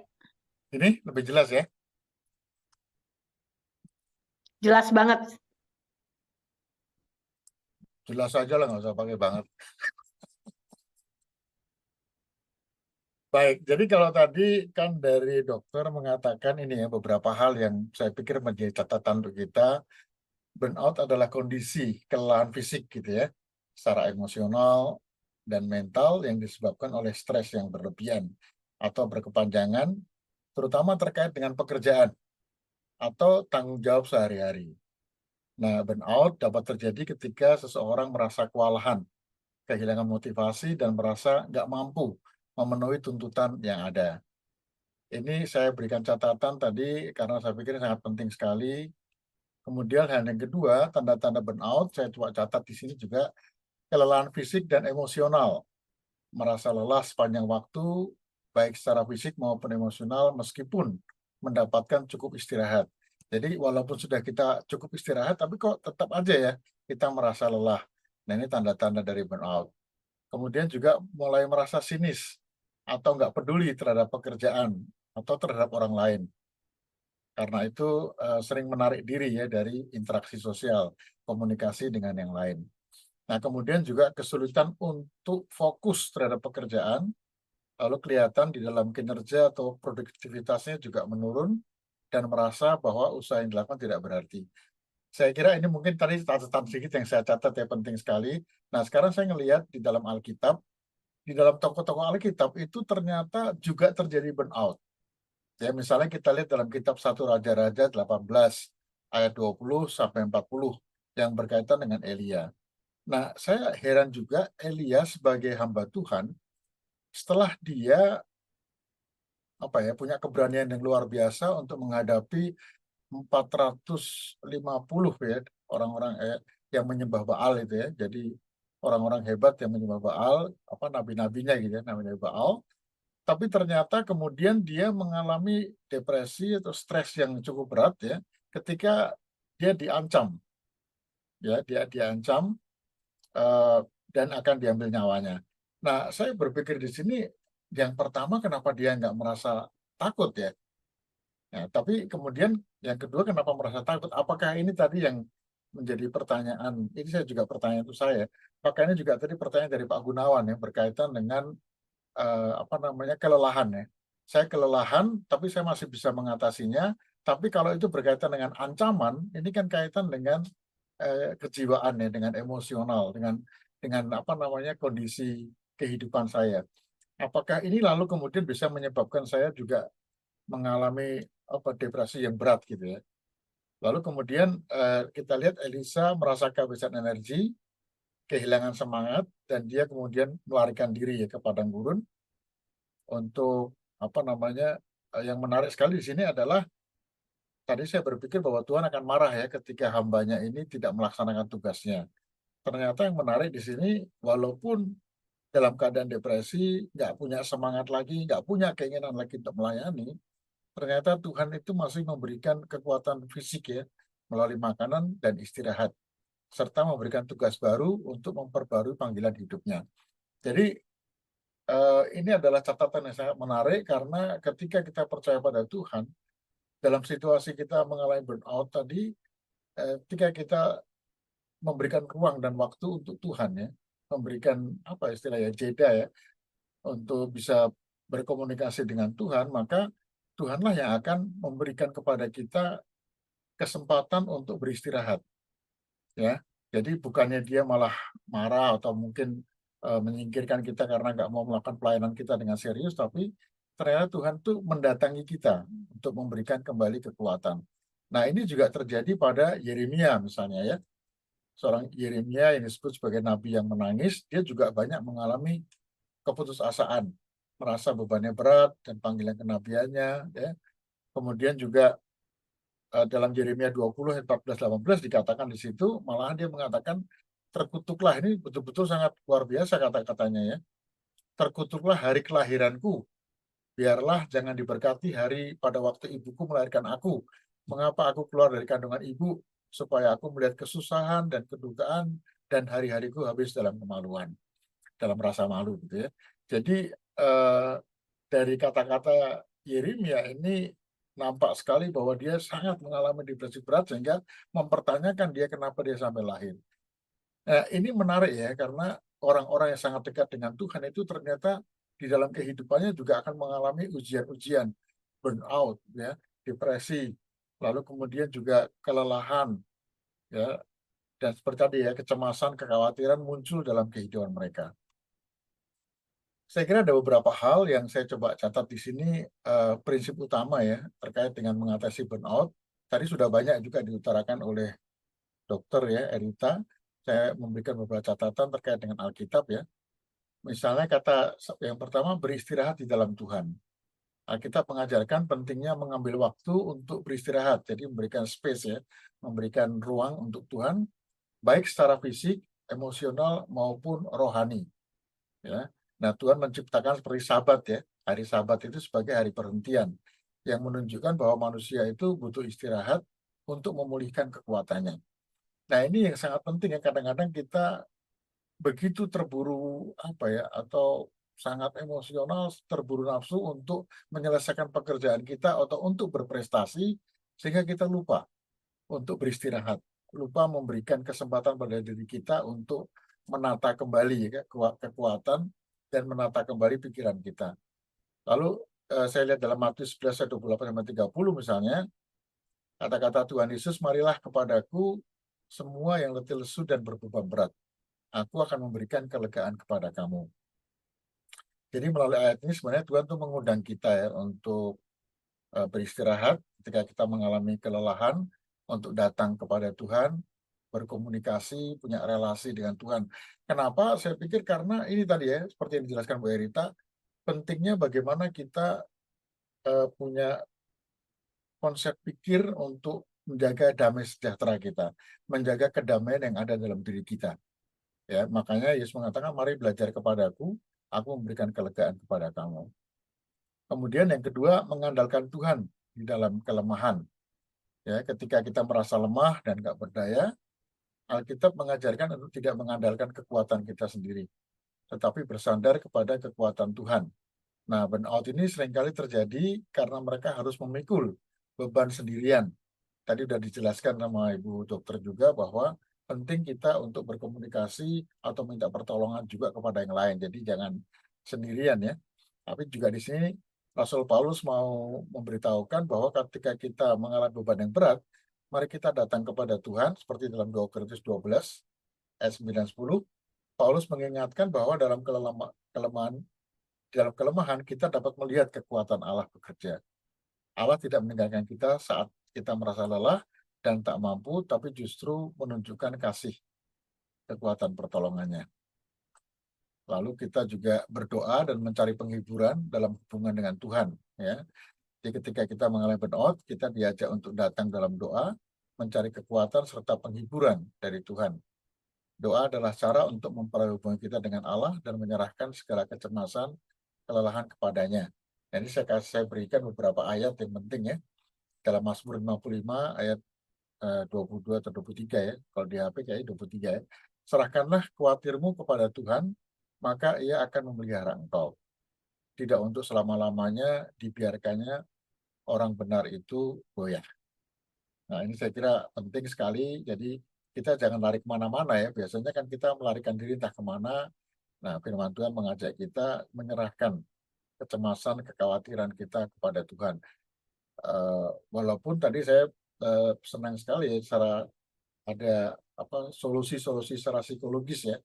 Ini lebih jelas ya? Jelas banget. Jelas aja lah, nggak usah pakai banget. Baik, jadi kalau tadi kan dari dokter mengatakan ini ya beberapa hal yang saya pikir menjadi catatan untuk kita. Burnout adalah kondisi kelelahan fisik gitu ya, secara emosional dan mental yang disebabkan oleh stres yang berlebihan atau berkepanjangan, terutama terkait dengan pekerjaan atau tanggung jawab sehari-hari. Nah, burnout dapat terjadi ketika seseorang merasa kewalahan, kehilangan motivasi, dan merasa nggak mampu memenuhi tuntutan yang ada. Ini saya berikan catatan tadi karena saya pikir sangat penting sekali. Kemudian hal yang kedua, tanda-tanda burnout, saya coba catat di sini juga kelelahan fisik dan emosional. merasa lelah sepanjang waktu, baik secara fisik maupun emosional, meskipun mendapatkan cukup istirahat. Jadi walaupun sudah kita cukup istirahat, tapi kok tetap aja ya kita merasa lelah. Nah, ini tanda-tanda dari burnout. Kemudian juga mulai merasa sinis atau nggak peduli terhadap pekerjaan atau terhadap orang lain. Karena itu sering menarik diri ya dari interaksi sosial, komunikasi dengan yang lain. Nah, kemudian juga kesulitan untuk fokus terhadap pekerjaan, lalu kelihatan di dalam kinerja atau produktivitasnya juga menurun dan merasa bahwa usaha yang dilakukan tidak berarti. Saya kira ini mungkin tadi catatan sedikit yang saya catat ya, penting sekali. Nah, sekarang saya ngelihat di dalam Alkitab, di dalam tokoh-tokoh Alkitab itu ternyata juga terjadi burnout. Ya, misalnya kita lihat dalam kitab 1 Raja-Raja 18 ayat 20 sampai 40 yang berkaitan dengan Elia. Nah, saya heran juga Elia sebagai hamba Tuhan, setelah dia punya keberanian yang luar biasa untuk menghadapi 450 ya orang-orang yang menyembah Baal itu ya. Jadi orang-orang hebat yang menyembah Baal, nabi-nabinya gitu ya, nabi Baal. Tapi ternyata kemudian dia mengalami depresi atau stres yang cukup berat ya ketika dia diancam. Ya, dia diancam dan akan diambil nyawanya. Nah, saya berpikir di sini yang pertama kenapa dia nggak merasa takut ya? Nah, tapi kemudian yang kedua kenapa merasa takut? Apakah ini tadi yang menjadi pertanyaan? Ini saya juga pertanyaan itu saya. Apakah ini juga tadi pertanyaan dari Pak Gunawan yang berkaitan dengan kelelahan ya? Saya kelelahan, tapi saya masih bisa mengatasinya. Tapi kalau itu berkaitan dengan ancaman, ini kan kaitan dengan kejiwaan ya, dengan emosional, dengan kondisi kehidupan saya. Apakah ini lalu kemudian bisa menyebabkan saya juga mengalami depresi yang berat gitu ya. Lalu kemudian kita lihat Elisa merasa kehabisan energi, kehilangan semangat, dan dia kemudian melarikan diri ya ke padang gurun untuk yang menarik sekali di sini adalah tadi saya berpikir bahwa Tuhan akan marah ya ketika hambanya ini tidak melaksanakan tugasnya. Ternyata yang menarik di sini, walaupun dalam keadaan depresi, nggak punya semangat lagi, nggak punya keinginan lagi untuk melayani, ternyata Tuhan itu masih memberikan kekuatan fisik ya, melalui makanan dan istirahat, serta memberikan tugas baru untuk memperbarui panggilan hidupnya. Jadi ini adalah catatan yang sangat menarik karena ketika kita percaya pada Tuhan, dalam situasi kita mengalami burnout tadi, ketika kita memberikan ruang dan waktu untuk Tuhan ya, memberikan jeda ya, untuk bisa berkomunikasi dengan Tuhan, maka Tuhanlah yang akan memberikan kepada kita kesempatan untuk beristirahat. Ya, jadi bukannya dia malah marah atau mungkin menyingkirkan kita karena nggak mau melakukan pelayanan kita dengan serius, tapi ternyata Tuhan tuh mendatangi kita untuk memberikan kembali kekuatan. Nah, ini juga terjadi pada Yeremia misalnya ya. Seorang Yeremia yang disebut sebagai nabi yang menangis, dia juga banyak mengalami keputusasaan, merasa bebannya berat dan panggilan kenabiannya ya. Kemudian juga dalam Yeremia 20 ayat 14-18 dikatakan di situ, malahan dia mengatakan terkutuklah, ini betul-betul sangat luar biasa kata-katanya ya. Terkutuklah hari kelahiranku, biarlah jangan diberkati hari pada waktu ibuku melahirkan aku. Mengapa aku keluar dari kandungan ibu? Supaya aku melihat kesusahan dan kedukaan dan hari-hariku habis dalam kemaluan, dalam rasa malu gitu ya. Jadi dari kata-kata Yeremia ini nampak sekali bahwa dia sangat mengalami depresi berat sehingga mempertanyakan dia kenapa dia sampai lahir. Nah, ini menarik ya karena orang-orang yang sangat dekat dengan Tuhan itu ternyata di dalam kehidupannya juga akan mengalami ujian-ujian, burnout ya, depresi, lalu kemudian juga kelelahan ya, dan seperti tadi ya, kecemasan, kekhawatiran muncul dalam kehidupan mereka. Saya kira ada beberapa hal yang saya coba catat di sini, prinsip utama ya terkait dengan mengatasi burnout. Tadi sudah banyak juga diutarakan oleh dokter ya, Erita. Saya memberikan beberapa catatan terkait dengan Alkitab ya. Misalnya kata yang pertama, beristirahat di dalam Tuhan. Alkitab mengajarkan pentingnya mengambil waktu untuk beristirahat. Jadi memberikan space ya, memberikan ruang untuk Tuhan, baik secara fisik, emosional maupun rohani. Ya. Nah, Tuhan menciptakan seperti Sabat ya. Hari Sabat itu sebagai hari perhentian yang menunjukkan bahwa manusia itu butuh istirahat untuk memulihkan kekuatannya. Nah, ini yang sangat penting ya. Kadang-kadang kita begitu terburu atau sangat emosional, terburu nafsu untuk menyelesaikan pekerjaan kita atau untuk berprestasi, sehingga kita lupa untuk beristirahat, lupa memberikan kesempatan pada diri kita untuk menata kembali ya, kekuatan dan menata kembali pikiran kita. Lalu saya lihat dalam Matius 11 ayat 28-30 misalnya, kata-kata Tuhan Yesus, marilah kepadaku semua yang letih lesu dan berbeban berat, aku akan memberikan kelegaan kepada kamu. Jadi melalui ayat ini sebenarnya Tuhan tuh mengundang kita ya untuk beristirahat ketika kita mengalami kelelahan, untuk datang kepada Tuhan, berkomunikasi, punya relasi dengan Tuhan. Kenapa? Saya pikir karena ini tadi ya, seperti yang dijelaskan Bu Erita, pentingnya bagaimana kita punya konsep pikir untuk menjaga damai sejahtera kita, menjaga kedamaian yang ada dalam diri kita. Ya, makanya Yesus mengatakan, mari belajar kepadaku, aku memberikan kelegaan kepada kamu. Kemudian yang kedua, mengandalkan Tuhan di dalam kelemahan. Ya, ketika kita merasa lemah dan nggak berdaya, Alkitab mengajarkan untuk tidak mengandalkan kekuatan kita sendiri, tetapi bersandar kepada kekuatan Tuhan. Nah, burnout ini seringkali terjadi karena mereka harus memikul beban sendirian. Tadi sudah dijelaskan sama Ibu Dokter juga bahwa penting kita untuk berkomunikasi atau minta pertolongan juga kepada yang lain. Jadi jangan sendirian ya. Tapi juga di sini Rasul Paulus mau memberitahukan bahwa ketika kita mengalami beban yang berat, mari kita datang kepada Tuhan seperti dalam 2 Korintus 12 ayat 9-10. Paulus mengingatkan bahwa dalam kelemahan kita dapat melihat kekuatan Allah bekerja. Allah tidak meninggalkan kita saat kita merasa lelah dan tak mampu, tapi justru menunjukkan kasih, kekuatan pertolongannya. Lalu kita juga berdoa dan mencari penghiburan dalam hubungan dengan Tuhan. Ya. Jadi ketika kita mengalami burnout, kita diajak untuk datang dalam doa, mencari kekuatan serta penghiburan dari Tuhan. Doa adalah cara untuk memperoleh hubungan kita dengan Allah dan menyerahkan segala kecemasan, kelelahan kepadanya. Jadi saya berikan beberapa ayat yang penting ya. Dalam Mazmur 55 ayat 22 atau 23 ya. Kalau di HP kayaknya 23 ya. Serahkanlah khawatirmu kepada Tuhan, maka ia akan memelihara engkau. Tidak untuk selama-lamanya dibiarkannya orang benar itu goyah. Nah, ini saya kira penting sekali. Jadi kita jangan lari kemana-mana ya. Biasanya kan kita melarikan diri entah kemana. Nah, firman Tuhan mengajak kita menyerahkan kecemasan, kekhawatiran kita kepada Tuhan. Walaupun tadi saya senang sekali ya secara ada solusi-solusi secara psikologis ya.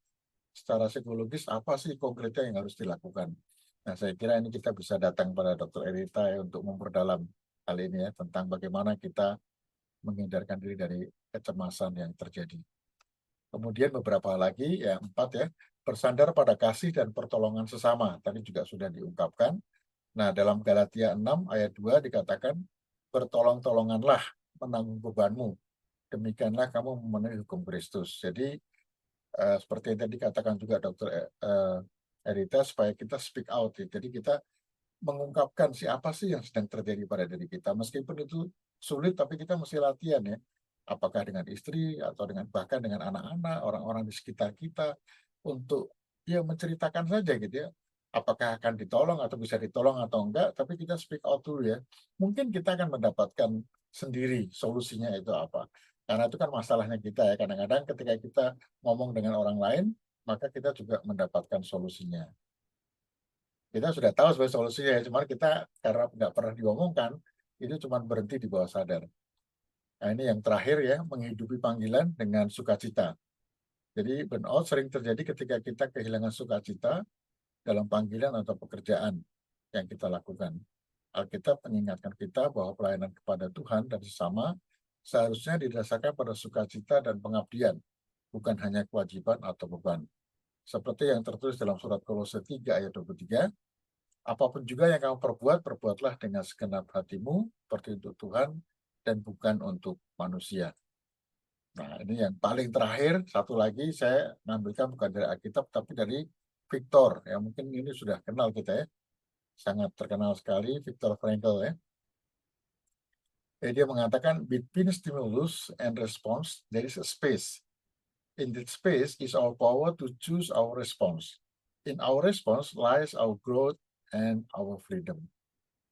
Secara psikologis apa sih konkretnya yang harus dilakukan? Nah, saya kira ini kita bisa datang pada Dr. Erita ya, untuk memperdalam hal ini ya, tentang bagaimana kita menghindarkan diri dari kecemasan yang terjadi. Kemudian beberapa lagi, ya 4 ya, bersandar pada kasih dan pertolongan sesama. Tadi juga sudah diungkapkan. Nah, dalam Galatia 6 ayat 2 dikatakan, bertolong-tolonganlah menanggung bebanmu. Demikianlah kamu memenuhi hukum Kristus. Jadi, seperti yang tadi dikatakan juga Dr. Erita, supaya kita speak out. Ya. Jadi kita mengungkapkan siapa sih yang sedang terjadi pada diri kita. Meskipun itu sulit, tapi kita mesti latihan ya. Apakah dengan istri atau bahkan dengan anak-anak, orang-orang di sekitar kita, untuk ya menceritakan saja gitu ya. Apakah akan ditolong atau bisa ditolong atau enggak, tapi kita speak out dulu ya. Mungkin kita akan mendapatkan sendiri solusinya itu apa. Karena itu kan masalahnya kita ya. Kadang-kadang ketika kita ngomong dengan orang lain, maka kita juga mendapatkan solusinya. Kita sudah tahu sebagai solusinya, cuma kita karena nggak pernah diomongkan, itu cuma berhenti di bawah sadar. Nah, ini yang terakhir ya, menghidupi panggilan dengan sukacita. Jadi burnout sering terjadi ketika kita kehilangan sukacita dalam panggilan atau pekerjaan yang kita lakukan. Alkitab mengingatkan kita bahwa pelayanan kepada Tuhan dan sesama seharusnya didasarkan pada sukacita dan pengabdian, bukan hanya kewajiban atau beban. Seperti yang tertulis dalam surat Kolose 3 ayat 23, apapun juga yang kamu perbuat, perbuatlah dengan segenap hatimu, seperti untuk Tuhan dan bukan untuk manusia. Nah, ini yang paling terakhir, satu lagi saya mengambilkan bukan dari Alkitab, tapi dari Viktor, ya mungkin ini sudah kenal kita ya, sangat terkenal sekali, Viktor Frankl ya. Dia mengatakan between stimulus and response there is a space. In that space is our power to choose our response. In our response lies our growth and our freedom.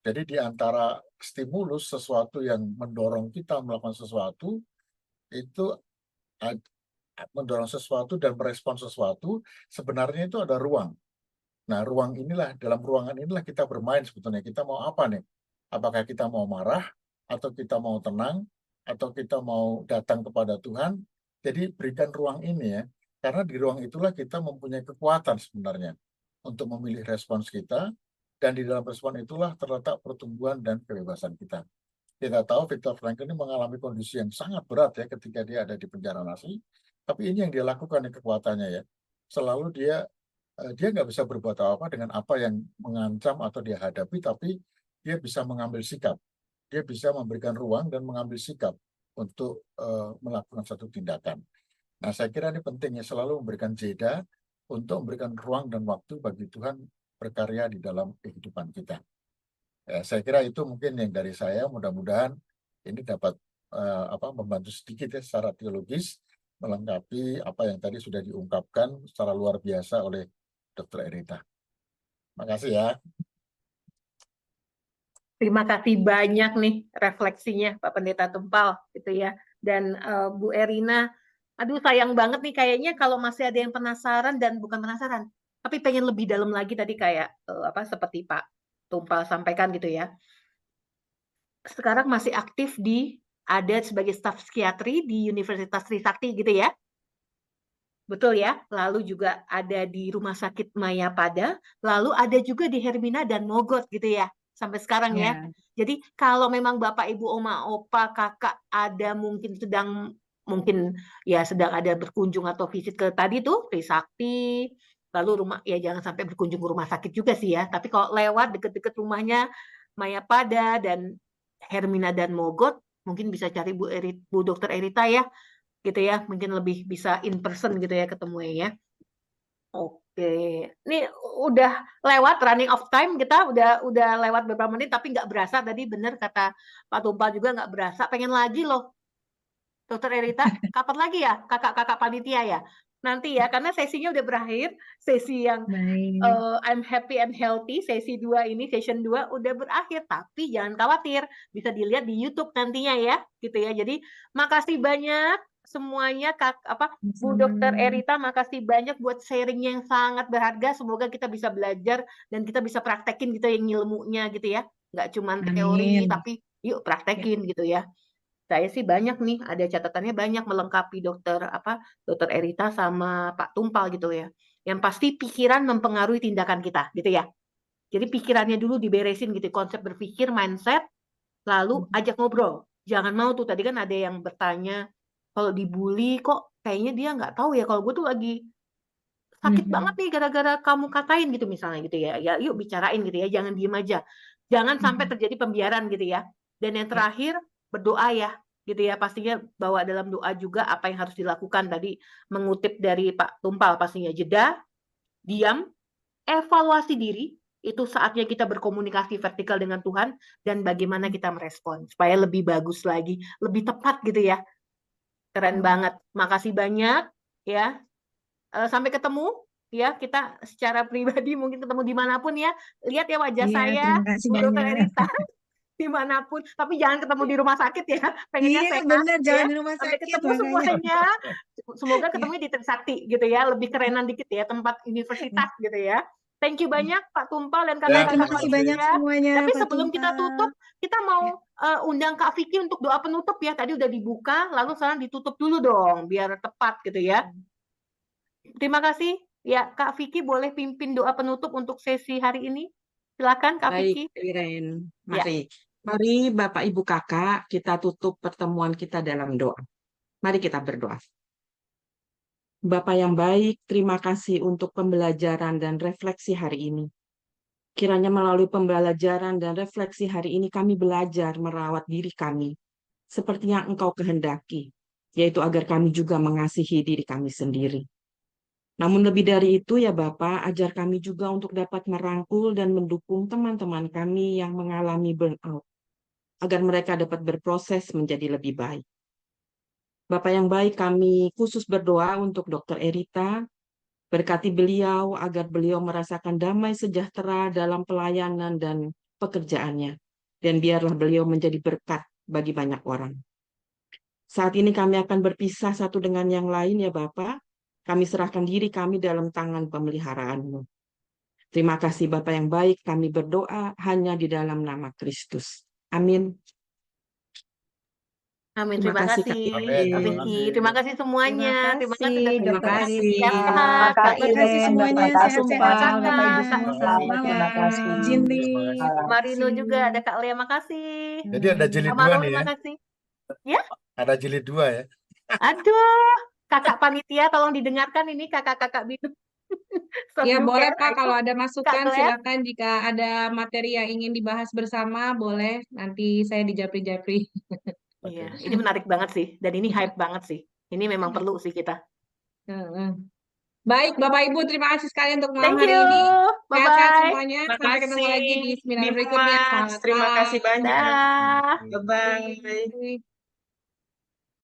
Jadi di antara stimulus, sesuatu yang mendorong kita melakukan sesuatu, itu mendorong sesuatu dan merespon sesuatu, sebenarnya itu ada ruang. Nah, ruang inilah, dalam ruangan inilah kita bermain sebetulnya. Kita mau apa nih? Apakah kita mau marah, atau kita mau tenang, atau kita mau datang kepada Tuhan? Jadi berikan ruang ini ya, karena di ruang itulah kita mempunyai kekuatan sebenarnya untuk memilih respons kita, dan di dalam respon itulah terletak pertumbuhan dan kebebasan kita. Kita tahu Viktor Frankl ini mengalami kondisi yang sangat berat ya ketika dia ada di penjara Nazi, tapi ini yang dia lakukan, yang kekuatannya ya. Selalu dia nggak bisa berbuat apa-apa dengan apa yang mengancam atau dia hadapi, tapi dia bisa mengambil sikap. Dia bisa memberikan ruang dan mengambil sikap untuk melakukan satu tindakan. Nah, saya kira ini penting ya, selalu memberikan jeda untuk memberikan ruang dan waktu bagi Tuhan berkarya di dalam kehidupan kita. Ya, saya kira itu mungkin yang dari saya, mudah-mudahan ini dapat membantu sedikit ya secara teologis, melengkapi apa yang tadi sudah diungkapkan secara luar biasa oleh Dr. Erita. Makasih ya. Terima kasih banyak nih refleksinya Pak Pendeta Tumpal gitu ya. Dan Bu Erina, aduh sayang banget nih kayaknya kalau masih ada yang penasaran dan bukan penasaran, tapi pengen lebih dalam lagi tadi kayak seperti Pak Tumpal sampaikan gitu ya. Sekarang masih aktif ada sebagai staf psikiatri di Universitas Trisakti gitu ya. Betul ya, lalu juga ada di Rumah Sakit Mayapada, lalu ada juga di Hermina dan Mogot gitu ya, sampai sekarang ya. Jadi kalau memang Bapak, Ibu, Oma, Opa, Kakak ada sedang ada berkunjung atau visit ke tadi tuh Trisakti, lalu jangan sampai berkunjung ke rumah sakit juga sih ya, tapi kalau lewat deket-deket rumahnya Mayapada dan Hermina dan Mogot, mungkin bisa cari Bu Dr. Erita ya, gitu ya, mungkin lebih bisa in person gitu ya ketemu ya. Oke, ini udah lewat running of time, kita udah lewat beberapa menit tapi nggak berasa, tadi bener kata Pak Tumpal juga nggak berasa, pengen lagi loh Dr. Erita, kapan lagi ya kakak-kakak panitia ya nanti ya, karena sesinya udah berakhir, sesi yang I'm happy and healthy, sesi 2 ini, session 2 udah berakhir, tapi jangan khawatir, bisa dilihat di YouTube nantinya ya, gitu ya. Jadi makasih banyak semuanya Bu Dr. Erita, makasih banyak buat sharingnya yang sangat berharga. Semoga kita bisa belajar dan kita bisa praktekin gitu yang ilmunya gitu ya, nggak cuma teori tapi yuk praktekin gitu ya. Saya sih banyak nih, ada catatannya banyak melengkapi Dr. Erita sama Pak Tumpal gitu ya. Yang pasti pikiran mempengaruhi tindakan kita gitu ya. Jadi pikirannya dulu diberesin gitu, konsep berpikir, mindset, lalu ajak ngobrol. Jangan mau tuh, tadi kan ada yang bertanya, kalau dibully kok kayaknya dia nggak tahu ya, kalau gue tuh lagi sakit banget nih gara-gara kamu katain gitu misalnya gitu ya. Ya yuk bicarain gitu ya, jangan diem aja. Jangan sampai terjadi pembiaran gitu ya. Dan yang terakhir, berdoa ya gitu ya, pastinya bawa dalam doa juga apa yang harus dilakukan, tadi mengutip dari Pak Tumpal, pastinya jeda, diam, evaluasi diri, itu saatnya kita berkomunikasi vertikal dengan Tuhan dan bagaimana kita merespon supaya lebih bagus lagi, lebih tepat gitu ya. Keren banget, makasih banyak ya. Sampai ketemu ya, kita secara pribadi mungkin ketemu dimanapun ya, lihat ya wajah saya Bu Dr. Erita dimanapun, tapi jangan ketemu di rumah sakit ya, pengennya sehat bener, ya. jangan di rumah Sampai sakit ketemu makanya. semuanya, semoga ketemu di Trisakti gitu ya, lebih kerenan dikit ya, tempat universitas gitu ya. Thank you banyak Pak Tumpal dan kakak-kakak Terima kasih banyak panitia. semuanya Tapi Pak sebelum kita Tumpal. tutup, kita mau undang Kak Vicky untuk doa penutup ya, tadi udah dibuka, lalu sekarang ditutup dulu dong, biar tepat gitu ya. Terima kasih ya, Kak Vicky boleh pimpin doa penutup untuk sesi hari ini. Silakan Kak Vicky. Baik, Iren. Ya. Mari Bapak Ibu Kakak, kita tutup pertemuan kita dalam doa. Mari kita berdoa. Bapak yang baik, terima kasih untuk pembelajaran dan refleksi hari ini. Kiranya melalui pembelajaran dan refleksi hari ini kami belajar merawat diri kami seperti yang Engkau kehendaki, yaitu agar kami juga mengasihi diri kami sendiri. Namun lebih dari itu ya Bapak, ajar kami juga untuk dapat merangkul dan mendukung teman-teman kami yang mengalami burnout, agar mereka dapat berproses menjadi lebih baik. Bapak yang baik, kami khusus berdoa untuk Dr. Erita, berkati beliau agar beliau merasakan damai sejahtera dalam pelayanan dan pekerjaannya, dan biarlah beliau menjadi berkat bagi banyak orang. Saat ini kami akan berpisah satu dengan yang lain ya Bapak. Kami serahkan diri kami dalam tangan pemeliharaan-Mu. Terima kasih Bapak yang baik, kami berdoa hanya di dalam nama Kristus. Amin. Amin. Terima Terima kasih Kak kasih, Amin. Kak Terima Vicky. kasih. Terima kasih semuanya. Terima kasih kasih Dr. Terima Dokter kasih. Erita. Kak Terima kasih Iren, semuanya. Bapak Sehat-sehat Sehat-sehat Sumpal, Bapak Bapak Ibu Ibu semua. semua, Selamat terima malam. kasih. Jinli. Terima Marino Kasih. juga, ada Kak Lea, makasih. Jadi ada jilid Kak 2 Maruli, nih ya. makasih. Ya, Ada jilid 2 ya. aduh. Kakak panitia tolong didengarkan ini kakak-kakak Binu. Stop Ya, juga boleh ya, Pak, Aiko. kalau ada Kak masukan Glenn, silakan jika ada materi yang ingin dibahas bersama, boleh nanti saya dijapri-japri. iya, Oke. ini menarik banget sih, dan ini hype banget sih. Ini memang perlu sih kita. Heeh. Baik, Bapak Ibu, terima kasih sekali untuk malam Thank hari you, ini. Sehat-sehat bye-bye. semuanya. Terima Sampai ketemu lagi di kasih, seminar berikutnya. Dimas. Selamat Terima kasih malam. banyak. Dah. Bye-bye. Bye.